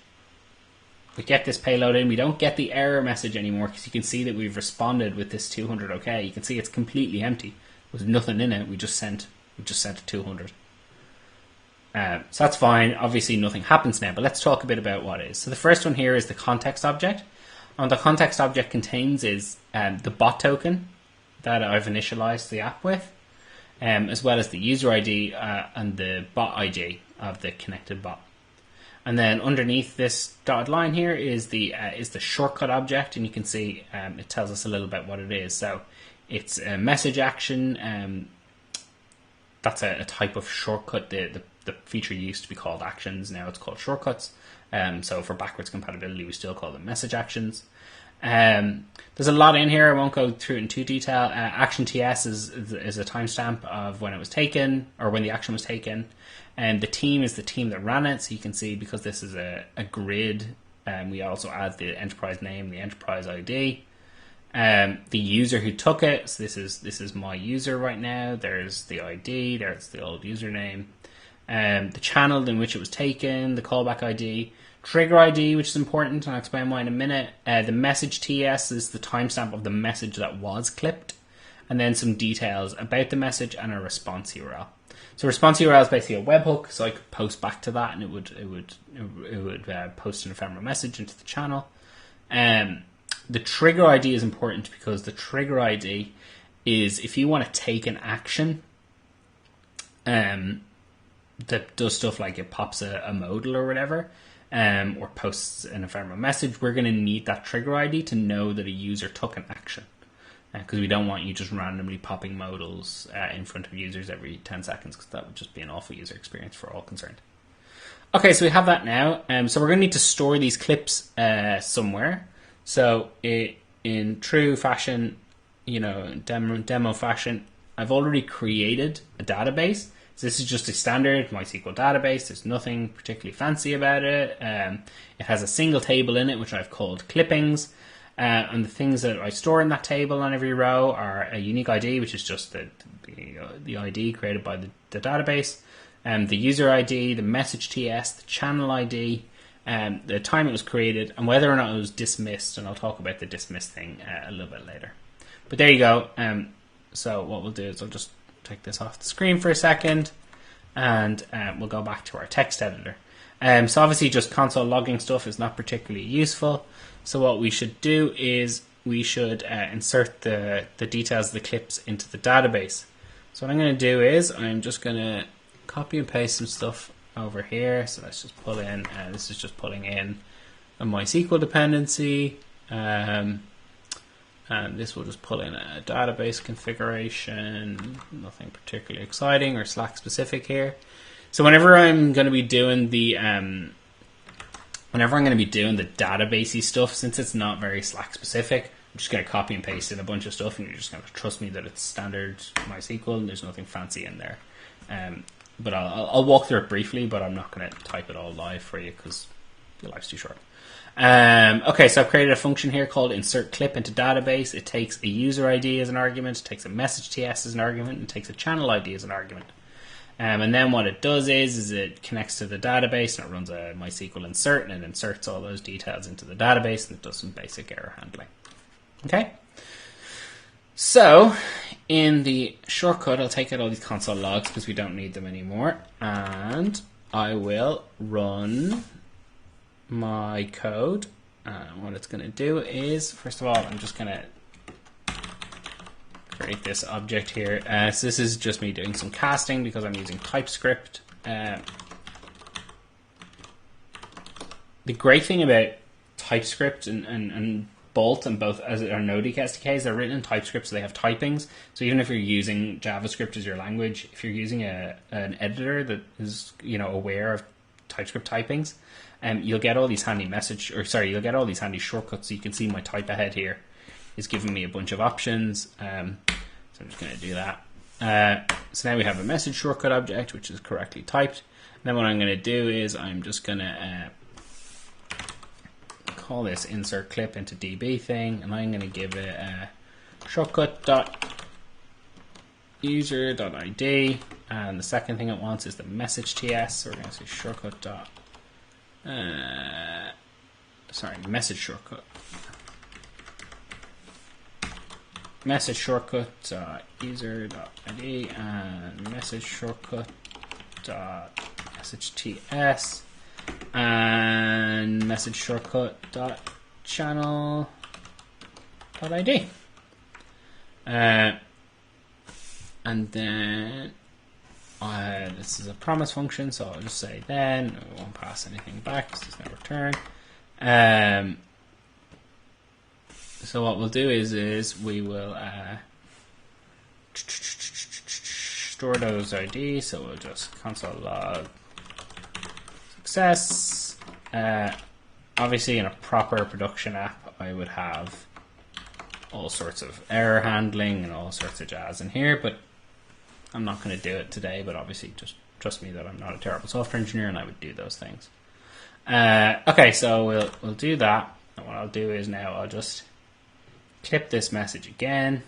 We get this payload in. We don't get the error message anymore because you can see that we've responded with this 200 OK. You can see it's completely empty. There's nothing in it. We just sent a 200. So that's fine. Obviously nothing happens now, but let's talk a bit about what is. So the first one here is the context object. And what the context object contains is the bot token that I've initialized the app with, as well as the user ID and the bot ID of the connected bot. And then underneath this dotted line here is the shortcut object, and you can see it tells us a little bit what it is. So it's a message action. That's a type of shortcut. The feature used to be called actions. Now it's called shortcuts. So for backwards compatibility, we still call them message actions. There's a lot in here. I won't go through it in too detail. Action TS is a timestamp of when it was taken, or when the action was taken. And the team is the team that ran it. So you can see, because this is a grid, we also add the enterprise name, the enterprise ID. The user who took it. So this is my user right now. There's the ID. There's the old username. The channel in which it was taken, the callback ID, trigger ID, which is important, and I'll explain why in a minute. The message TS is the timestamp of the message that was clipped, and then some details about the message and a response URL. So response URL is basically a webhook, so I could post back to that, and it would post an ephemeral message into the channel. The trigger ID is important because the trigger ID is if you want to take an action that does stuff like it pops a modal or whatever, or posts an ephemeral message, we're going to need that trigger ID to know that a user took an action. Because we don't want you just randomly popping modals in front of users every 10 seconds, because that would just be an awful user experience for all concerned. Okay, so we have that now. So we're going to need to store these clips somewhere. So in true fashion, demo fashion, I've already created a database. So this is just a standard MySQL database. There's nothing particularly fancy about it. It has a single table in it, which I've called clippings. And the things that I store in that table on every row are a unique ID, which is just the ID created by the database, the user ID, the message TS, the channel ID, the time it was created, and whether or not it was dismissed. And I'll talk about the dismissed thing a little bit later. But there you go. So what we'll do is I'll just take this off the screen for a second, and we'll go back to our text editor. So obviously just console logging stuff is not particularly useful. So what we should do is we should insert the details of the clips into the database. So what I'm going to do is I'm just going to copy and paste some stuff over here. So let's just pull in, this is just pulling in a MySQL dependency. And this will just pull in a database configuration, nothing particularly exciting or Slack specific here. So whenever I'm going to be doing the databasey stuff, since it's not very Slack specific, I'm just going to copy and paste in a bunch of stuff, and you're just going to trust me that it's standard MySQL and there's nothing fancy in there. But I'll walk through it briefly, but I'm not going to type it all live for you because your life's too short. Okay, so I've created a function here called insert clip into database. It takes a user ID as an argument, it takes a message TS as an argument, and it takes a channel ID as an argument. And then what it does is it connects to the database and it runs a MySQL insert and it inserts all those details into the database and it does some basic error handling. Okay, so in the shortcut, I'll take out all these console logs because we don't need them anymore, and I will run my code. What it's going to do is, first of all, I'm just going to create this object here. So this is just me doing some casting because I'm using TypeScript. The great thing about TypeScript and Bolt and both as our Node SDKs, they're written in TypeScript, so they have typings. So even if you're using JavaScript as your language, if you're using an editor that is aware of TypeScript typings, you'll get all these handy you'll get all these handy shortcuts. So you can see my type ahead here is giving me a bunch of options. So I'm just going to do that. So now we have a message shortcut object, which is correctly typed. And then what I'm going to do is I'm just going to call this insert clip into DB thing, and I'm going to give it a shortcut.user.id, and the second thing it wants is the message TS. So we're going to say message shortcut. Message shortcut user.id and message shortcut message TS and message shortcut channel .id. And then this is a promise function, so I'll just say then we won't pass anything back because there's no return. So what we'll do is we will store those IDs. So we'll just console log success. Obviously, in a proper production app, I would have all sorts of error handling and all sorts of jazz in here, but I'm not going to do it today. But obviously, just trust me that I'm not a terrible software engineer and I would do those things. Okay, so we'll do that. And what I'll do is now I'll just clip this message again.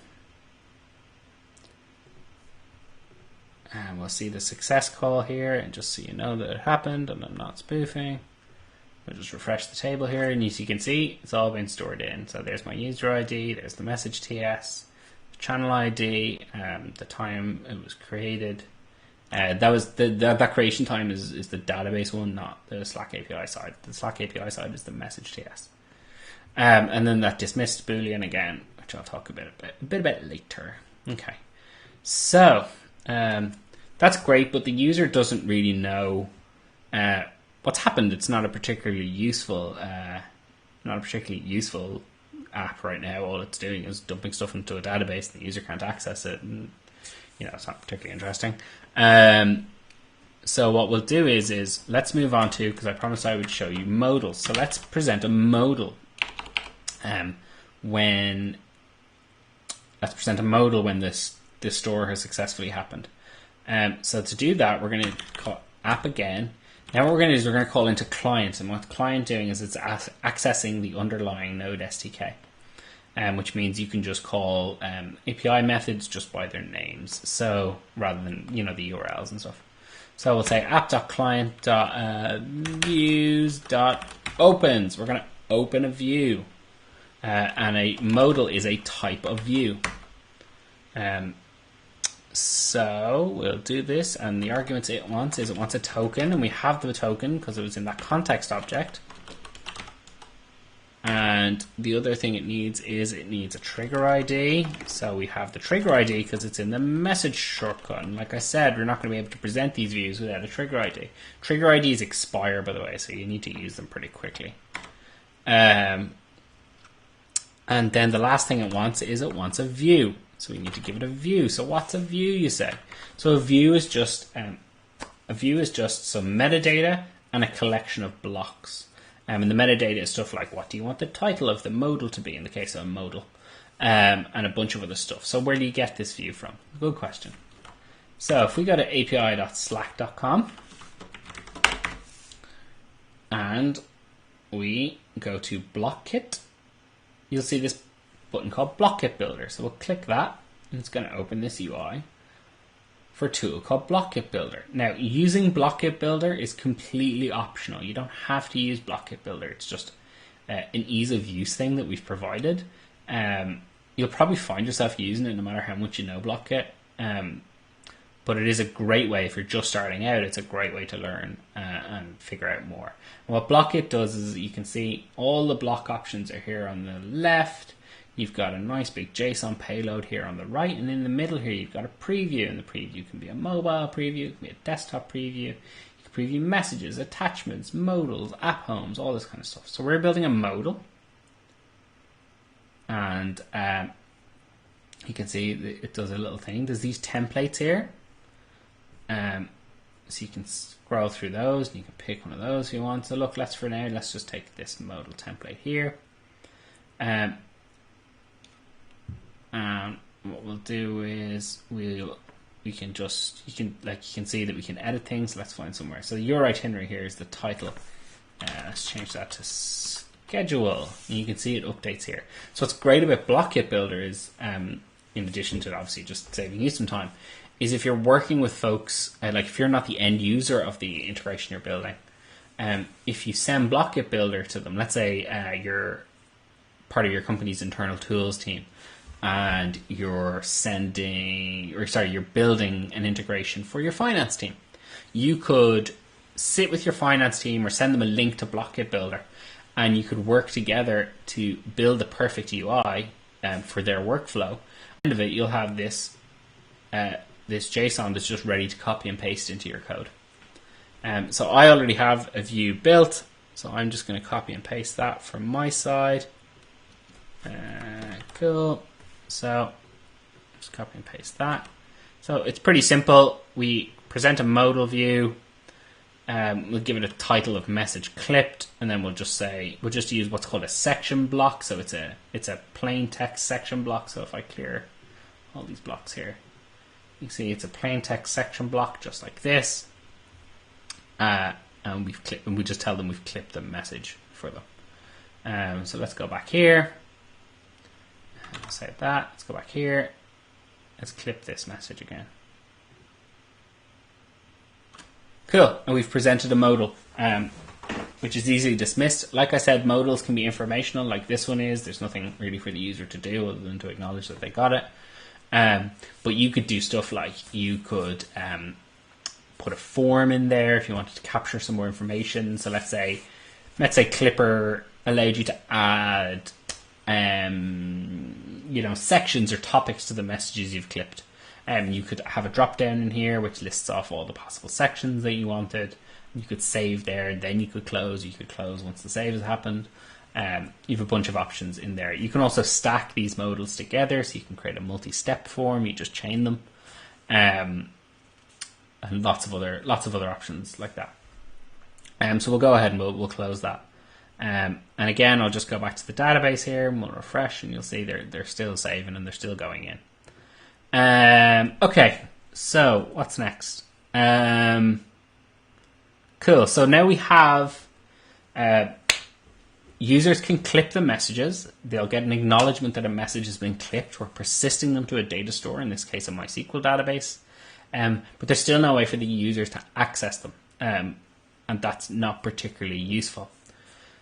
And we'll see the success call here, and just so you know that it happened and I'm not spoofing. We'll just refresh the table here, and as you can see, it's all been stored in. So there's my user ID, there's the message TS, the channel ID, the time it was created. That was that creation time is the database one, not the Slack API side. The Slack API side is the message TS. And then that dismissed Boolean again, which I'll talk a bit about later. Okay, so that's great, but the user doesn't really know what's happened. It's not a particularly useful app right now. All it's doing is dumping stuff into a database. The user can't access it, and it's not particularly interesting. So what we'll do is let's move on to, because I promised I would show you modals. So let's present a modal. When this store has successfully happened. So to do that, we're going to call app again. Now what we're going to do is we're going to call into client, and what the client doing is it's accessing the underlying Node SDK, which means you can just call API methods just by their names. So rather than the URLs and stuff. So we'll say app.client.views.opens. We're going to open a view. And a modal is a type of view. So we'll do this, and the argument it wants is it wants a token, and we have the token because it was in that context object. And the other thing it needs is it needs a trigger ID. So we have the trigger ID because it's in the message shortcut. And like I said, we're not going to be able to present these views without a trigger ID. Trigger IDs expire, by the way, so you need to use them pretty quickly. And then the last thing it wants is it wants a view. So we need to give it a view. So what's a view, you say? So a view is just some metadata and a collection of blocks. And the metadata is stuff like, what do you want the title of the modal to be, in the case of a modal, and a bunch of other stuff. So where do you get this view from? Good question. So if we go to api.slack.com and we go to BlockKit, you'll see this button called BlockKit Builder. So we'll click that, and it's going to open this UI for a tool called BlockKit Builder. Now, using BlockKit Builder is completely optional. You don't have to use BlockKit Builder. It's just an ease of use thing that we've provided. You'll probably find yourself using it no matter how much you know BlockKit. But it is a great way, if you're just starting out, it's a great way to learn and figure out more. And what BlockKit does is you can see all the block options are here on the left. You've got a nice big JSON payload here on the right, and in the middle here you've got a preview, and the preview can be a mobile preview, it can be a desktop preview, you can preview messages, attachments, modals, app homes, all this kind of stuff. So we're building a modal, and you can see it does a little thing. There's these templates here, so you can scroll through those, and you can pick one of those if you want. So look, for now, let's just take this modal template here. And what we'll do is you can see that we can edit things. Let's find somewhere. So your itinerary here is the title. Let's change that to schedule, and you can see it updates here. So what's great about BlockKit Builder is, in addition to obviously just saving you some time, is if you're working with folks, like if you're not the end user of the integration you're building, if you send BlockKit Builder to them, let's say you're part of your company's internal tools team, and you're building an integration for your finance team. You could sit with your finance team or send them a link to BlockKit Builder, and you could work together to build the perfect UI for their workflow. At the end of it, you'll have this JSON that's just ready to copy and paste into your code. So I already have a view built, so I'm just going to copy and paste that from my side. Cool. So just copy and paste that. So it's pretty simple. We present a modal view. We'll give it a title of message clipped, and then we'll just use what's called a section block. So it's a plain text section block. So if I clear all these blocks here, you can see it's a plain text section block just like this. And we just tell them we've clipped the message for them. So let's go back here. Save that. Let's go back here. Let's clip this message again. Cool. And we've presented a modal, which is easily dismissed. Like I said, modals can be informational, like this one is. There's nothing really for the user to do other than to acknowledge that they got it. But you could do stuff like you could put a form in there if you wanted to capture some more information. So let's say Clipper allowed you to add sections or topics to the messages you've clipped. You could have a drop down in here which lists off all the possible sections that you wanted. You could save there, and then you could close. You could close once the save has happened. You have a bunch of options in there. You can also stack these modals together, so you can create a multi-step form. You just chain them, and lots of other options like that. So we'll go ahead and we'll close that. And again, I'll just go back to the database here, and we'll refresh, and you'll see they're still saving and they're still going in. Okay, so what's next? Cool. So now we have users can clip the messages. They'll get an acknowledgement that a message has been clipped. We're persisting them to a data store, in this case a MySQL database. But there's still no way for the users to access them, and that's not particularly useful.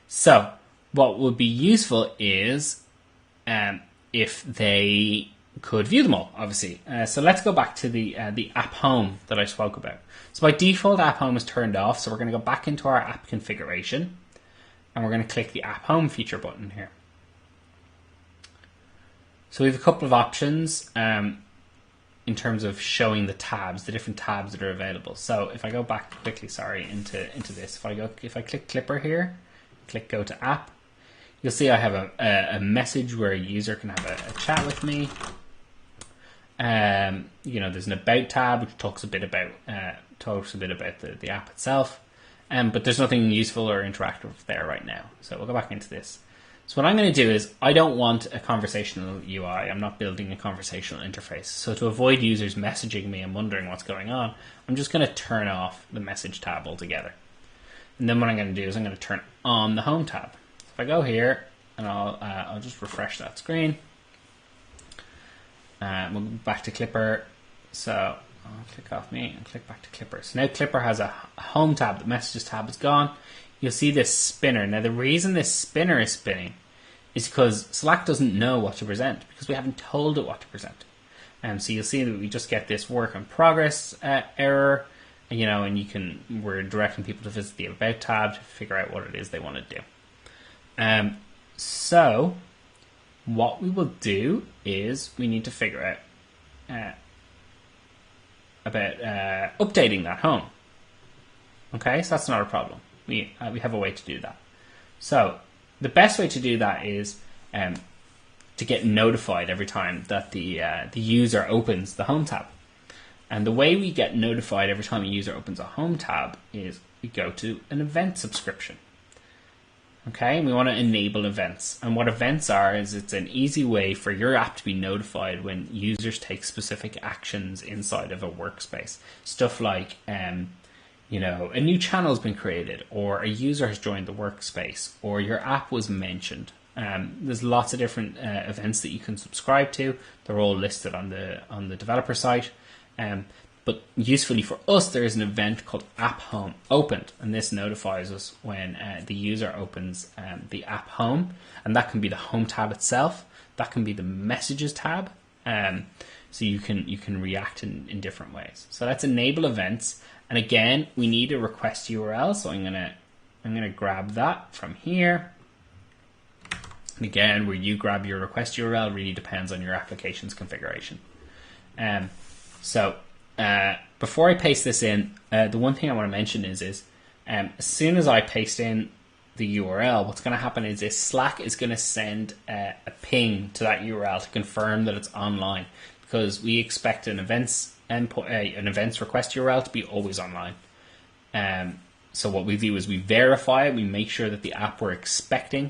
So what would be useful is if they could view them all, obviously. So let's go back to the app home that I spoke about. So by default, app home is turned off. So we're going to go back into our app configuration, and we're going to click the app home feature button here. So we have a couple of options in terms of showing the tabs, the different tabs that are available. So if I go back quickly, into this, if I click Clipper here, click go to app, you'll see I have a message where a user can have a chat with me. There's an about tab which talks a bit about the app itself, but there's nothing useful or interactive there right now. So we'll go back into this. So what I'm going to do is, I don't want a conversational UI. I'm not building a conversational interface. So to avoid users messaging me and wondering what's going on, I'm just going to turn off the message tab altogether. And then what I'm going to do is I'm going to turn on the home tab. So if I go here, and I'll just refresh that screen. We'll go back to Clipper. So I'll click off me and click back to Clipper. So now Clipper has a home tab. The messages tab is gone. You'll see this spinner. Now the reason this spinner is spinning is because Slack doesn't know what to present, because we haven't told it what to present. So you'll see that we just get this work in progress error, and we're directing people to visit the about tab to figure out what it is they want to do. So what we will do is we need to figure out about updating that home. Okay, so that's not a problem. We have a way to do that. So the best way to do that is to get notified every time that the user opens the home tab. And the way we get notified every time a user opens a home tab is we go to an event subscription. Okay, and we want to enable events. And what events are is it's an easy way for your app to be notified when users take specific actions inside of a workspace. Stuff like a new channel has been created, or a user has joined the workspace, or your app was mentioned. There's lots of different events that you can subscribe to. They're all listed on the developer site. But usefully for us, there is an event called App Home Opened, and this notifies us when the user opens the App Home, and that can be the Home tab itself. That can be the Messages tab. So you can react in different ways. So let's enable events. And again, we need a request URL. So I'm gonna grab that from here. And again, where you grab your request URL really depends on your application's configuration. Before I paste this in, the one thing I want to mention is as soon as I paste in the URL, what's going to happen is Slack is going to send a ping to that URL to confirm that it's online, because we expect an events request URL to be always online. So what we do is we verify it. We make sure that the app we're expecting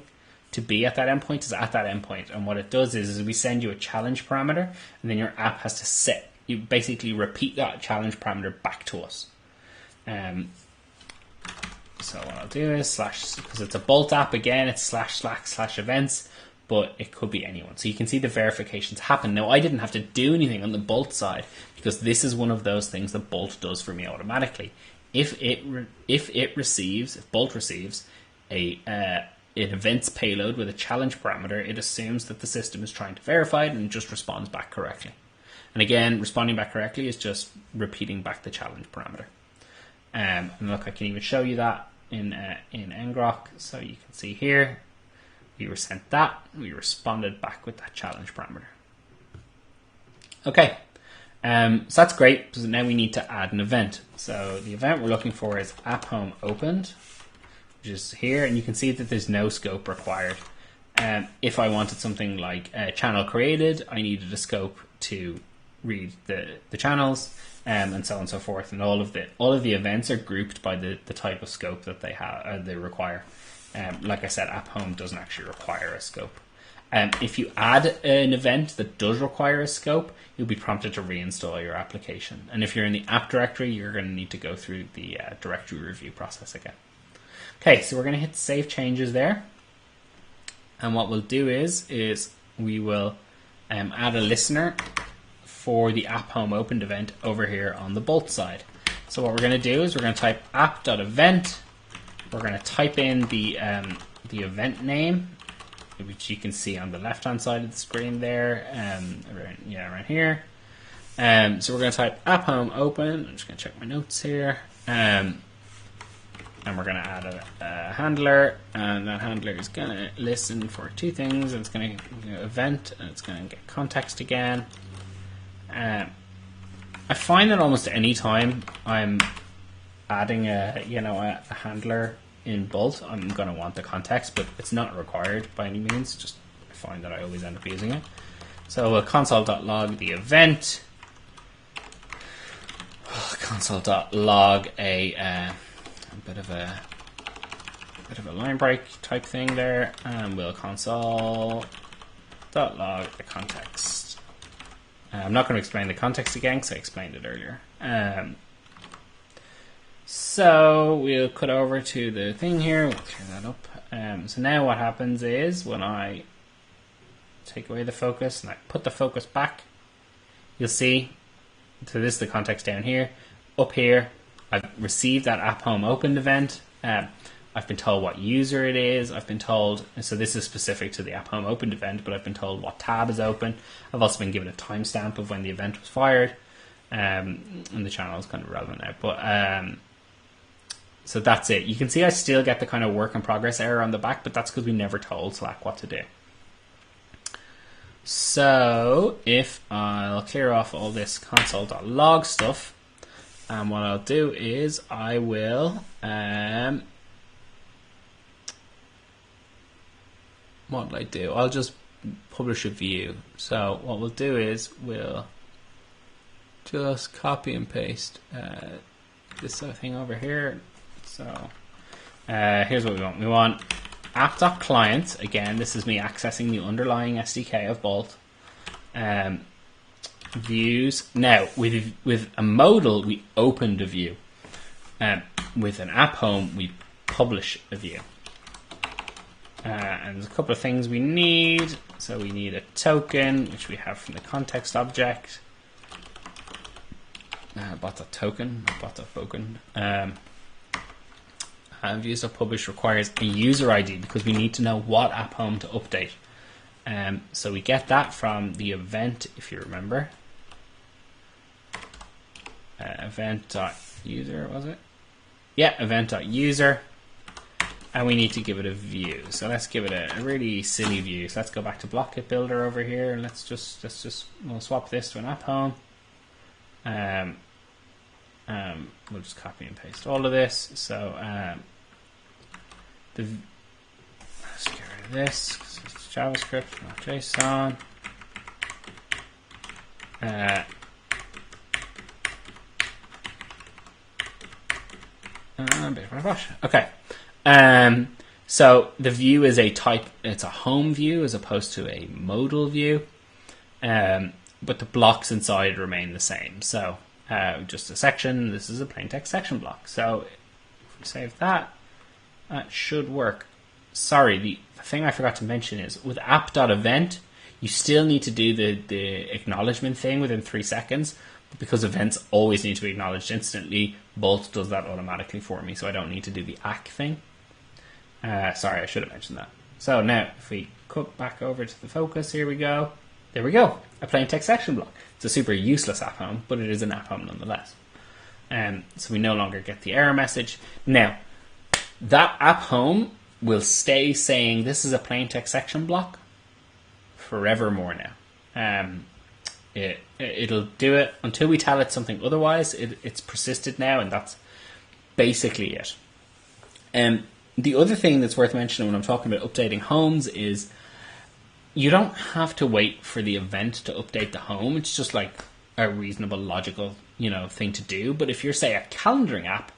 to be at that endpoint is at that endpoint. And what it does is we send you a challenge parameter, and then your app has to set. You basically repeat that challenge parameter back to us. So what I'll do is because it's a Bolt app, again, it's /Slack/events, but it could be anyone. So you can see the verifications happen. Now, I didn't have to do anything on the Bolt side, because this is one of those things that Bolt does for me automatically. If Bolt receives an events payload with a challenge parameter, it assumes that the system is trying to verify it and just responds back correctly. And again, responding back correctly is just repeating back the challenge parameter. And look, I can even show you that in ngrok. So you can see here, we were sent that, we responded back with that challenge parameter. Okay, so that's great. So now we need to add an event. So the event we're looking for is App Home Opened, which is here, and you can see that there's no scope required. If I wanted something like a channel created, I needed a scope to read the channels, and so on and so forth. And all of the events are grouped by the type of scope that they require. Like I said, App Home doesn't actually require a scope. If you add an event that does require a scope, you'll be prompted to reinstall your application. And if you're in the app directory, you're going to need to go through the directory review process again. Okay, so we're going to hit Save Changes there. And what we'll do is we will add a listener for the App Home Opened event over here on the Bolt side. So what we're going to do is we're going to type app.event. We're going to type in the event name, which you can see on the left-hand side of the screen there, around here. So we're going to type app home open. I'm just going to check my notes here. And we're going to add a handler, and that handler is going to listen for two things. It's going to event, and it's going to get context again. I find that almost any time I'm adding a handler in Bolt, I'm going to want the context, but it's not required by any means. Just I find that I always end up using it. So we'll console.log the event. Console.log a bit of a line break type thing there, and we'll console.log the context. I'm not going to explain the context again because I explained it earlier. So we'll cut over to the thing here. We'll clear that up. So now what happens is when I take away the focus and I put the focus back, you'll see. So this is the context down here. Up here, I've received that app home opened event. I've been told what user it is. I've been told, so this is specific to the app home opened event, but I've been told what tab is open. I've also been given a timestamp of when the event was fired. And the channel is kind of relevant now. But so that's it. You can see I still get the kind of work in progress error on the back, but that's because we never told Slack what to do. So if I'll clear off all this console.log stuff, and what I'll do is I will what will I do? I'll just publish a view. So what we'll do is we'll just copy and paste this thing over here. So here's what we want. We want app.client. Again, this is me accessing the underlying SDK of Bolt. Views. Now, with a modal, we opened a view. With an app home, we publish a view. And there's a couple of things we need. So we need a token, which we have from the context object. Bot.token, bot.token. Views.publish requires a user ID because we need to know what app home to update. So we get that from the event, if you remember. Event.user, was it? Yeah, event.user. And we need to give it a view. So let's give it a really silly view. So let's go back to BlockKit Builder over here. And we'll swap this to an app home. We'll just copy and paste all of this. So let's get rid of this because it's JavaScript, not JSON. Okay. So the view is a type. It's a home view as opposed to a modal view, but the blocks inside remain the same. So just a section. This is a plain text section block. So if we save that, that should work. Sorry, the thing I forgot to mention is with app.event, you still need to do the acknowledgement thing within 3 seconds. But because events always need to be acknowledged instantly, Bolt does that automatically for me, so I don't need to do the ACK thing. Sorry, I should have mentioned that. So now, if we cut back over to the focus, here we go. There we go, a plain text section block. It's a super useless app home, but it is an app home nonetheless. So we no longer get the error message. Now, that app home will stay saying this is a plain text section block forevermore now. It'll do it until we tell it something otherwise. It's persisted now, and that's basically it. The other thing that's worth mentioning when I'm talking about updating homes is you don't have to wait for the event to update the home. It's just like a reasonable, logical, thing to do. But if you're, say, a calendaring app,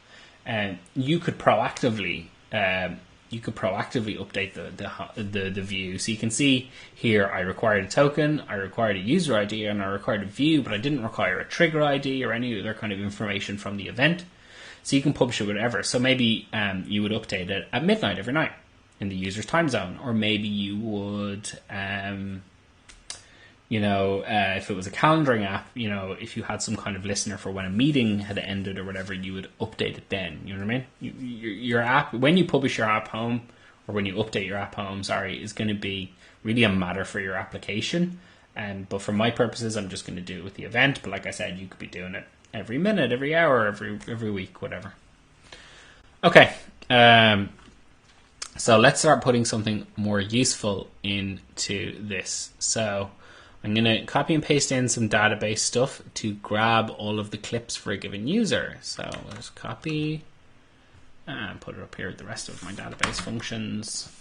you could proactively update the view. So you can see here, I required a token, I required a user ID, and I required a view, but I didn't require a trigger ID or any other kind of information from the event. So you can publish it whatever. So maybe you would update it at midnight every night in the user's time zone, or maybe you would, if it was a calendaring app, if you had some kind of listener for when a meeting had ended or whatever, you would update it then. You know what I mean? Your app, when you publish your app home, or when you update your app home, is going to be really a matter for your application. But for my purposes, I'm just going to do it with the event. But like I said, you could be doing it every minute, every hour, every week, whatever. Okay. So let's start putting something more useful into this. So I'm going to copy and paste in some database stuff to grab all of the clips for a given user. So let's copy and put it up here with the rest of my database functions.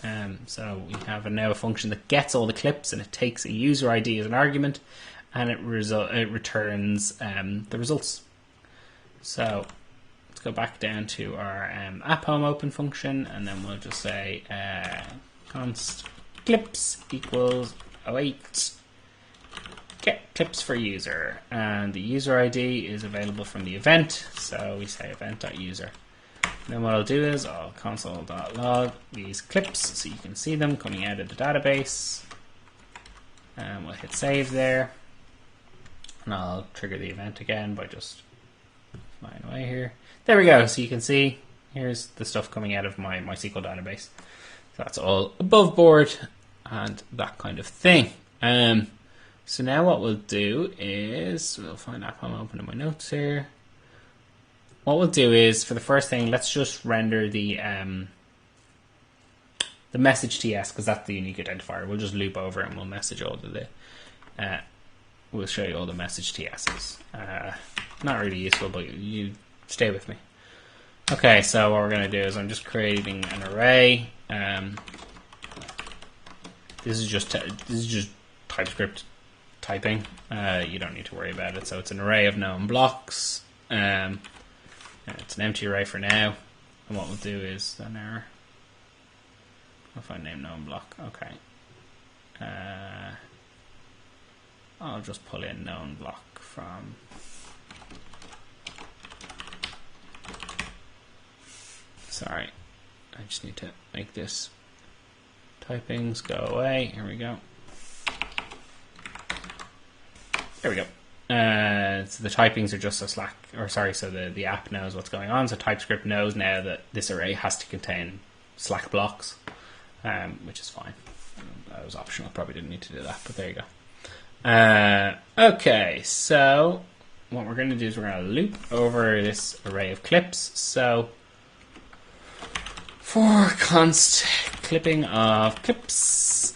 So we have now a function that gets all the clips, and it takes a user ID as an argument, and it returns the results. So let's go back down to our app home open function, and then we'll just say const clips equals 08 get clips for user, and the user ID is available from the event. So we say event.user. Then what I'll do is I'll console.log these clips so you can see them coming out of the database. And we'll hit save there. And I'll trigger the event again by just flying away here. There we go. So you can see here's the stuff coming out of my MySQL database. So that's all above board and that kind of thing. So now what we'll do is we'll find app home open in my notes here. What we'll do is, for the first thing, let's just render the message TS, because that's the unique identifier. We'll just loop over and we'll message all of the we'll show you all the message TSs. Not really useful, but you stay with me. Okay, so what we're going to do is I'm just creating an array. This is just TypeScript typing. You don't need to worry about it. So it's an array of known blocks. It's an empty array for now, and what we'll do is an error. I'll find name known block. Okay. I'll just pull in known block from. Sorry, I just need to make this typings go away. Here we go. There we go. So the typings are just so so the app knows what's going on. So TypeScript knows now that this array has to contain Slack blocks, which is fine. That was optional. Probably didn't need to do that, but there you go. Okay, so what we're going to do is we're going to loop over this array of clips. So for const clipping of clips,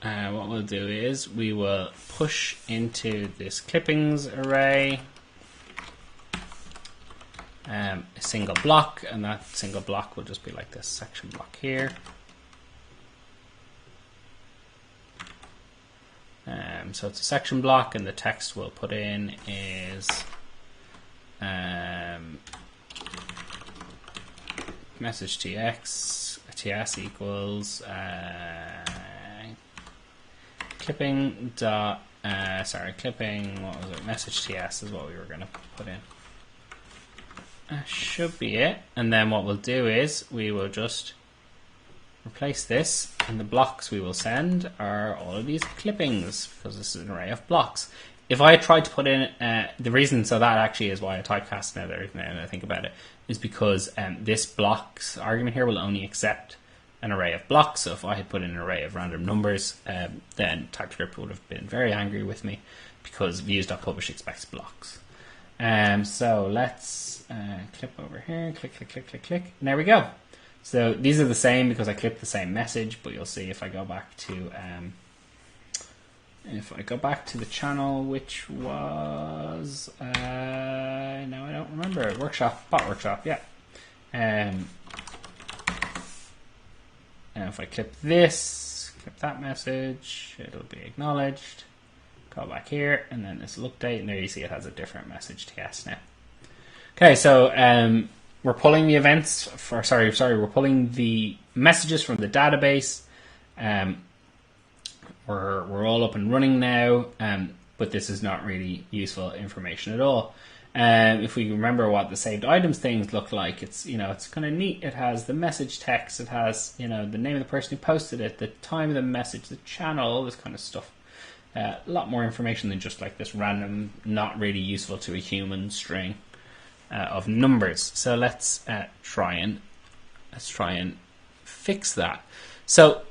what we'll do is we will push into this clippings array a single block, and that single block will just be like this section block here. So it's a section block, and the text we'll put in is message TS equals clipping dot clipping, what was it, message TS is what we were going to put in. Should be it. And then what we'll do is we will just replace this, and the blocks we will send are all of these clippings, because this is an array of blocks. If I had tried to put in the reason, so that actually is why I typecast now that I think about it, is because this blocks argument here will only accept an array of blocks. So if I had put in an array of random numbers, then TypeScript would have been very angry with me, because views.publish expects blocks. So let's clip over here, click, click, click, click, click. And there we go. So these are the same because I clipped the same message, but you'll see if I go back to the channel, which was now I don't remember, bot workshop, yeah. And if I clip this, clip that message, it'll be acknowledged. Go back here, and then this will update, and there you see it has a different message TS now. Okay, so we're pulling the events we're pulling the messages from the database. We're all up and running now, but this is not really useful information at all. If we remember what the saved items things look like, it's kind of neat. It has the message text, it has the name of the person who posted it, the time of the message, the channel, all this kind of stuff. A lot more information than just like this random, not really useful to a human string of numbers. So let's try and fix that. So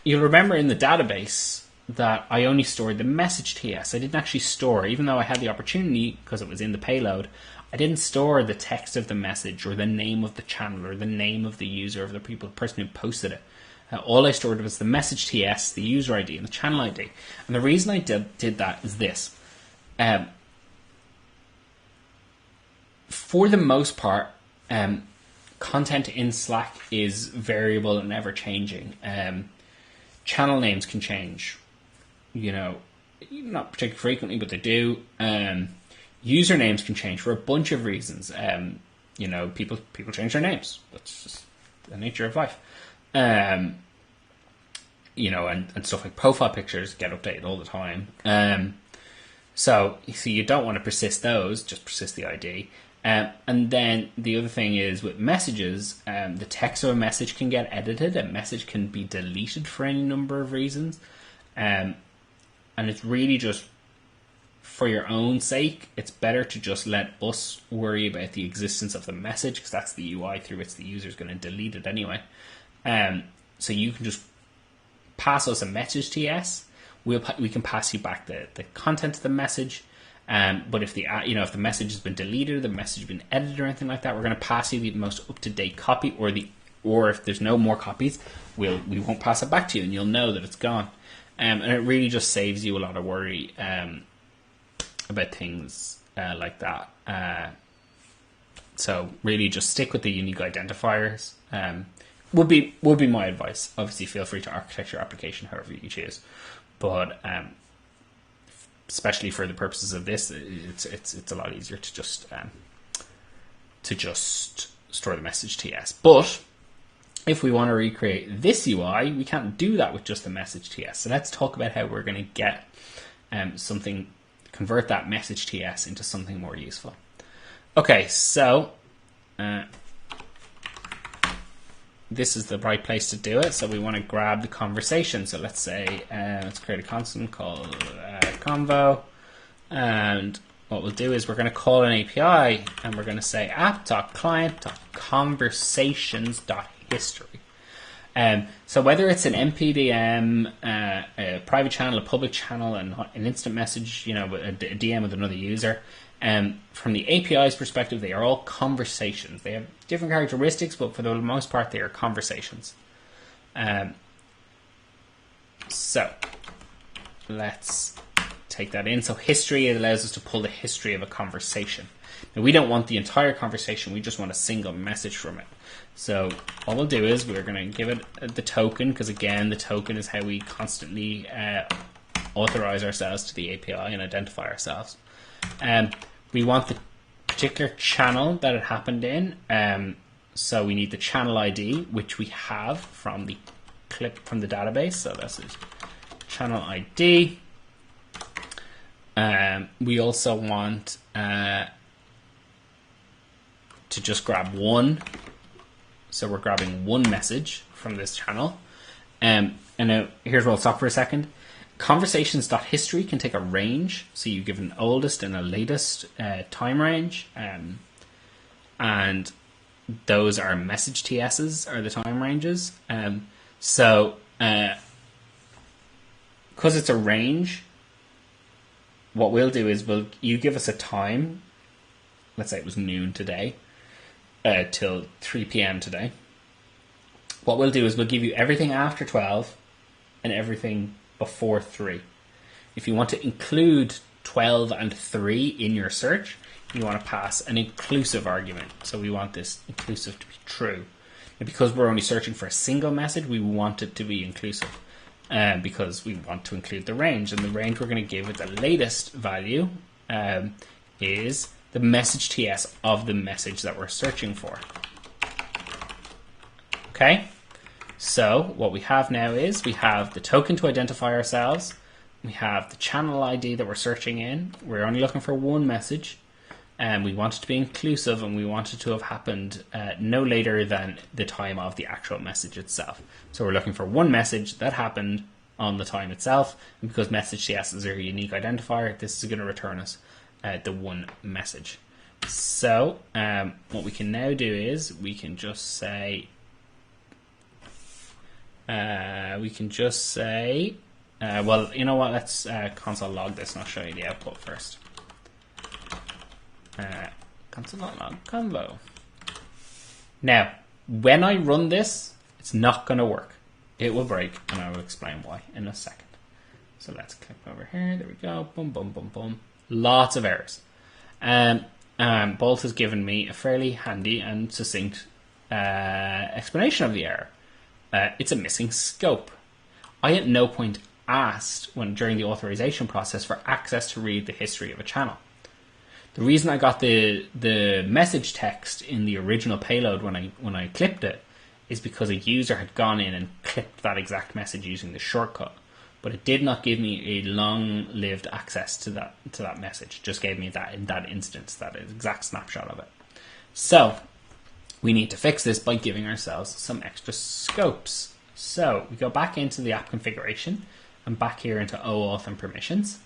you'll remember in the database that I only stored the message TS. I didn't actually store, even though I had the opportunity because it was in the payload, I didn't store the text of the message or the name of the channel or the name of the user of the person who posted it. All I stored was the message TS, the user ID, and the channel ID. And the reason I did that is this. For the most part, content in Slack is variable and ever changing. Channel names can change, not particularly frequently, but they do. Usernames can change for a bunch of reasons. People change their names. That's just the nature of life. And stuff like profile pictures get updated all the time. So you don't want to persist those, just persist the ID. And then the other thing is with messages, the text of a message can get edited. A message can be deleted for any number of reasons. And it's really just for your own sake, it's better to just let us worry about the existence of the message, because that's the UI through which the user is going to delete it anyway. So you can just pass us a message TS. We can pass you back the content of the message. But if the message has been deleted, or the message has been edited, or anything like that, we're going to pass you the most up to date copy, or if there's no more copies, we won't pass it back to you, and you'll know that it's gone. And it really just saves you a lot of worry about things like that. So really, just stick with the unique identifiers. Would be my advice. Obviously, feel free to architect your application however you choose, but especially for the purposes of this, it's a lot easier to just store the message TS. But if we want to recreate this UI, we can't do that with just the message TS. So let's talk about how we're going to get convert that message TS into something more useful. Okay, so this is the right place to do it. So we want to grab the conversation. So let's say, let's create a constant called convo. And what we'll do is we're going to call an API, and we're going to say app.client.conversations.history. So whether it's an MPDM, a private channel, a public channel, an instant message, a DM with another user, from the API's perspective, they are all conversations. They have different characteristics, but for the most part, they are conversations. So let's take that in. So history, it allows us to pull the history of a conversation. Now, we don't want the entire conversation. We just want a single message from it. So all we'll do is we're going to give it the token, because again, the token is how we constantly authorize ourselves to the API and identify ourselves. We want the particular channel that it happened in. So we need the channel ID, which we have from the database. So this is channel ID. We also want to just grab one. So we're grabbing one message from this channel. And now here's where I'll stop for a second. Conversations.history can take a range. So you give an oldest and a latest time range. And those are message TSs, are the time ranges. So because it's a range, what we'll do is you give us a time. Let's say it was noon today. Till 3 p.m. today. What we'll do is we'll give you everything after 12 and everything before 3. If you want to include 12 and 3 in your search, you want to pass an inclusive argument. So we want this inclusive to be true. And because we're only searching for a single message, we want it to be inclusive because we want to include the range. And the range we're going to give with the latest value is the message TS of the message that we're searching for. Okay, so what we have now is we have the token to identify ourselves. We have the channel ID that we're searching in. We're only looking for one message, and we want it to be inclusive, and we want it to have happened no later than the time of the actual message itself. So we're looking for one message that happened on the time itself, and because message TS is a unique identifier, this is going to return us the one message. So what we can now do is we can just say we can just say, well, you know what? Let's console log this and I'll show you the output first. Console log convo. Now, when I run this, it's not going to work. It will break, and I will explain why in a second. So let's click over here. There we go. Boom, boom, boom, boom. Lots of errors. Bolt has given me a fairly handy and succinct explanation of the error. It's a missing scope. I at no point asked during the authorization process for access to read the history of a channel. The reason I got the message text in the original payload when I clipped it is because a user had gone in and clipped that exact message using the shortcut, but it did not give me a long-lived access to that message. It just gave me that in that instance, that exact snapshot of it. So we need to fix this by giving ourselves some extra scopes. So we go back into the app configuration and back here into OAuth and permissions.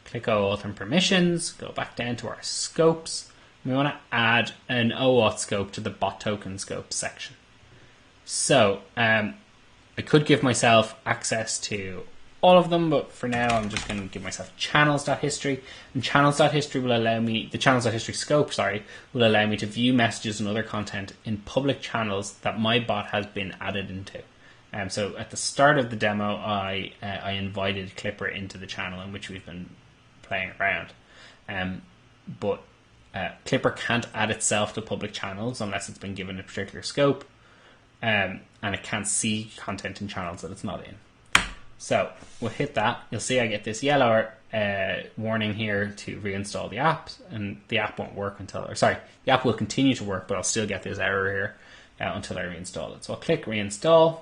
Click OAuth and permissions, go back down to our scopes. We want to add an OAuth scope to the bot token scope section. So I could give myself access to all of them, but for now I'm just going to give myself channels.history, and channels.history will allow me, the channels.history scope, will allow me to view messages and other content in public channels that my bot has been added into. So at the start of the demo, I invited Clipper into the channel in which we've been playing around. But Clipper can't add itself to public channels unless it's been given a particular scope, and it can't see content in channels that it's not in. So we'll hit that. You'll see I get this yellow warning here to reinstall the app, and the app won't work until, the app will continue to work, but I'll still get this error here until I reinstall it. So I'll click reinstall.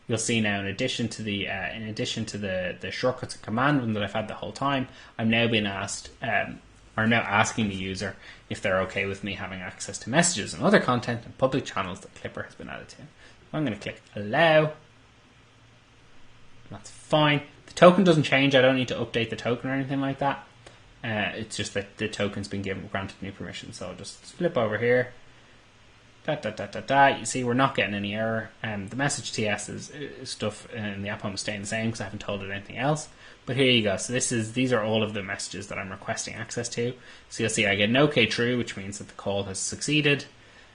You'll see now, in addition to the shortcuts and command run that I've had the whole time, I'm now being asked, are now asking the user if they're okay with me having access to messages and other content in public channels that Clipper has been added to. I'm going to click allow. That's fine. The token doesn't change. I don't need to update the token or anything like that. It's just that the token's been granted new permission. So I'll just flip over here. You see, we're not getting any error. The message TS is stuff in the app home is staying the same because I haven't told it anything else. But here you go. So these are all of the messages that I'm requesting access to. So you'll see I get an OK true, which means that the call has succeeded.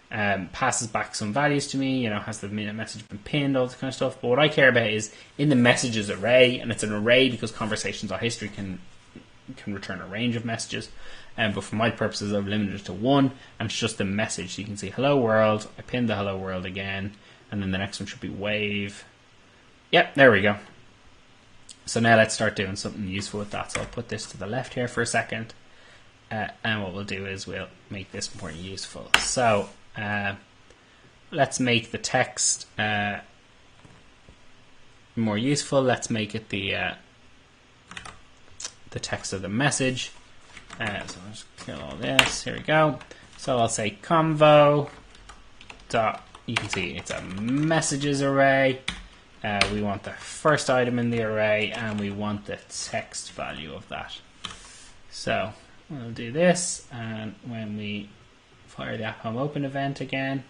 Passes back some values to me, has the message been pinned, all this kind of stuff. But what I care about is in the messages array, and it's an array because conversations.history can return a range of messages. But for my purposes, I've limited it to one, and it's just the message. So you can see hello world. I pinned the hello world again, and then the next one should be wave. Yep, there we go. So now let's start doing something useful with that. So I'll put this to the left here for a second, and what we'll do is we'll make this more useful. So let's make the text more useful. Let's make it the text of the message. So I'll just kill all this. Here we go. So I'll say convo dot. You can see it's a messages array. We want the first item in the array, and we want the text value of that. So we'll do this, and when we fire the app home open event again,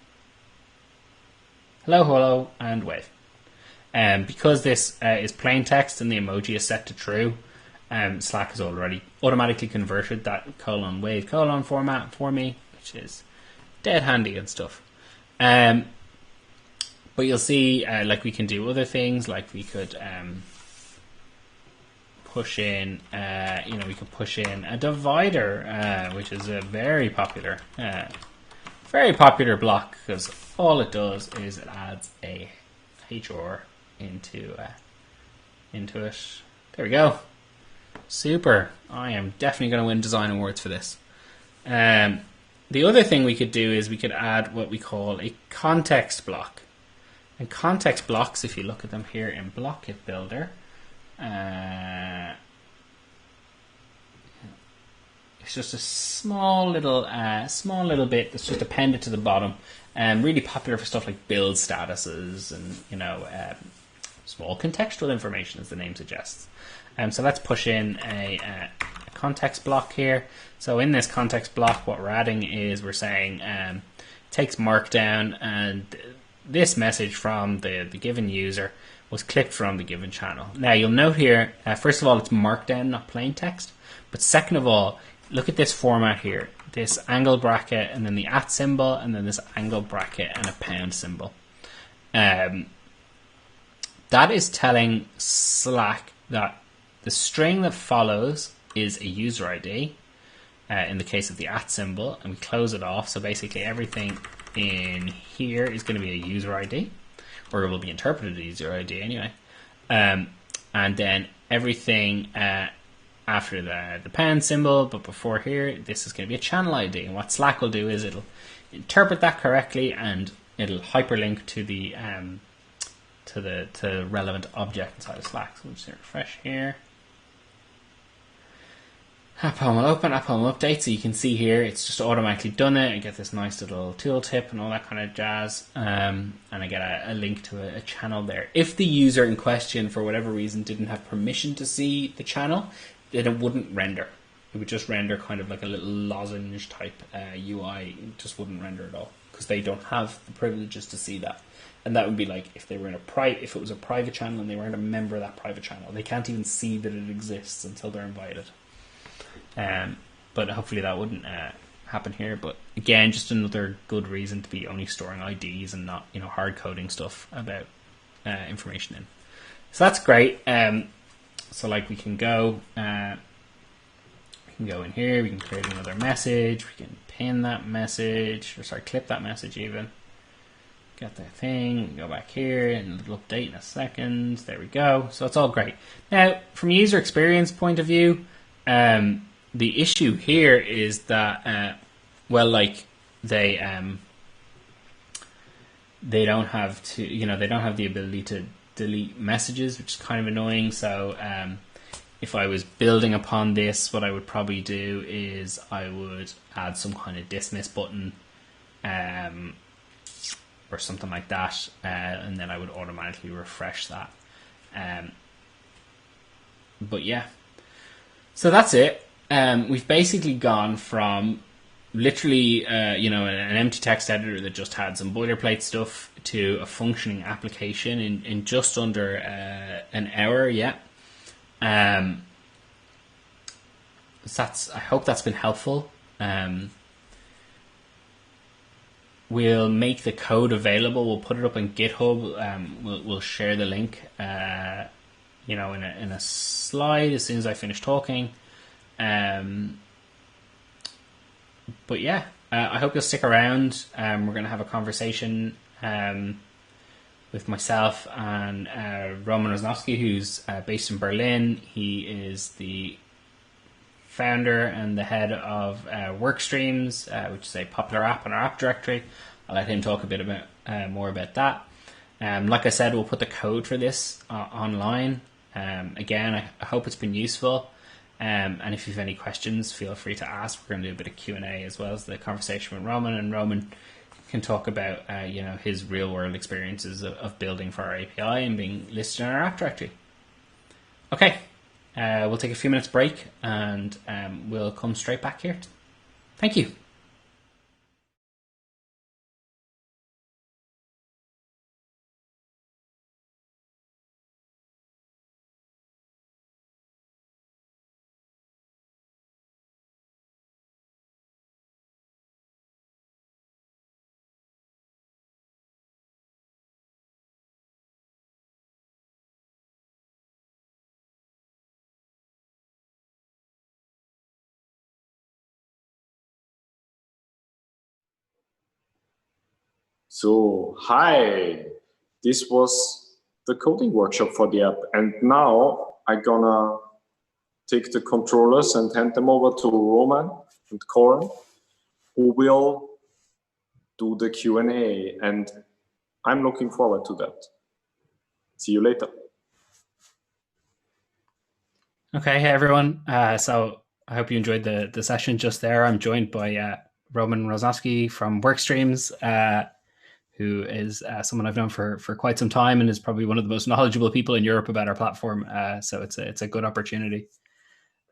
hello, and wave. Because this is plain text and the emoji is set to true, Slack has already automatically converted that :wave: format for me, which is dead handy and stuff. But you'll see, like we can do other things, like we could push in, we could push in a divider, which is a very popular block, because all it does is it adds a HR into it. There we go. Super. I am definitely going to win design awards for this. The other thing we could do is we could add what we call a context block. And context blocks, if you look at them here in Block-it Builder, it's just a small little bit that's just appended to the bottom, and really popular for stuff like build statuses and small contextual information, as the name suggests. So let's push in a context block here. So in this context block, what we're adding is we're saying takes markdown and this message from the given user was clicked from the given channel. Now you'll note here, first of all, it's markdown, not plain text. But second of all, look at this format here. This angle bracket and then the @ symbol and then this angle bracket and a pound symbol. That is telling Slack that the string that follows is a user ID in the case of the @ symbol, and we close it off. So basically everything in here is going to be a user ID, or it will be interpreted as user ID anyway. And then everything after the pound symbol, but before here, this is going to be a channel ID. And what Slack will do is it'll interpret that correctly and it'll hyperlink to the relevant object inside of Slack. So we'll just refresh here. App Home will open, App Home update. So you can see here, it's just automatically done it. I get this nice little tooltip and all that kind of jazz. And I get a link to a channel there. If the user in question, for whatever reason, didn't have permission to see the channel, then it wouldn't render. It would just render kind of like a little lozenge type UI. It just wouldn't render at all because they don't have the privileges to see that. And that would be like if they were in if it was a private channel and they weren't a member of that private channel, they can't even see that it exists until they're invited. But hopefully that wouldn't happen here. But again, just another good reason to be only storing IDs and not, hard coding stuff about information in. So that's great. So like we can go in here, we can create another message, we can pin that message, clip that message even. Get that thing, we can go back here and it'll update in a second. There we go. So it's all great. Now, from a user experience point of view, the issue here is that, they don't have they don't have the ability to delete messages, which is kind of annoying. So if I was building upon this, what I would probably do is I would add some kind of dismiss button or something like that, and then I would automatically refresh that. But yeah, so that's it. We've basically gone from literally an empty text editor that just had some boilerplate stuff to a functioning application in just under an hour. I hope that's been helpful. We'll make the code available. We'll put it up on GitHub. We'll share the link in a slide as soon as I finish talking. But yeah, I hope you'll stick around. We're going to have a conversation with myself and Roman Roznovsky, who's based in Berlin. He is the founder and the head of Workstreams, which is a popular app in our app directory. I'll let him talk a bit more about that. Like I said, we'll put the code for this online. Again, I hope it's been useful. And if you have any questions, feel free to ask. We're going to do a bit of Q&A as well as the conversation with Roman. And Roman can talk about his real world experiences of building for our API and being listed in our app directory. Okay. We'll take a few minutes break and we'll come straight back here. Thank you. So, hi, this was the coding workshop for the app. And now I'm gonna take the controllers and hand them over to Roman and Corin, who will do the Q&A. And I'm looking forward to that. See you later. Okay, hey everyone. So I hope you enjoyed the session just there. I'm joined by Roman Roznovsky from Workstreams, who is someone I've known for quite some time and is probably one of the most knowledgeable people in Europe about our platform. So it's a good opportunity.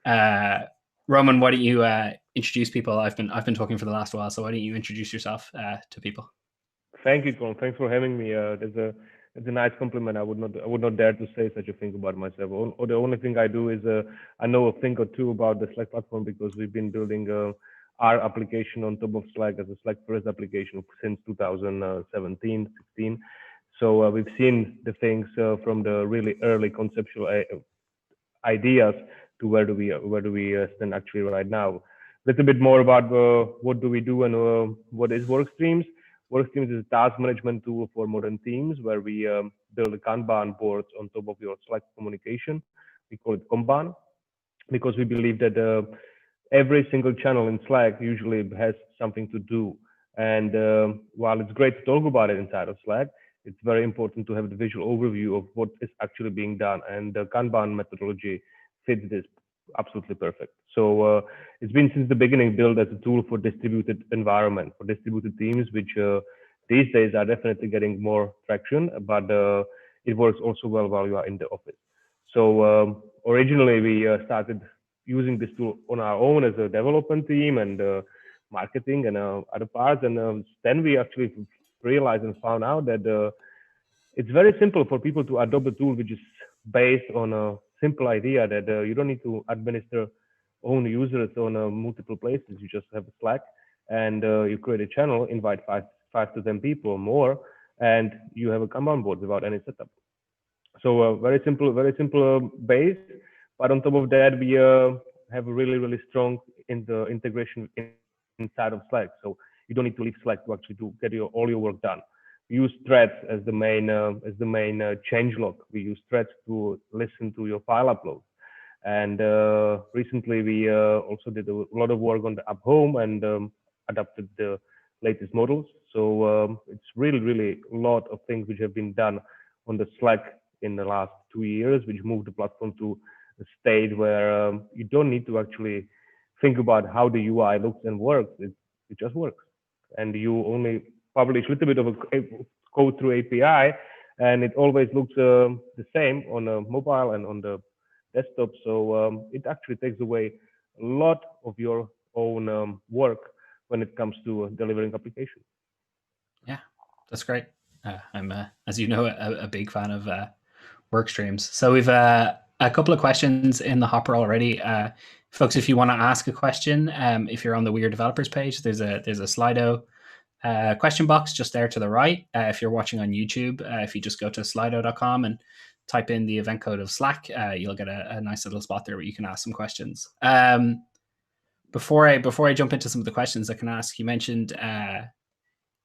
Roman, why don't you introduce people? I've been talking for the last while, so why don't you introduce yourself to people? Thank you, Colm. Thanks for having me. It's a nice compliment. I would not dare to say such a thing about myself. Or the only thing I do is I know a thing or two about the Slack platform because we've been building our application on top of Slack as a Slack first application since 2017, 16. So we've seen the things from the really early conceptual ideas to where do we stand actually right now. A little bit more about what do we do and what is Workstreams. Workstreams is a task management tool for modern teams where we build a Kanban boards on top of your Slack communication. We call it Kanban because we believe that every single channel in Slack usually has something to do. And while it's great to talk about it inside of Slack, it's very important to have the visual overview of what is actually being done. And the Kanban methodology fits this absolutely perfect. So it's been since the beginning built as a tool for distributed environment, for distributed teams, which these days are definitely getting more traction, but it works also well while you are in the office. So originally we started using this tool on our own as a development team and marketing and other parts. And then we actually realized and found out that it's very simple for people to adopt a tool which is based on a simple idea that you don't need to administer own users on multiple places. You just have a Slack and you create a channel, invite five to 10 people or more, and you have a Kanban board without any setup. So very simple base. But on top of that, we have a really strong integration inside of Slack. So you don't need to leave Slack to actually get all your work done. We use threads as the main changelog. We use threads to listen to your file upload. And recently we also did a lot of work on the app home and adapted the latest models. So it's really a lot of things which have been done on the Slack in the last 2 years, which moved the platform to a state where you don't need to actually think about how the UI looks and works. It just works. And you only publish a little bit of a code through API, and it always looks the same on a mobile and on the desktop. So it actually takes away a lot of your own work when it comes to delivering applications. Yeah, that's great. I'm, as you know, a big fan of Workstreams. So we've a couple of questions in the hopper already. Folks, if you want to ask a question, if you're on the WeAreDevelopers page, there's a Slido question box just there to the right. If you're watching on YouTube, if you just go to slido.com and type in the event code of Slack, you'll get a nice little spot there where you can ask some questions. Before I jump into some of the questions I can ask, you mentioned that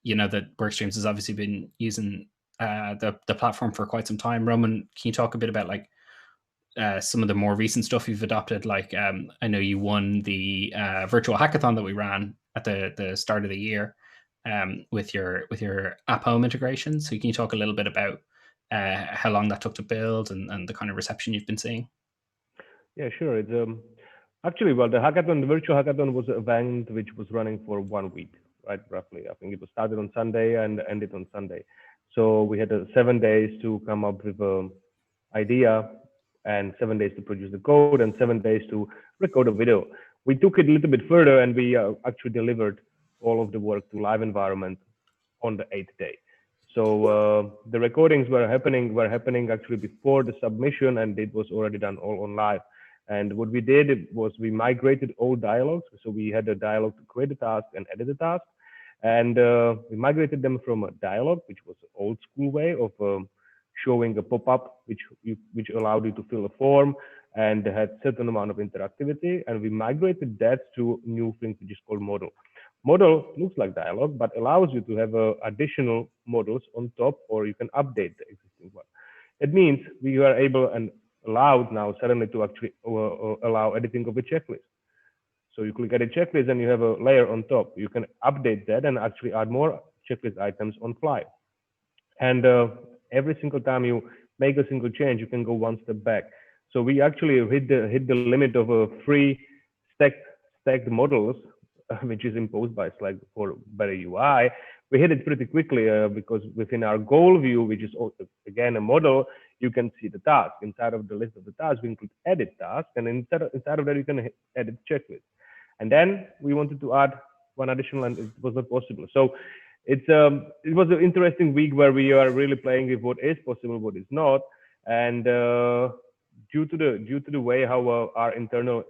Workstreams has obviously been using the platform for quite some time. Roman, can you talk a bit about some of the more recent stuff you've adopted? I know you won the virtual hackathon that we ran at the start of the year with your app home integration. So can you talk a little bit about how long that took to build and the kind of reception you've been seeing? Yeah, sure. It's actually, well, the virtual hackathon was an event which was running for 1 week, right? Roughly. I think it was started on Sunday and ended on Sunday. So we had 7 days to come up with an idea and 7 days to produce the code and 7 days to record a video. We took it a little bit further and we actually delivered all of the work to live environment on the 8th day. So the recordings were happening actually before the submission, and it was already done all on live. And what we did was we migrated all dialogues. So we had a dialogue to create a task and edit the task. And we migrated them from a dialogue, which was an old school way of showing a pop-up, which allowed you to fill a form and had certain amount of interactivity. And we migrated that to new things which is called model. Model looks like dialogue, but allows you to have additional models on top, or you can update the existing one. It means we are able and allowed now suddenly to actually allow editing of a checklist. So you click edit checklist and you have a layer on top. You can update that and actually add more checklist items on fly. And every single time you make a single change, you can go one step back. So we actually hit the limit of 3 stacked models, which is imposed by Slack for better UI. We hit it pretty quickly because within our goal view, which is again a model, you can see the task. Inside of the list of the tasks, we include edit task, and inside of that, you can edit checklist. And then we wanted to add one additional, and it was not possible. So it was an interesting week where we are really playing with what is possible, what is not, and due to the way how our internal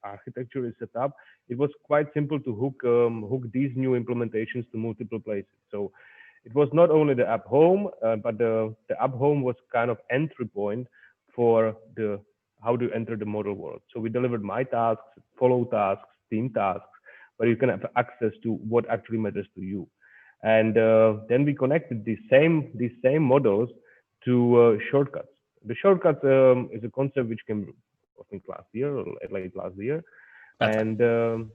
architecture is set up, it was quite simple to hook these new implementations to multiple places. So it was not only the app home, but the app home was kind of entry point for how to enter the model world. So we delivered my tasks, follow tasks, team tasks, where you can have access to what actually matters to you. And then we connected these same models to shortcuts. The shortcut is a concept which came, I think, last year or late last year. And there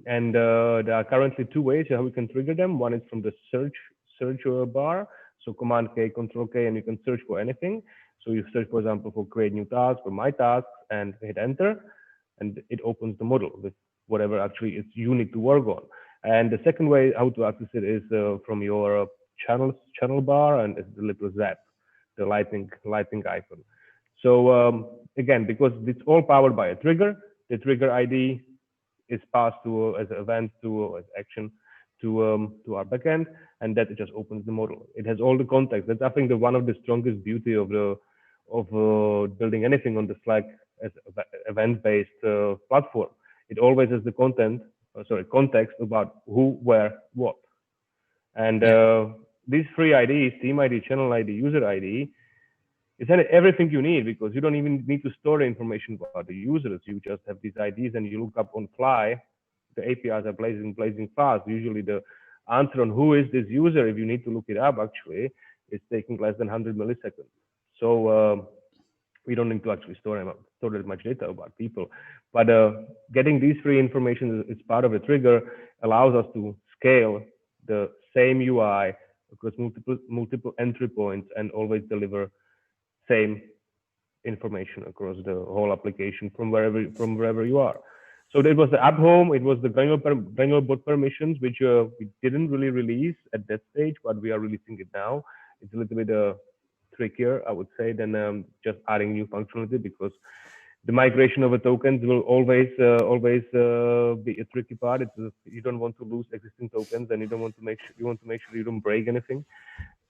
are currently two ways how we can trigger them. One is from the search bar, so Command K, Control K, and you can search for anything. So you search, for example, for create new task or my tasks, and hit enter, and it opens the model with whatever actually you need to work on. And the second way how to access it is from your channel bar, and it's the little zap, the lightning icon. So again, because it's all powered by a trigger, the trigger ID is passed to as an event to as action to our backend, and that it just opens the model. It has all the context. That's, I think, one of the strongest beauty of building anything on the Slack as event-based platform. It always has the context about who, where, what. And these three IDs, team ID, channel ID, user ID, is everything you need, because you don't even need to store the information about the users. You just have these IDs and you look up on fly. The APIs are blazing fast. Usually the answer on who is this user, if you need to look it up, actually, is taking less than 100 milliseconds. So we don't need to actually store that much data about people. But getting these three information is part of a trigger, allows us to scale the same UI across multiple entry points and always deliver same information across the whole application from wherever you are. So it was the app home, it was the granular bot permissions, which we didn't really release at that stage, but we are releasing it now. It's a little bit trickier, I would say, than just adding new functionality, because the migration of the tokens will always be a tricky part. You don't want to lose existing tokens, and you want to make sure you don't break anything.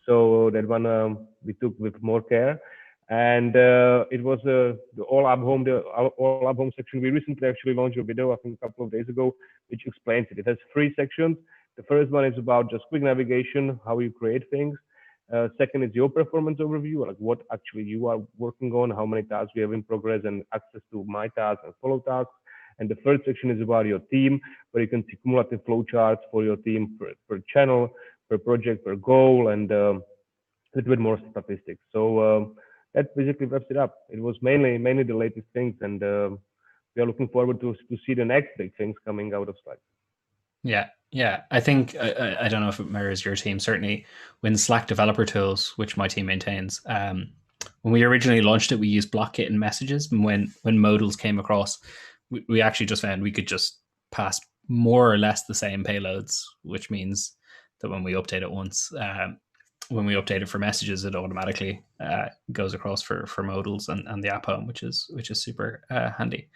So that one we took with more care. And it was the all app home section. We recently actually launched a video, I think a couple of days ago, which explains it. It has 3 sections. The first one is about just quick navigation, how you create things. Second is your performance overview, like what actually you are working on, how many tasks you have in progress, and access to my tasks and follow tasks. And the third section is about your team, where you can see cumulative flowcharts for your team per channel, per project, per goal, and a little bit more statistics. So that basically wraps it up. It was mainly the latest things, and we are looking forward to see the next big things coming out of Slack. Yeah. I think, I don't know if it mirrors your team, certainly when Slack developer tools, which my team maintains, when we originally launched it, we used Blockkit and messages. And when modals came across, we actually just found we could just pass more or less the same payloads, which means that when we update it once, when we update it for messages, it automatically goes across for modals and the app home, which is super handy.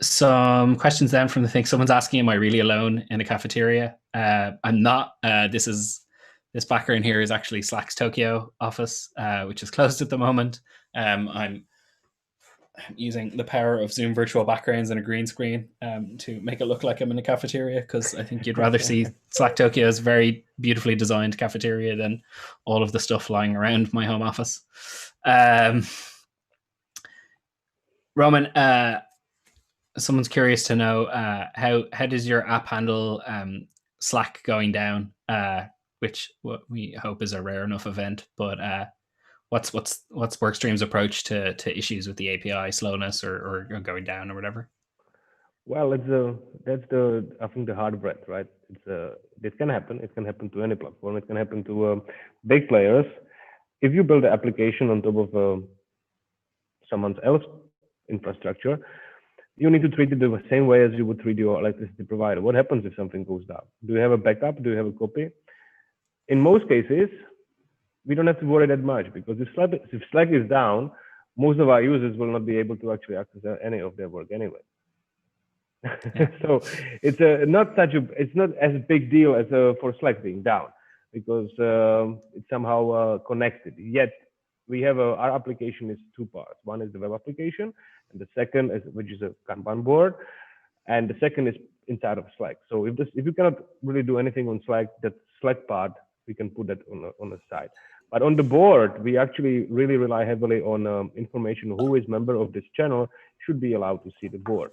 Some questions then from the thing. Someone's asking, am I really alone in a cafeteria? I'm not. This background here is actually Slack's Tokyo office, which is closed at the moment. I'm using the power of Zoom virtual backgrounds and a green screen to make it look like I'm in a cafeteria, because I think you'd rather see Slack Tokyo's very beautifully designed cafeteria than all of the stuff lying around my home office. Roman, someone's curious to know how does your app handle Slack going down, which what we hope is a rare enough event, but what's Workstream's approach to issues with the API slowness or going down or whatever? Well, that's I think the hard breadth, right? It can happen. It can happen to any platform. It can happen to big players. If you build an application on top of someone else's infrastructure, you need to treat it the same way as you would treat your electricity provider. What happens if something goes down? Do you have a backup? Do you have a copy? In most cases, we don't have to worry that much, because if Slack is down, most of our users will not be able to actually access any of their work anyway. Yeah. So it's not as big deal as for Slack being down, because it's somehow connected. Yet we have our application is two parts. One is the web application, and the second is, which is a Kanban board, and the second is inside of Slack. So if you cannot really do anything on Slack, that Slack part, we can put that on the side. But on the board, we actually really rely heavily on information. Who is member of this channel should be allowed to see the board.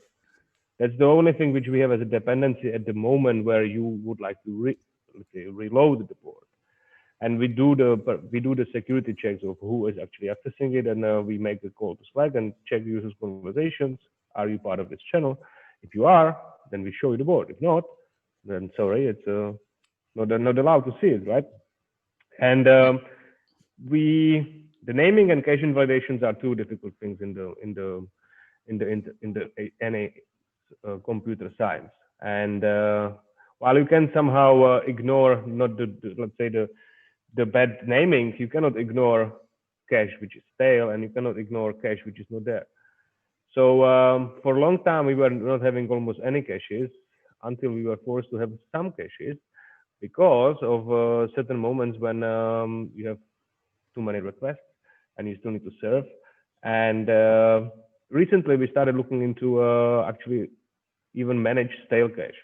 That's the only thing which we have as a dependency at the moment where you would like to let's say reload the board. And we do the security checks of who is actually accessing it, and we make the call to Slack and check users' conversations. Are you part of this channel? If you are, then we show you the board. If not, then sorry, it's not allowed to see it, right? And the naming and cache invalidations are two difficult things in the NA computer science. And while you can somehow ignore not let's say the bad naming, you cannot ignore cache which is stale, and you cannot ignore cache which is not there. So for a long time, we were not having almost any caches until we were forced to have some caches because of certain moments when you have too many requests and you still need to serve. And recently, we started looking into actually even manage stale cache,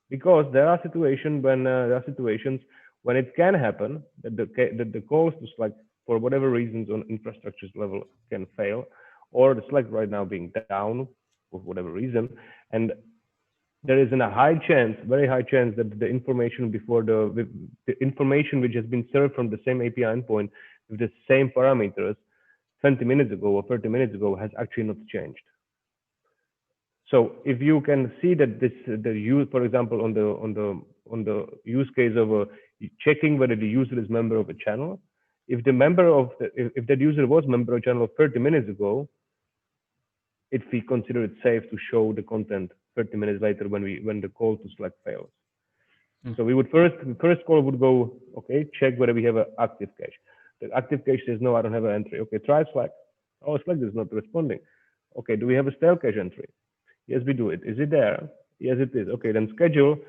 because there are situations when it can happen that the calls to Slack, for whatever reasons on infrastructure level, can fail, or the Slack right now being down for whatever reason, and there is a high chance, very high chance, that the information before the information which has been served from the same API endpoint with the same parameters 20 minutes ago or 30 minutes ago has actually not changed. So if you can see that the use, for example, on the use case of checking whether the user is member of a channel, if that user was member of a channel 30 minutes ago, if we consider it safe to show the content 30 minutes later when the call to Slack fails. So we would the first call would go, okay, check whether we have an active cache. The active cache says, no, I don't have an entry. Okay, try Slack. Oh, Slack is not responding. Okay, do we have a stale cache entry? Yes, we do it. Is it there? Yes, it is. Okay, then schedule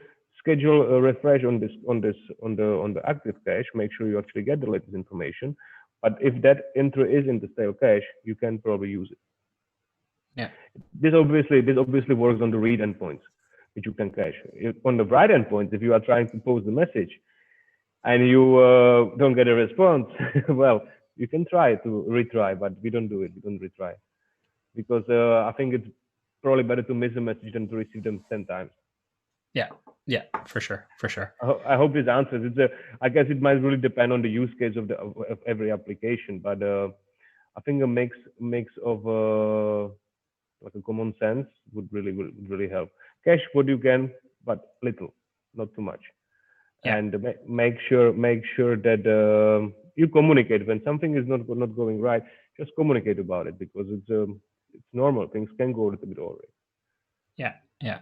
a refresh on the active cache. Make sure you actually get the latest information. But if that entry is in the stale cache, you can probably use it. Yeah. This obviously works on the read endpoints, which you can cache. On the write endpoints, if you are trying to post the message and you don't get a response, well, you can try to retry, but we don't do it. We don't retry, because I think it's probably better to miss a message than to receive them 10 times. Yeah, for sure. I hope this answers. I guess it might really depend on the use case of every application, but I think a mix of like a common sense would really help. Cache what you can, but little, not too much. Yeah. And make sure that you communicate when something is not going right. Just communicate about it, because it's normal. Things can go a little bit awry. Yeah.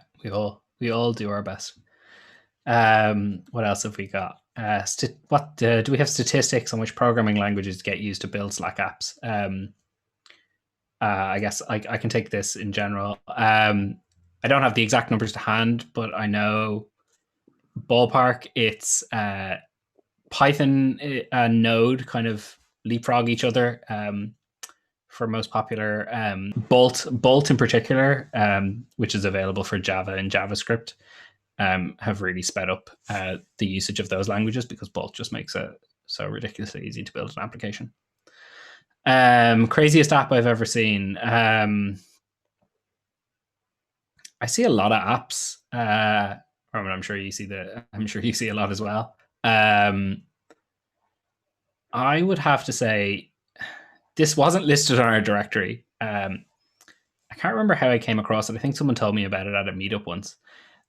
We all do our best. What else have we got? Do we have statistics on which programming languages get used to build Slack apps? I guess I can take this in general. I don't have the exact numbers to hand, but I know ballpark it's Python and Node kind of leapfrog each other for most popular. Bolt in particular, which is available for Java and JavaScript, have really sped up the usage of those languages, because Bolt just makes it so ridiculously easy to build an application. Craziest app I've ever seen. I see a lot of apps. I'm sure you see a lot as well. I would have to say this wasn't listed on our directory. I can't remember how I came across it. I think someone told me about it at a meetup once.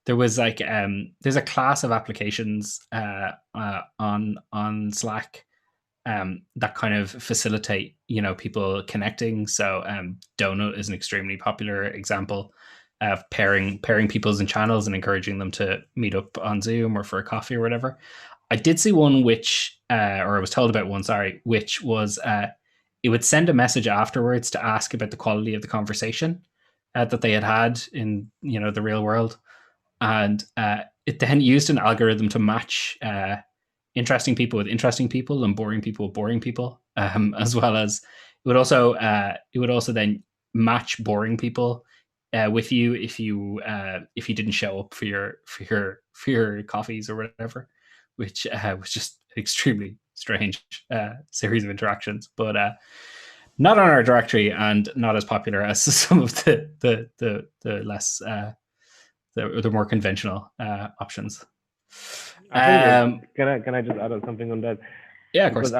There was like there's a class of applications on Slack that kind of facilitate people connecting. So Donut is an extremely popular example of pairing peoples in channels and encouraging them to meet up on Zoom or for a coffee or whatever. I did see one which I was told about one, which was it would send a message afterwards to ask about the quality of the conversation. that they had in the real world, and it then used an algorithm to match interesting people with interesting people and boring people with boring people, as well as it would also then match boring people with you if you didn't show up for your coffees or whatever, which was just an extremely strange series of interactions, but not on our directory and not as popular as some of the less the more conventional options. Can I just add something on that? Yeah, of course.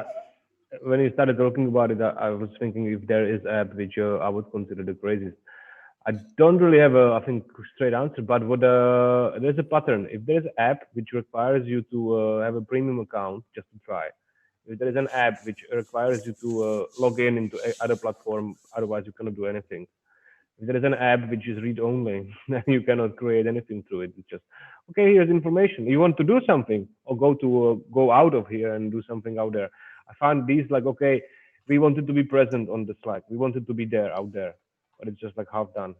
When you started talking about it, I was thinking if there is app which I would consider the craziest. I don't really have a straight answer, but there's a pattern. If there's an app which requires you to have a premium account just to try, if there is an app which requires you to log in into other platform, otherwise you cannot do anything. If there is an app which is read only, then you cannot create anything through it. It's just, okay, here's information. You want to do something, or go out of here and do something out there. I found these like, okay, we wanted to be present on the Slack. We wanted to be there, out there, but it's just like half done.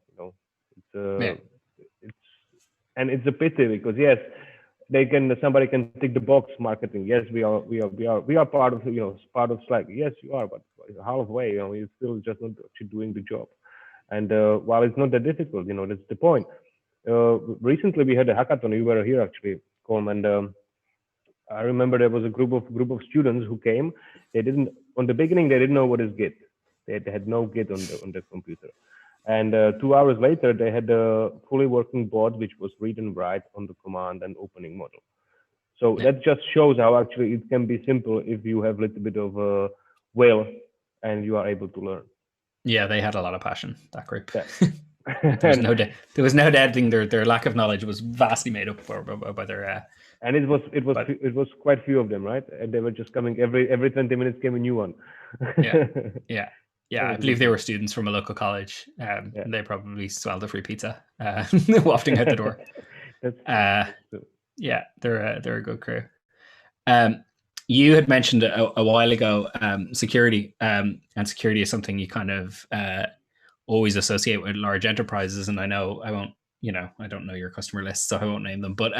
It's a pity because yes, somebody can tick the box marketing. Yes, we are part of part of Slack. Yes, you are, but halfway, you're still just not actually doing the job. And while it's not that difficult, that's the point. Recently, we had a hackathon. You were here actually, Colm, and I remember there was a group of students who came. On the beginning, they didn't know what is Git. They had no Git on their computer. And 2 hours later, they had a fully working bot, which was read and write on the command and opening model. So that just shows how actually it can be simple if you have a little bit of will and you are able to learn. Yeah, they had a lot of passion, that group. Yeah. there was no doubting their lack of knowledge was vastly made up for by their. And it was quite few of them, right? And they were just coming every 20 minutes came a new one. Yeah. I believe they were students from a local college. They probably swelled a free pizza, wafting out the door. Yeah, they're a good crew. You had mentioned a while ago security, and security is something you kind of always associate with large enterprises. And I know I don't know your customer list, so I won't name them. But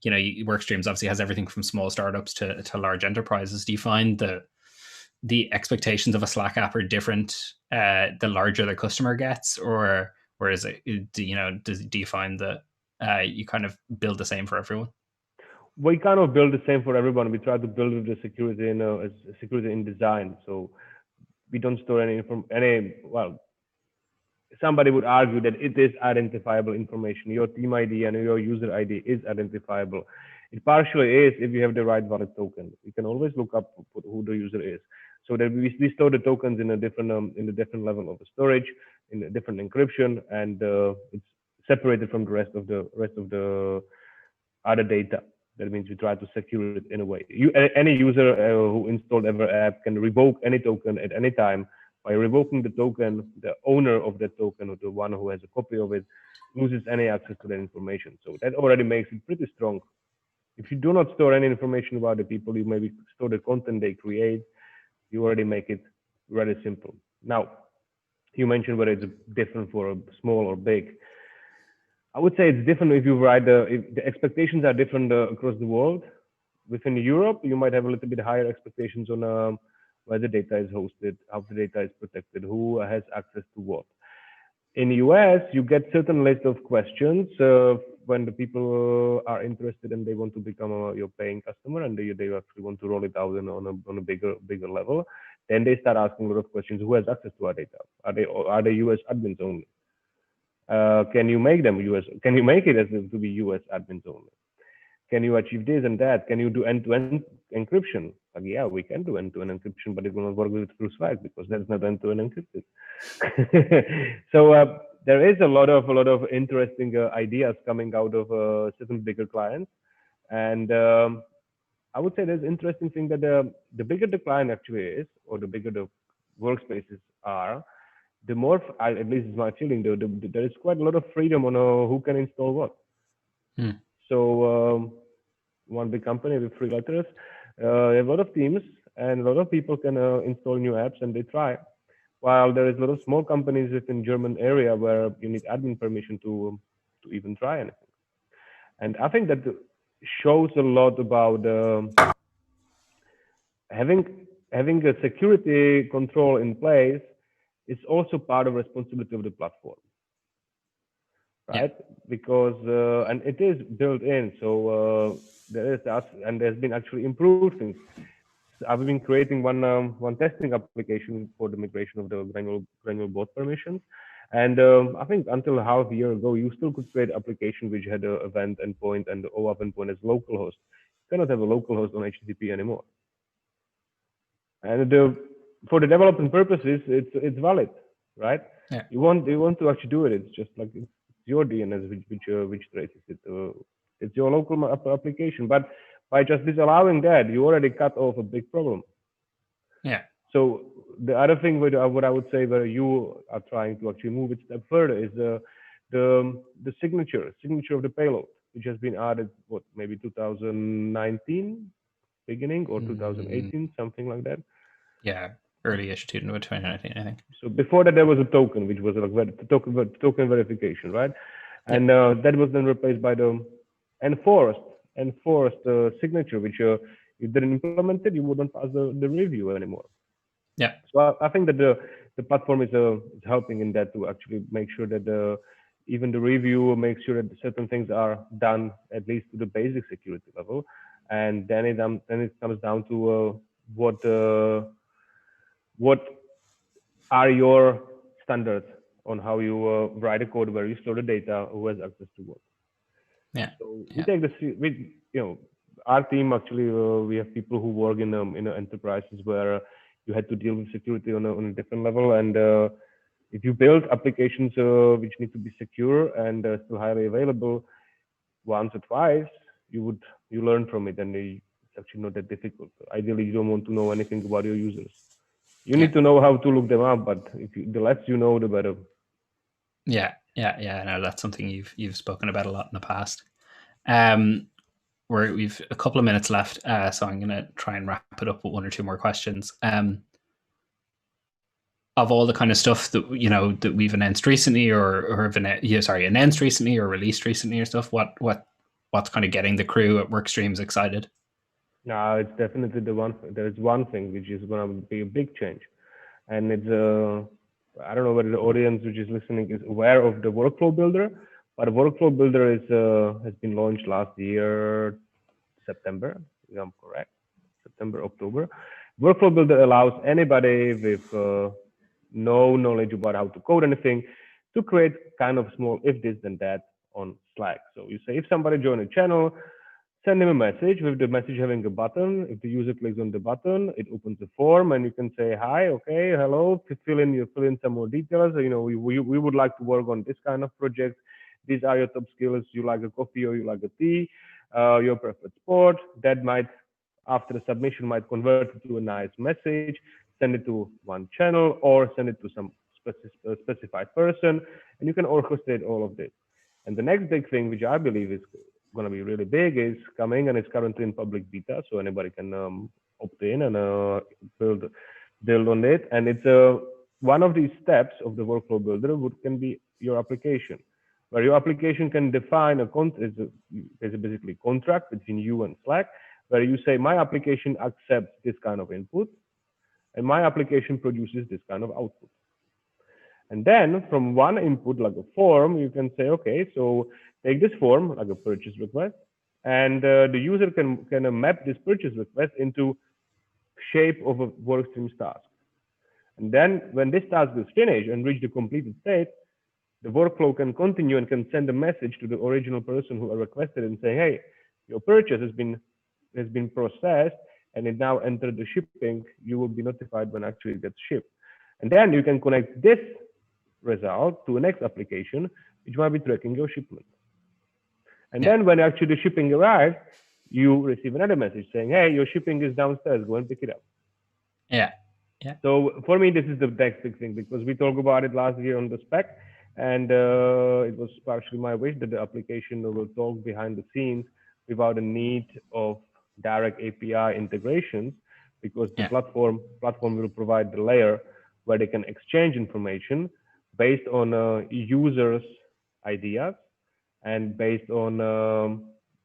Workstreams obviously has everything from small startups to large enterprises. Do you find the expectations of a Slack app are different the larger the customer gets, or is it? Do you find that you kind of build the same for everyone? We kind of build the same for everyone. We try to build the security in design. So we don't store somebody would argue that it is identifiable information. Your team ID and your user ID is identifiable. It partially is if you have the right valid token. You can always look up who the user is. So that we store the tokens in a different level of storage, in a different encryption, and it's separated from the rest of the other data. That means we try to secure it in a way. Any user who installed ever app can revoke any token at any time. By revoking the token, the owner of that token or the one who has a copy of it loses any access to that information. So that already makes it pretty strong. If you do not store any information about the people, you maybe store the content they create, you already make it really simple. Now, you mentioned whether it's different for a small or big. I would say it's different if you write if the expectations are different across the world. Within Europe, you might have a little bit higher expectations on where the data is hosted, how the data is protected, who has access to what. In the US, you get certain list of questions when the people are interested and they want to become your paying customer and they actually want to roll it out on a bigger level. Then they start asking a lot of questions. Who has access to our data? Are they US admins only? Can you make them US? Can you make it as to be US admins only? Can you achieve this and that? Can you do end-to-end encryption? Like, yeah, we can do end-to-end encryption, but it will not work through Slack because that's not end-to-end encrypted. So there is a lot of interesting ideas coming out of certain bigger clients, and I would say there's interesting thing that the bigger the client actually is, or the bigger the workspaces are, the more, at least it's my feeling, there is quite a lot of freedom on who can install what. So one big company with 3 letters, a lot of teams and a lot of people can install new apps and they try. while there is a lot of small companies within German area where you need admin permission to even try anything. And I think that shows a lot about having a security control in place is also part of responsibility of the platform, right? Yeah. Because and it is built in, so there is us, and there's been actually improved things. I've been creating one testing application for the migration of the granular board permissions, and I think until half a year ago, you still could create an application which had an event endpoint and the OAuth endpoint as localhost. You cannot have a localhost on HTTP anymore. And for the development purposes, it's valid, right? Yeah. You want to actually do it. It's just like it's your DNS which traces it. It's your local application, but by just disallowing that, you already cut off a big problem. Yeah. So the other thing what I would say where you are trying to actually move it a step further is the signature of the payload, which has been added maybe 2019 beginning or 2018, something like that. Yeah, early-ish 2019, I think. So before that, there was a token, which was like token verification, right? And that was then replaced by the enforced signature, which you didn't implement it, you wouldn't pass the review anymore. Yeah. So I think that the platform is helping in that to actually make sure that even the review makes sure that certain things are done at least to the basic security level, and then it comes down to what are your standards on how you write a code, where you store the data, who has access to what. Yeah. So we take our team actually, we have people who work in enterprises where you had to deal with security on a different level, and if you build applications which need to be secure and still highly available, once or twice, you learn from it, and it's actually not that difficult. Ideally, you don't want to know anything about your users. You need to know how to look them up, but the less you know, the better. Yeah. No, that's something you've spoken about a lot in the past. We've a couple of minutes left, so I'm going to try and wrap it up with one or two more questions. Of all the kind of stuff that that we've announced recently, announced recently or released recently or stuff, what's kind of getting the crew at Workstreams excited? No, it's definitely there's one thing which is going to be a big change, and it's I don't know whether the audience which is listening is aware of the Workflow Builder, but the Workflow Builder has been launched last year, September, if I'm correct, September, October. Workflow Builder allows anybody with no knowledge about how to code anything to create kind of small if this then that on Slack. So you say if somebody joined a channel, send him a message with the message having a button. If the user clicks on the button, it opens a form, and you can say, hi, okay, hello, fill in some more details. We would like to work on this kind of project. These are your top skills. You like a coffee or you like a tea, your preferred sport. That might, after the submission, might convert it to a nice message, send it to one channel or send it to some specified person, and you can orchestrate all of this. And the next big thing, which I believe is going to be really big, is coming, and it's currently in public beta, so anybody can opt in and build on it. And it's one of these steps of the Workflow Builder can be your application, where your application can define is basically contract between you and Slack, where you say my application accepts this kind of input, and my application produces this kind of output. And then from one input, like a form, you can say, okay, so take this form, like a purchase request, and the user can map this purchase request into shape of a Workstreams task. And then when this task is finished and reach the completed state, the workflow can continue and can send a message to the original person who requested it and say, hey, your purchase has been processed and it now entered the shipping. You will be notified when actually it gets shipped. And then you can connect this result to a next application, which might be tracking your shipment. And then when actually the shipping arrives, you receive another message saying, hey, your shipping is downstairs, go and pick it up. Yeah. So for me, this is the next big thing, because we talked about it last year on the spec, and it was partially my wish that the application will talk behind the scenes without the need of direct API integrations, because the platform will provide the layer where they can exchange information based on users' ideas and based on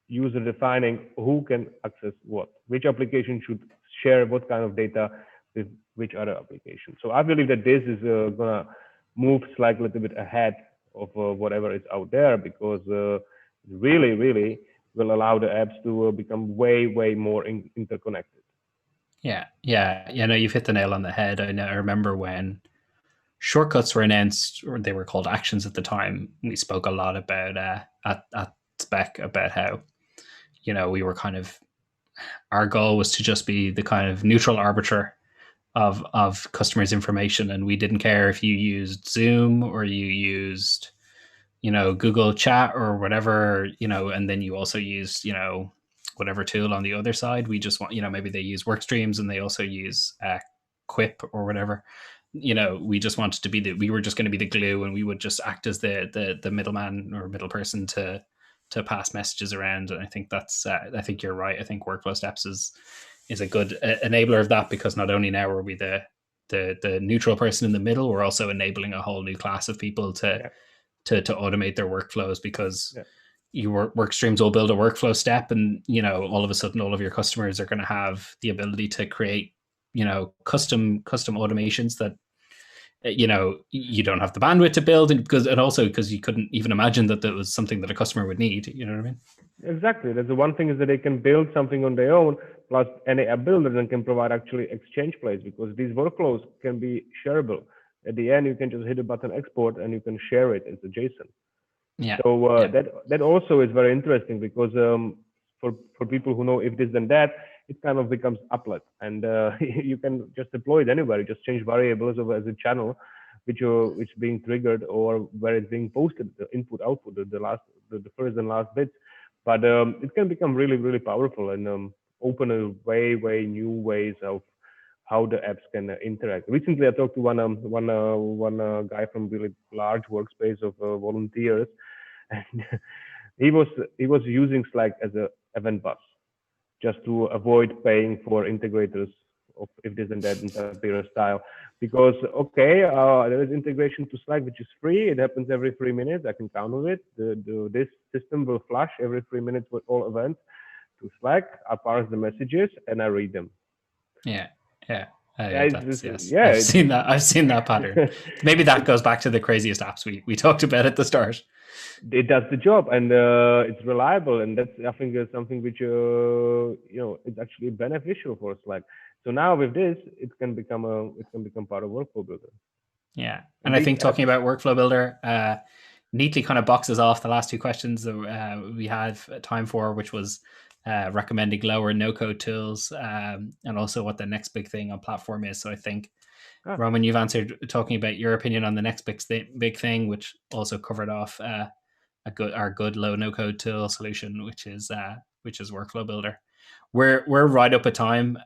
user defining who can access what, which application should share what kind of data with which other application. So I believe that this is gonna move Slack a little bit ahead of whatever is out there, because really will allow the apps to become way more interconnected. No, you've hit the nail on the head. I remember when shortcuts were announced, or they were called actions at the time, we spoke a lot about at Spec about how, we were kind of, our goal was to just be the kind of neutral arbiter of customers' information, and we didn't care if you used Zoom or you used, Google Chat or whatever, and then you also used, whatever tool on the other side. We just want, maybe they use Workstreams and they also use Quip or whatever. We just wanted to be we were just going to be the glue, and we would just act as the middleman or middle person to pass messages around. And I think that's I think you're right. I think Workflow Steps is a good enabler of that, because not only now are we the neutral person in the middle, we're also enabling a whole new class of people to automate their workflows, because your Workstreams will build a workflow step, and all of a sudden all of your customers are going to have the ability to create custom automations that you don't have the bandwidth to build, and also because you couldn't even imagine that was something that a customer would need. You know what I mean? Exactly. That's the one thing, is that they can build something on their own, plus any app builder then can provide actually exchange plays, because these workflows can be shareable. At the end, you can just hit a button export and you can share it as a JSON. So that also is very interesting, because for people who know if this then that, it kind of becomes applet, and you can just deploy it anywhere. You just change variables over as a channel, which is being triggered, or where it's being posted, the input output, the first and last bits. But it can become really powerful and open a way new ways of how the apps can interact. Recently, I talked to one guy from really large workspace of volunteers, and he was using Slack as a event bus, just to avoid paying for integrators of if this and that in Zapier style. Because there is integration to Slack which is free. It happens every 3 minutes. I can count on it. This system will flash every 3 minutes with all events to Slack. I parse the messages and I read them. I've seen that pattern. Maybe that goes back to the craziest apps we talked about at the start. It does the job, and it's reliable, and that's, I think, is something which it's actually beneficial for Slack. So now with this, it can become part of Workflow Builder. Yeah, and I think talking about Workflow Builder neatly kind of boxes off the last two questions that we have time for, which was recommending low or no code tools, and also what the next big thing on platform is. So I think, Roman, you've answered talking about your opinion on the next big thing, which also covered off our good low no code tool solution, which is Workflow Builder. We're right up at time.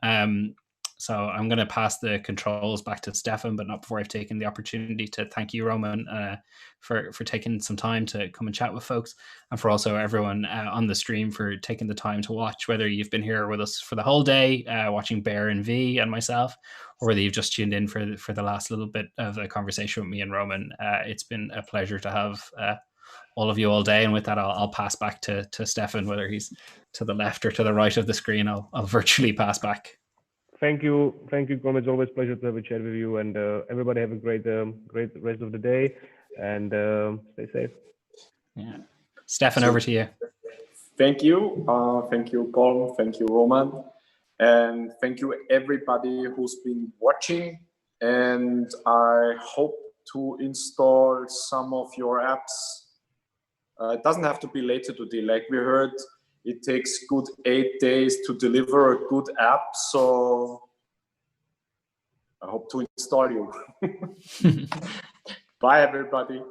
So I'm going to pass the controls back to Stefan, but not before I've taken the opportunity to thank you, Roman, for taking some time to come and chat with folks, and for also everyone on the stream for taking the time to watch, whether you've been here with us for the whole day, watching Bear and V and myself, or whether you've just tuned in for the last little bit of the conversation with me and Roman. It's been a pleasure to have all of you all day. And with that, I'll pass back to Stefan, whether he's to the left or to the right of the screen. I'll virtually pass back. Thank you, Colm. It's always a pleasure to have a chat with you, and everybody have a great rest of the day, and stay safe. Yeah, Stefan, over to you. Thank you, Colm. Thank you, Roman, and thank you everybody who's been watching. And I hope to install some of your apps. It doesn't have to be later today, like we heard. It takes good 8 days to deliver a good app, so I hope to install you. Bye, everybody.